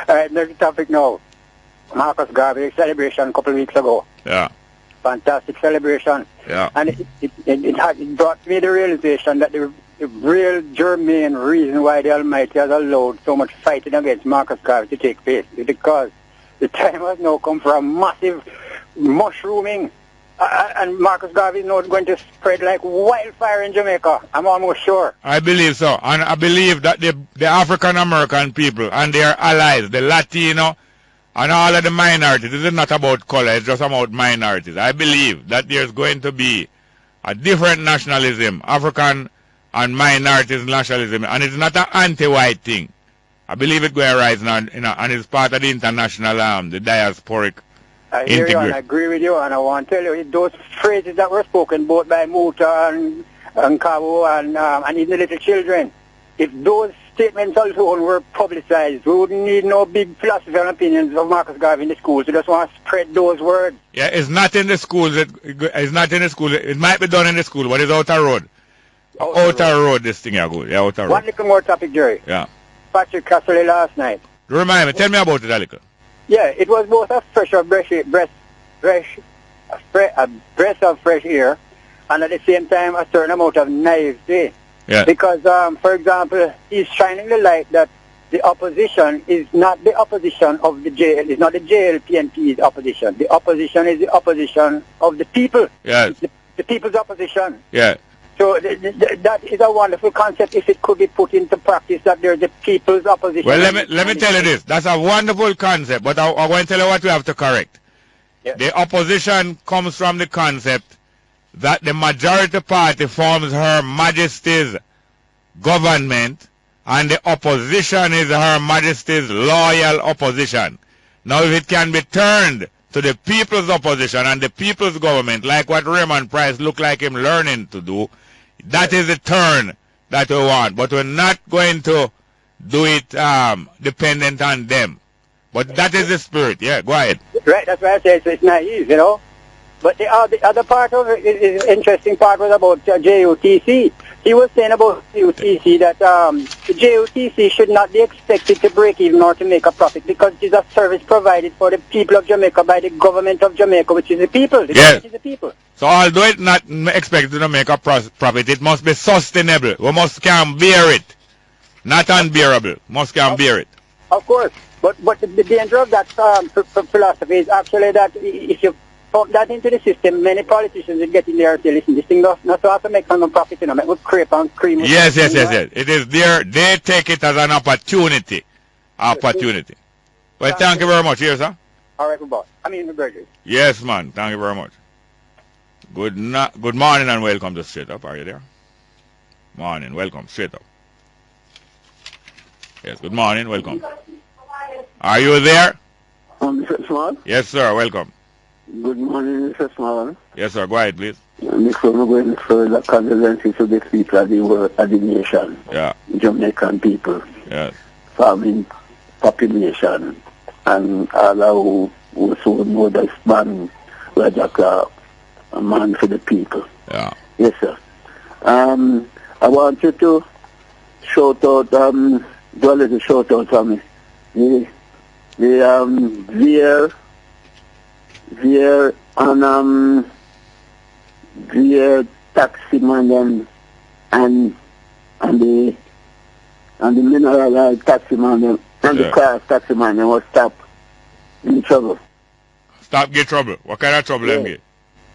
All right, next topic now. Marcus Garvey celebration a couple of weeks ago. Yeah. Fantastic celebration. Yeah. And it brought me the realization that the real germane reason why the Almighty has allowed so much fighting against Marcus Garvey to take place is because the time has now come for a massive mushrooming. And Marcus Garvey is now going to spread like wildfire in Jamaica. I'm almost sure. I believe so. And I believe that the African-American people and their allies, the Latino and all of the minorities, this is not about color, it's just about minorities. I believe that there's going to be a different nationalism, African and minorities nationalism, and it's not an anti-white thing. I believe it's going to rise now, and it's part of the international, the diasporic I hear you and I agree with you, and I want to tell you, those phrases that were spoken both by Muta and Cabo and even the little children, if those statements alone were publicized, we wouldn't need no big philosophy and opinions of Marcus Garvey in the schools. We just want to spread those words. Yeah, it's not in the schools. It's not in the school. It might be done in the school, but it's outer road. Outer road, this thing is good. Yeah, outer road. One little more topic, Jerry. Yeah. Patrick Castle last night. Remind me. Tell me about it a little. Yeah, it was both a breath of fresh air, and at the same time a certain amount of naivety. Yeah. Because, for example, he's shining the light that the opposition is not the opposition of the jail. It's not the JLPNP's opposition. The opposition is the opposition of the people. Yes. The people's opposition. Yeah. So that is a wonderful concept if it could be put into practice, that there's the people's opposition. Well, let me tell you this. That's a wonderful concept, but I'm going to tell you what we have to correct. Yeah. The opposition comes from the concept that the majority party forms Her Majesty's government, and the opposition is Her Majesty's loyal opposition. Now, if it can be turned to the people's opposition and the people's government, like what Raymond Price looked like him learning to do, that is the turn that we want. But we're not going to do it dependent on them. But that is the spirit. Yeah, go ahead. Right, that's why I say it's naive, you know. But the other part of it, is interesting part was about J.U.T.C. He was saying about J.U.T.C. that the J.U.T.C. should not be expected to break even or to make a profit because it is a service provided for the people of Jamaica by the government of Jamaica, which is the people. The government is the people. So although it's not expected to make a profit, it must be sustainable. We must can bear it. Not unbearable. Must can bear it. Of course. But the danger of that philosophy is actually that if you put that into the system, many politicians will get in there and say, listen, this thing not so have to make some profit, you know, make with crepe and cream. Yes. It is there. They take it as an opportunity. Well, thank you very much. Yes, sir. All right, boss. Burgers. Yes, man. Thank you very much. Good morning and welcome to Straight Up. Are you there? Morning. Welcome. Straight Up. Yes, good morning. Welcome. Are you there? Mr. Small? Yes, sir. Welcome. Good morning, Mr. Small. Yes, sir. Go ahead, please. Before we go any further, condolences to the people of the world, of the nation. Yeah. Jamaican people. Yes. Farming population. And all who so know this man, Roger Clark, a man for the people. Yeah. Yes, sir. I want you to shout out, do a little shout out for me. Veer and Veer taxi man and the mineral oil taxi man and the car taxi man was stop in trouble. Stop get trouble. What kind of trouble them get?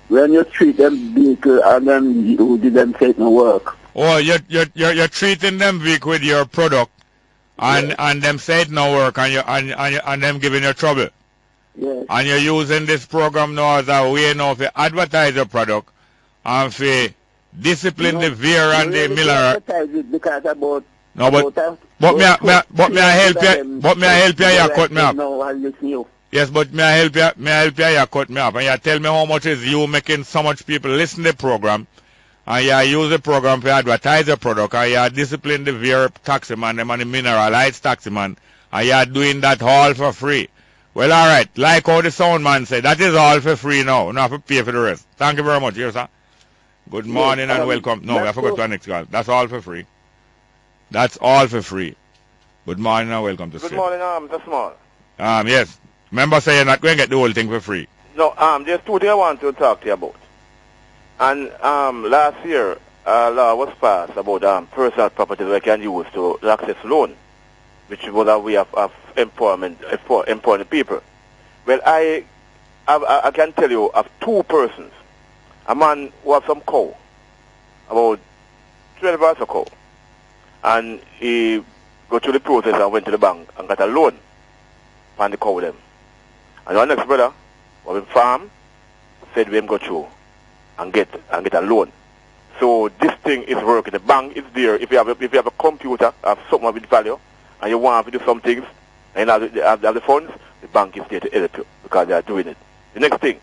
When you treat them vehicle and then you didn't take no work. Oh, you're treating them vehicle with your product and them say it no work and them giving you trouble. Yes. And you're using this program now as a way now to advertise your product and for discipline the veer and the miller. Because about no, but me I help you. But me I help you. You cut me up. Yes, but me I help you. You cut me up, and you tell me how much is you making so much people listen to the program, and you use the program to advertise the product, and you discipline the veer taxi man, them and the mineralized taxi man, and you are doing that all for free. Well, all right. Like how the sound man said, that is all for free now. You don't have to pay for the rest. Thank you very much. Here, sir. Good morning and welcome. No, I forgot to our next call. That's all for free. That's all for free. Good morning and welcome to Good morning, that's small. Yes. Remember, say you're not going to get the whole thing for free. No, there's two things I want to talk to you about. And last year, a law was passed about personal property that we can use to access loan, which was a way of employing people. Well, I can tell you of two persons. A man who has some cow, about 12 hours of cow, and he go through the process and went to the bank and got a loan on the cow them. And our next brother, who was farm, said we him go through and get a loan. So this thing is working. The bank is there. If you have a computer, have something with value, and you want to do some things, and you have the funds, the bank is there to help you because they are doing it. The next thing.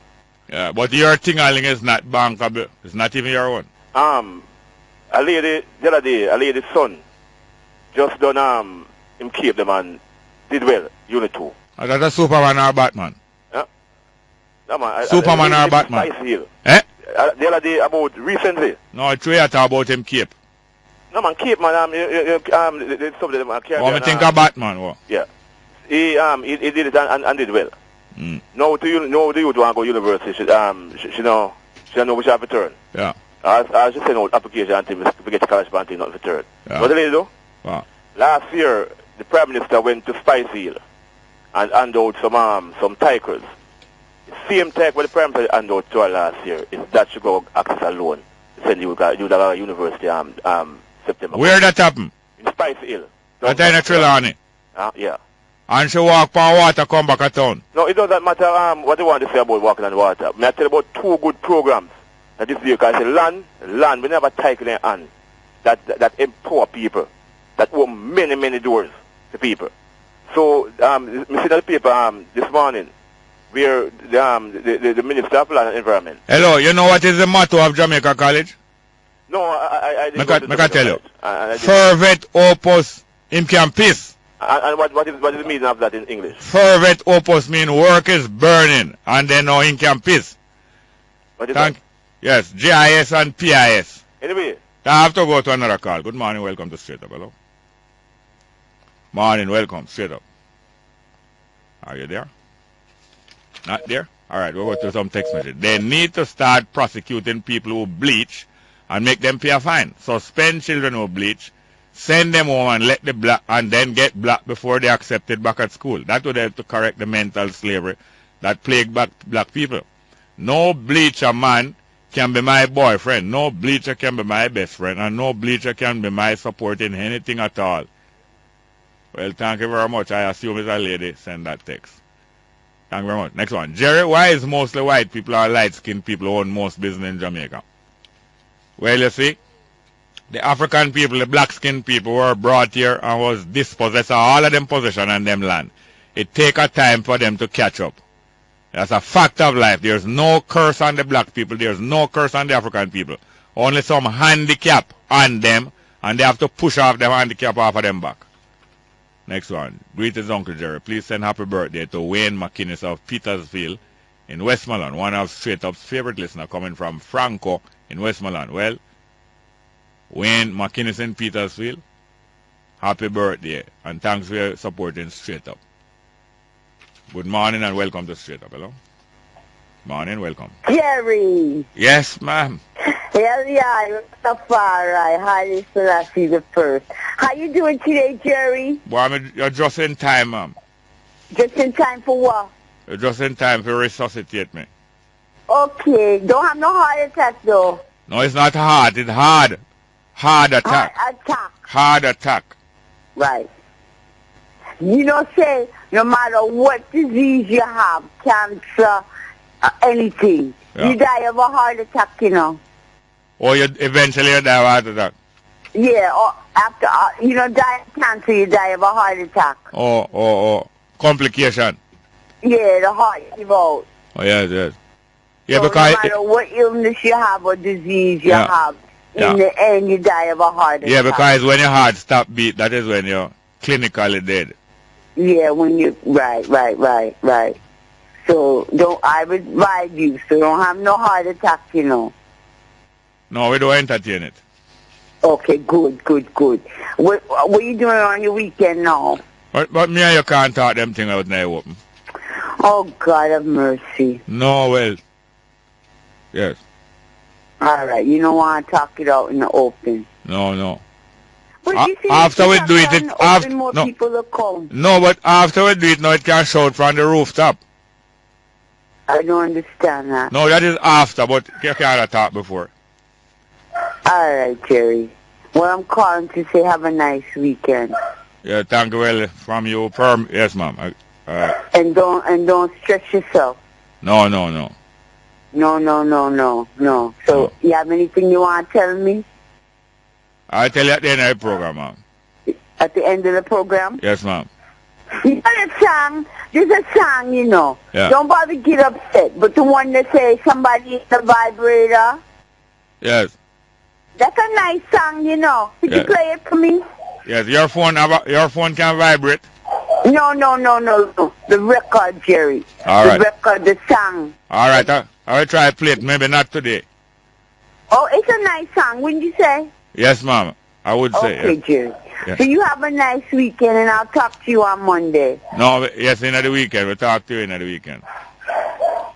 Yeah, but your thing is not bankable. It's not even your own. A lady the other day, a lady's son just done him keep them and did well, unit 2. Is that a Superman or Batman? Yeah. No, man, Superman or Batman? Eh? The other day about recently. No, I try to talk about him keep. No man, keep man. The stuff that them carry. What me think of Batman? What? Yeah. He did it and did well. Now the youth want to go university. She don't know which have to turn. Yeah. I just send out application until we get college not to turn. Yeah. What the lady do? Wow. Last year the Prime Minister went to Spice Hill and hand out some tigers. The same type what the Prime Minister hand out to her last year is that she go access a loan. Send you to university September. Where that happen? In Spice Hill. That in a Trelawney. Yeah. And she walk on water, come back at town. No, it doesn't matter what you want to say about walking on water. May I tell you about two good programs that this year, because land, we never title in hand that empower people, that open many doors to people. So, we see the paper this morning where the Minister of Land and Environment. Hello, you know what is the motto of Jamaica College? No, I didn't. I can tell you. Fervet opus impis. And what is the meaning of that in English? Fervet opus mean work is burning, and then no impis. What is that? Yes, GIS and PIS. Anyway. I have to go to another call. Good morning, welcome to Straight Up. Hello. Morning, welcome, Straight Up. Are you there? Not there? All right, we'll go to some text message. They need to start prosecuting people who bleach and make them pay a fine. Suspend children who bleach, send them home and let the black and then get black before they're accepted back at school. That would help to correct the mental slavery that plague black people. No bleacher man can be my boyfriend. No bleacher can be my best friend. And no bleacher can be my support in anything at all. Well, thank you very much. I assume it's a lady send that text. Thank you very much. Next one. Jerry, why is mostly white people or light-skinned people who own most business in Jamaica? Well, you see, the African people, the black-skinned people were brought here and was dispossessed of all of them possession and them land. It take a time for them to catch up. That's a fact of life. There's no curse on the black people. There's no curse on the African people. Only some handicap on them, and they have to push off them handicap off of them back. Next one. Greetings, Uncle Jerry. Please send happy birthday to Wayne McInnes of Petersfield in Westmoreland. One of Straight Up's favorite listener coming from Franco in Westmoreland. Well, Wayne McInnes in Petersfield, happy birthday, and thanks for supporting Straight Up. Good morning and welcome to Straight Up. Hello? Morning, welcome. Jerry. Yes, ma'am. Hell yeah, Rastafari, Haile Selassie the first. How you doing today, Jerry? Well, you're just in time, ma'am. Just in time for what? You're just in time to resuscitate me. Okay, don't have no heart attack though. No, it's not hard. It's hard. Hard attack. Heart attack. Hard attack. Right. You know, say, no matter what disease you have, cancer, anything, you die of a heart attack, you know. Or you eventually die of a heart attack. Yeah, or after, you know, die of cancer, you die of a heart attack. Oh. Complication. Yeah, the heart give out. Oh, yes. Yeah, so because... no matter what illness you have or disease you have, in the end you die of a heart attack. Yeah, because when your heart stop beat, that is when you're clinically dead. Yeah, when you... Right. So, I would advise you, so don't have no heart attack, you know. No, we don't entertain it. Okay, good. What are you doing on your weekend now? But me and you can't talk them things out now open. Oh, God have mercy. No, well. Yes. All right, you don't want to talk it out in the open. No. But you see, after we do it, after more people will come. No, but after we do it, now it can shout from the rooftop. I don't understand that. No, that is after, but you can't talk before. All right, Jerry. Well, I'm calling to say have a nice weekend. Yeah, thank you. Well, from you, yes, ma'am. And don't stress yourself. No. No. So, you have anything you want to tell me? I'll tell you at the end of the program, ma'am. At the end of the program? Yes, ma'am. You know that song? There's a song, you know. Yeah. Don't bother get upset. But the one that says somebody is the vibrator. Yes. That's a nice song, you know. Could you play it for me? Yes, your phone can vibrate. No. The record, Jerry. All right. The record, the song. All right. I will try to play it. Maybe not today. Oh, it's a nice song, wouldn't you say? Yes, ma'am. I would say. Okay, yes. Jerry. Yes. So you have a nice weekend, and I'll talk to you on Monday. No, yes, another weekend. We'll talk to you another weekend.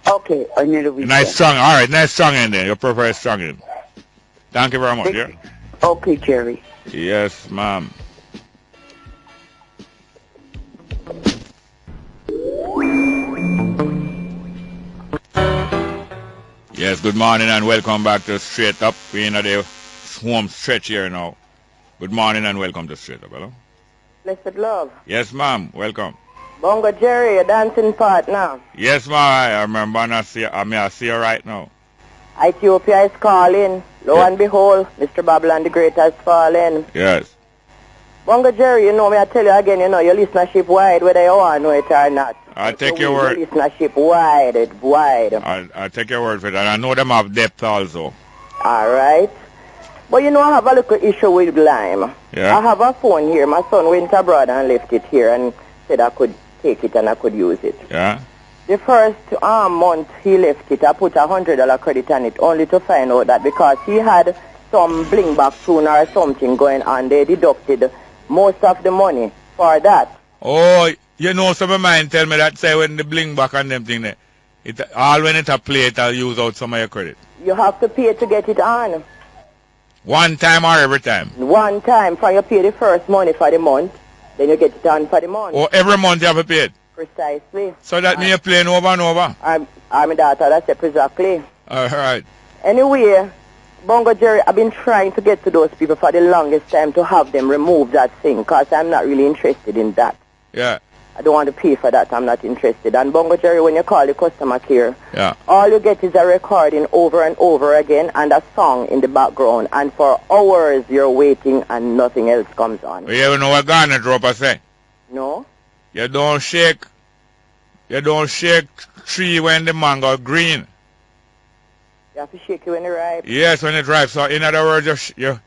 Okay, another weekend. Nice strong. All right, nice strong in there. You prefer strong in. Thank you very much, yeah? Okay, Jerry. Yes, ma'am. Yes, good morning and welcome back to Straight Up. We're in the home stretch here now. Good morning and welcome to Straight Up. Hello? Blessed love. Yes, ma'am. Welcome. Bongo Jerry, a dancing partner. Yes, ma'am. I remember and I see you right now. Ethiopia is calling. Lo and behold, Mr. Babylon the Great has fallen. Yes. Bongo Jerry, you know me, I tell you again, you know, your listenership wide, whether you want to know it or not. I take your word. Your listenership wide. I take your word for that. I know them have depth also. All right. But you know, I have a little issue with Lime. Yeah. I have a phone here. My son went abroad and left it here and said I could take it and I could use it. Yeah. The first month he left it, I put $100 credit on it, only to find out that because he had some bling back tune or something going on, they deducted most of the money for that. Oh, you know, some of mine tell me that say when the bling back and them thing there, all when it a play, it'll use out some of your credit. You have to pay to get it on. One time or every time? One time, for you pay the first money for the month, then you get it on for the month. Oh, every month you have to pay it? Precisely. So that means you're playing over and over? I'm a daughter, that's it, exactly. All right. Anyway, Bongo Jerry, I've been trying to get to those people for the longest time to have them remove that thing, because I'm not really interested in that. Yeah. I don't want to pay for that. I'm not interested. And Bongo Jerry, when you call the customer care, yeah, all you get is a recording over and over again and a song in the background. And for hours you're waiting and nothing else comes on. Well, you know what Garnet Roper say? No. You don't shake You don't shake tree when the mango green. You have to shake it when it's ripe. Yes, when it's ripe. So in other words, you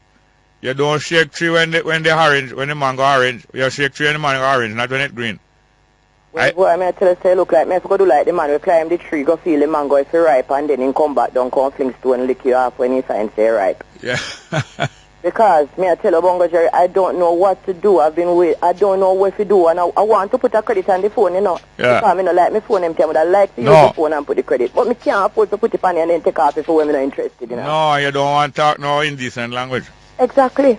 don't shake tree when the orange, when the mango orange. You shake tree when the mango orange, not when it's green. Well, boy, I tell you, say, look like me, if I go do like the man, we climb the tree, go feel the mango if it's ripe, and then he come back down, come fling stone and lick you off when he finds it's ripe. Yeah. Because, me, I tell you, Bongo Jerry, I don't know what to do. I don't know what to do, and I want to put a credit on the phone, you know. Yeah. Because I don't like my phone empty, I would like to use the phone and put the credit. But I can't afford to put it on and then take off it for when I'm not interested, you know. No, you don't want to talk no indecent language. Exactly.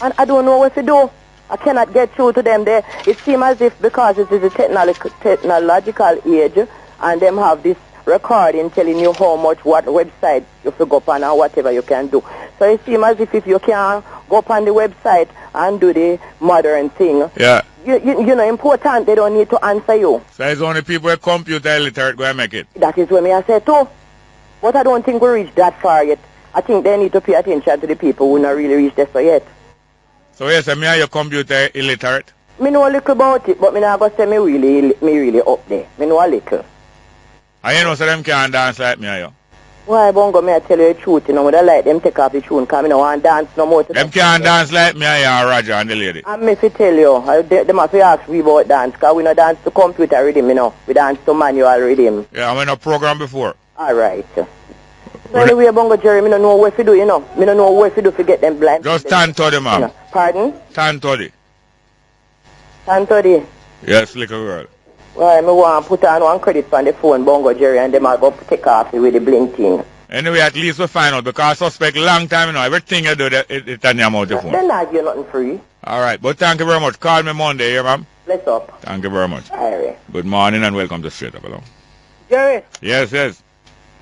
And I don't know what to do. I cannot get through to them. It seems as if because it is a technological age and them have this recording telling you how much, what website you should go up on and whatever you can do. So it seems as if you can go up on the website and do the modern thing. Yeah. You know, important, they don't need to answer you. So it's only people with computer illiterate going to make it. That is what me I say too. But I don't think we reach that far yet. I think they need to pay attention to the people who not really reached there so yet. So yes, me are your computer illiterate? Me know a little about it, but me not going to say me really up there. Me know a little. And you know so them can't dance like me, are you? Why, Bongo, me I tell you the truth, you know, I like them take off the tune, because I don't want to dance no more. Them can't dance like me, are you, Roger and the lady? And me fi tell you, them have to ask me about dance, because we don't dance to computer rhythm, you know. We dance to manual rhythm. Yeah, I'm in a program before. Alright. So anyway, Bongo Jerry, me don't know what to do, you know. Me don't know what to do to get them blind. Just stand to the man. You know. Pardon? Stand to the. Stand to the. Yes, little girl. Well, me want to put on one credit on the phone, Bongo Jerry, and them will go take off with the blinking. Anyway, at least we find out, because I suspect long time, you know, everything you do, it's on your mouth, the phone. They're not give nothing free. All right, but thank you very much. Call me Monday, here, ma'am. Bless up. Thank you very much. Alright. Good morning and welcome to Straight Up Along. Jerry, Yes.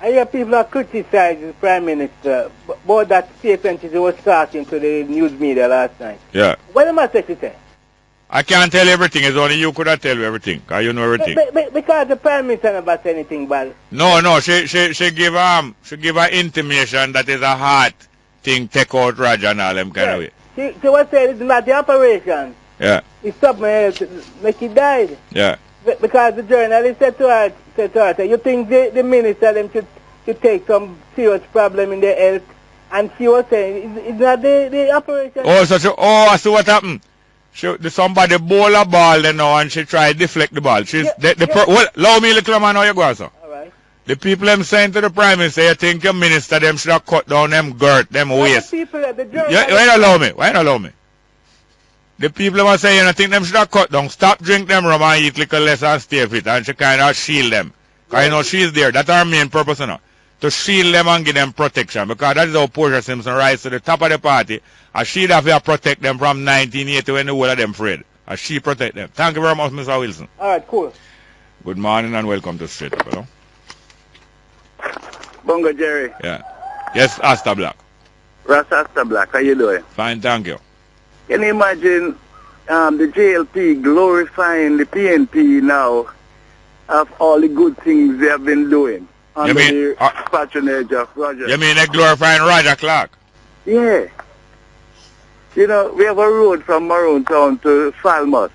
I hear people are criticizing the Prime Minister about that statement he was talking to the news media last night. Yeah. What am I saying to say? I can't tell you everything. It's only you could have tell you everything, because you know everything. Because the Prime Minister never said anything bad. No. She give her intimation that is a hard thing, take out Roger and all them kind of way. She was saying it's not the operation. Yeah. He stopped my health, like he died. Yeah. Because the journalist said to her, you think the minister them should take some serious problem in their health? And she was saying, it's not the operation. I see what happened. Somebody bowl a ball you know, and she tried to deflect the ball. Allow me, little man, how you go, sir? All right. The people them saying to the Prime Minister, you think your minister them should have cut down them girt, them waist. Why not allow me? The people them are saying, I think them should have cut down. Stop drink them rum and eat little less and stay fit. And she kind of shield them. Because you know she's there. That's her main purpose, you know. To shield them and give them protection. Because that is how Portia Simpson rise to the top of the party. And she'd have to protect them from 1980 when the whole of them afraid. And she protect them. Thank you very much, Mr. Wilson. All right, cool. Good morning and welcome to Straight Up, hello. Bongo Jerry. Yeah. Yes, Asta Black. Asta Black, how you doing? Fine, thank you. Can you imagine the JLP glorifying the PNP now of all the good things they have been doing under the patronage of Roger? You mean they're glorifying Roger Clark? Yeah. You know, we have a road from Maroon Town to Falmouth,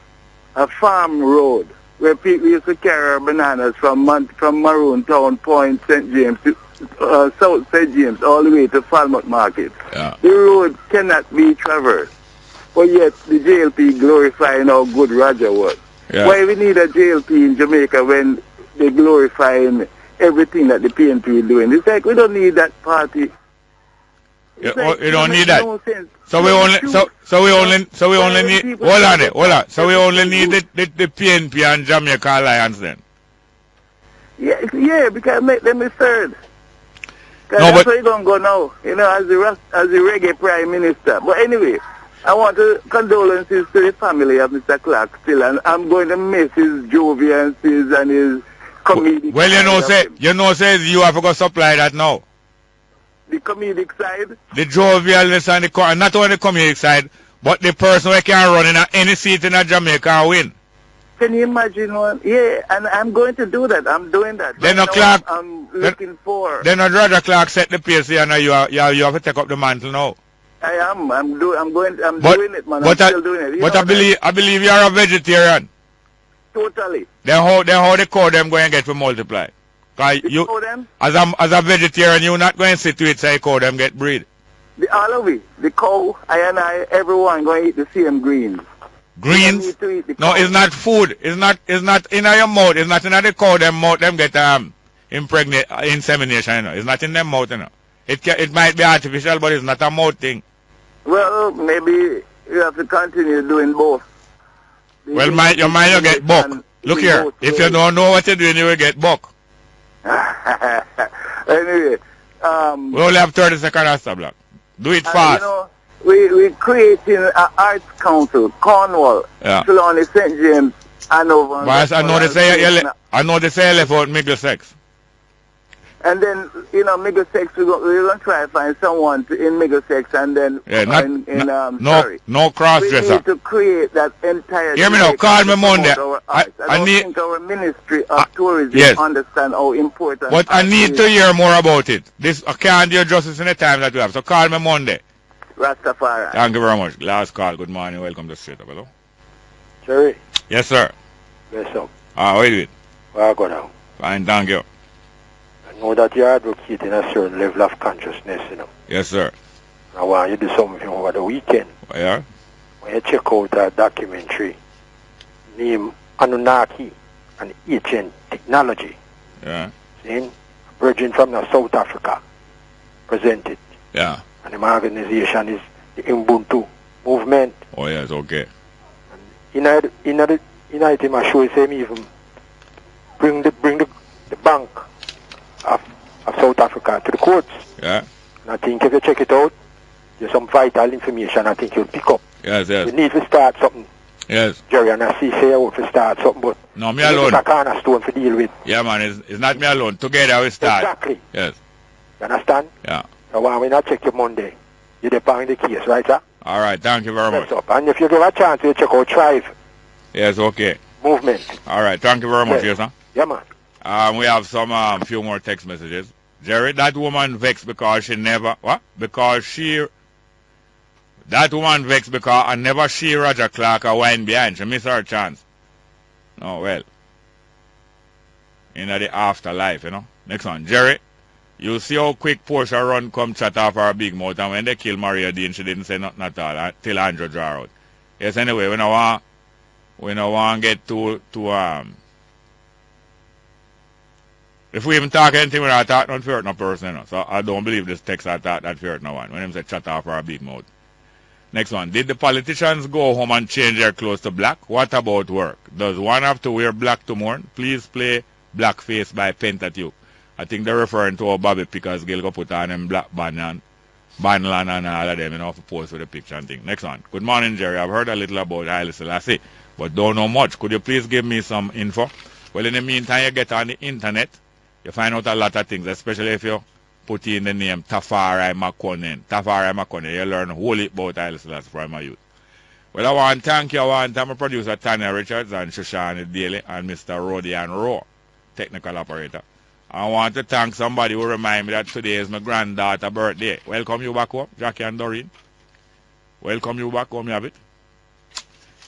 a farm road, where people used to carry bananas from Maroon Town Point, St. James, to South St. James, all the way to Falmouth Market. Yeah. The road cannot be traversed. But yet the JLP glorifying how good Roger was. Yeah. Why we need a JLP in Jamaica when they glorifying everything that the PNP is doing? It's like we don't need that party. You don't need that. No sense. So we only need hold on. So we only need the PNP and Jamaica Alliance then. Yeah, because make them a third. No, that's where you don't go now, you know, as the reggae prime minister. But anyway, I want to condolences to the family of Mr. Clark still, and I'm going to miss his joviances and his comedic. Well, you say you have to go supply that now. The comedic side? The jovialness and not only the comedic side, but the person who can run in any seat in Jamaica and win. Can you imagine one? Yeah, and I'm going to do that. I'm doing that. Then right Clark, I'm looking for. Then Roger Clark set the pace here, and you have to take up the mantle now. I am. I'm doing it, man. I'm still doing it. But I believe you are a vegetarian. Totally. Then how the cow them going to get to multiply? Cause you, as a vegetarian, you're not going to sit to it say cow them get breed. All of it. The cow, I and I, everyone going to eat the same greens. Greens? No, it's not food. It's not in your mouth. It's not in the cow them mouth. Them get impregnate insemination. You know. It's not in them mouth. You know. It might be artificial, but it's not a mouth thing. Well, maybe you have to continue doing both. Well, you might get buck. Look here. If you don't know what you're doing, you will get buck. Anyway, we only have 30 seconds after block. Do it fast. You know, we're creating an arts council, Cornwall, Trelawney, St. James, Hanover. But I know they say left out Middlesex. And then, you know, Middlesex, we're going to try to find someone in Middlesex and then no cross-dresser. We need to create that entire... Hear me now, call me Monday. I think our Ministry of Tourism understand how important... But I need to hear more about it. I can't do justice in the time that we have. So call me Monday. Rastafari. Thank you very much. Last call. Good morning. Welcome to Straight Up. Hello. Jerry. Yes, sir. Yes, sir. How are you doing? Well, go now. Fine, thank you. I know that you're advocating a certain level of consciousness, you know. Yes, sir. I want you to do something over the weekend. Yeah? When you check out a documentary named Anunnaki and Ancient Technology. Yeah. See? A virgin from South Africa presented. Yeah. And the organization is the Ubuntu movement. Oh, yes, okay. In my show, say me even bring the bank of South Africa to the courts. Yeah. And I think if you check it out, there's some vital information I think you'll pick up. Yes, yes. We need to start something. Yes. Jerry, and I see say I want to start something, but no, me alone. It's a cornerstone to deal with. Yeah, man, it's not me alone. Together we start. Exactly. Yes. You understand? Yeah. So when we not check you Monday, you depend the case, right, sir? All right, thank you very much. Up. And if you give a chance, you check out Thrive. Yes, okay. Movement. All right, thank you very much, yes, sir. Yeah, man. We have some few more text messages. Jerry, that woman vexed because she never, what? That woman vexed because I never see Roger Clark a wine behind. She missed her chance. Oh, well. In the afterlife, you know. Next one. Jerry, you see how quick Portia run come chat off her big mouth, and when they kill Maria Dean, she didn't say nothing at all till Andrew draw out. Yes, anyway, we don't want to get too if we even talk anything, we're not talking on fear no person, you know. So I don't believe this text I thought that fear no one. When them say chat off our big mouth. Next one. Did the politicians go home and change their clothes to black? What about work? Does one have to wear black to mourn? Please play Blackface by Pentateuch. I think they're referring to how Bobby Pickers Gill go put on them black banlan and all of them, you know, for post with the picture and thing. Next one. Good morning, Jerry. I've heard a little about Haile Selassie, but don't know much. Could you please give me some info? Well, in the meantime, you get on the internet. You find out a lot of things, especially if you put in the name Tafari Makonnen. You learn a whole lot about Haile Selassie from my youth. Well, I want to thank you. I want to thank my producer, Tanya Richards, and Shoshana Daly, and Mr. Rodian Rowe, technical operator. I want to thank somebody who remind me that today is my granddaughter's birthday. Welcome you back home, Jackie and Doreen. Welcome you back home, you have it.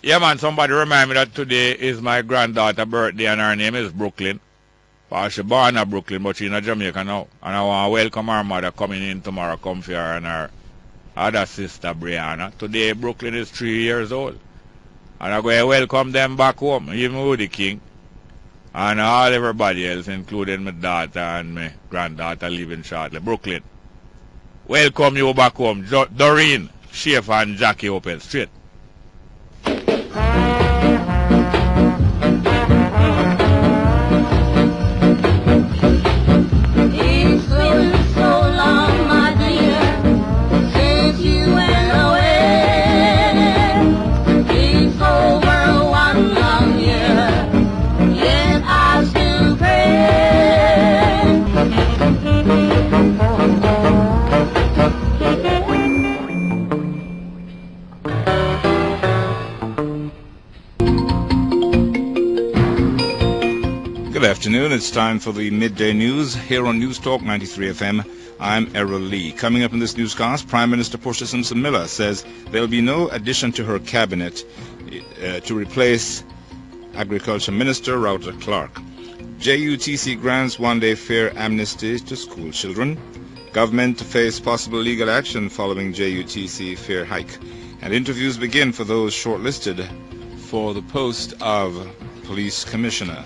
Yeah, man, somebody remind me that today is my granddaughter's birthday, and her name is Brooklyn. She born in Brooklyn, but she's in Jamaica now. And I want to welcome her mother coming in tomorrow, come for her and her other sister, Brianna. Today, Brooklyn is 3 years old. And I'm going to welcome them back home, even Woody King. And everybody else, including my daughter and my granddaughter living shortly. Brooklyn, welcome you back home. Doreen, Chef, and Jackie open straight. Good afternoon. It's time for the midday news here on News Talk 93 FM. I'm Errol Lee. Coming up in this newscast, Prime Minister Portia Simpson-Miller says there will be no addition to her cabinet to replace Agriculture Minister Router Clark. J.U.T.C. grants one-day fare amnesty to school children. Government to face possible legal action following J.U.T.C. fare hike. And interviews begin for those shortlisted for the post of Police Commissioner.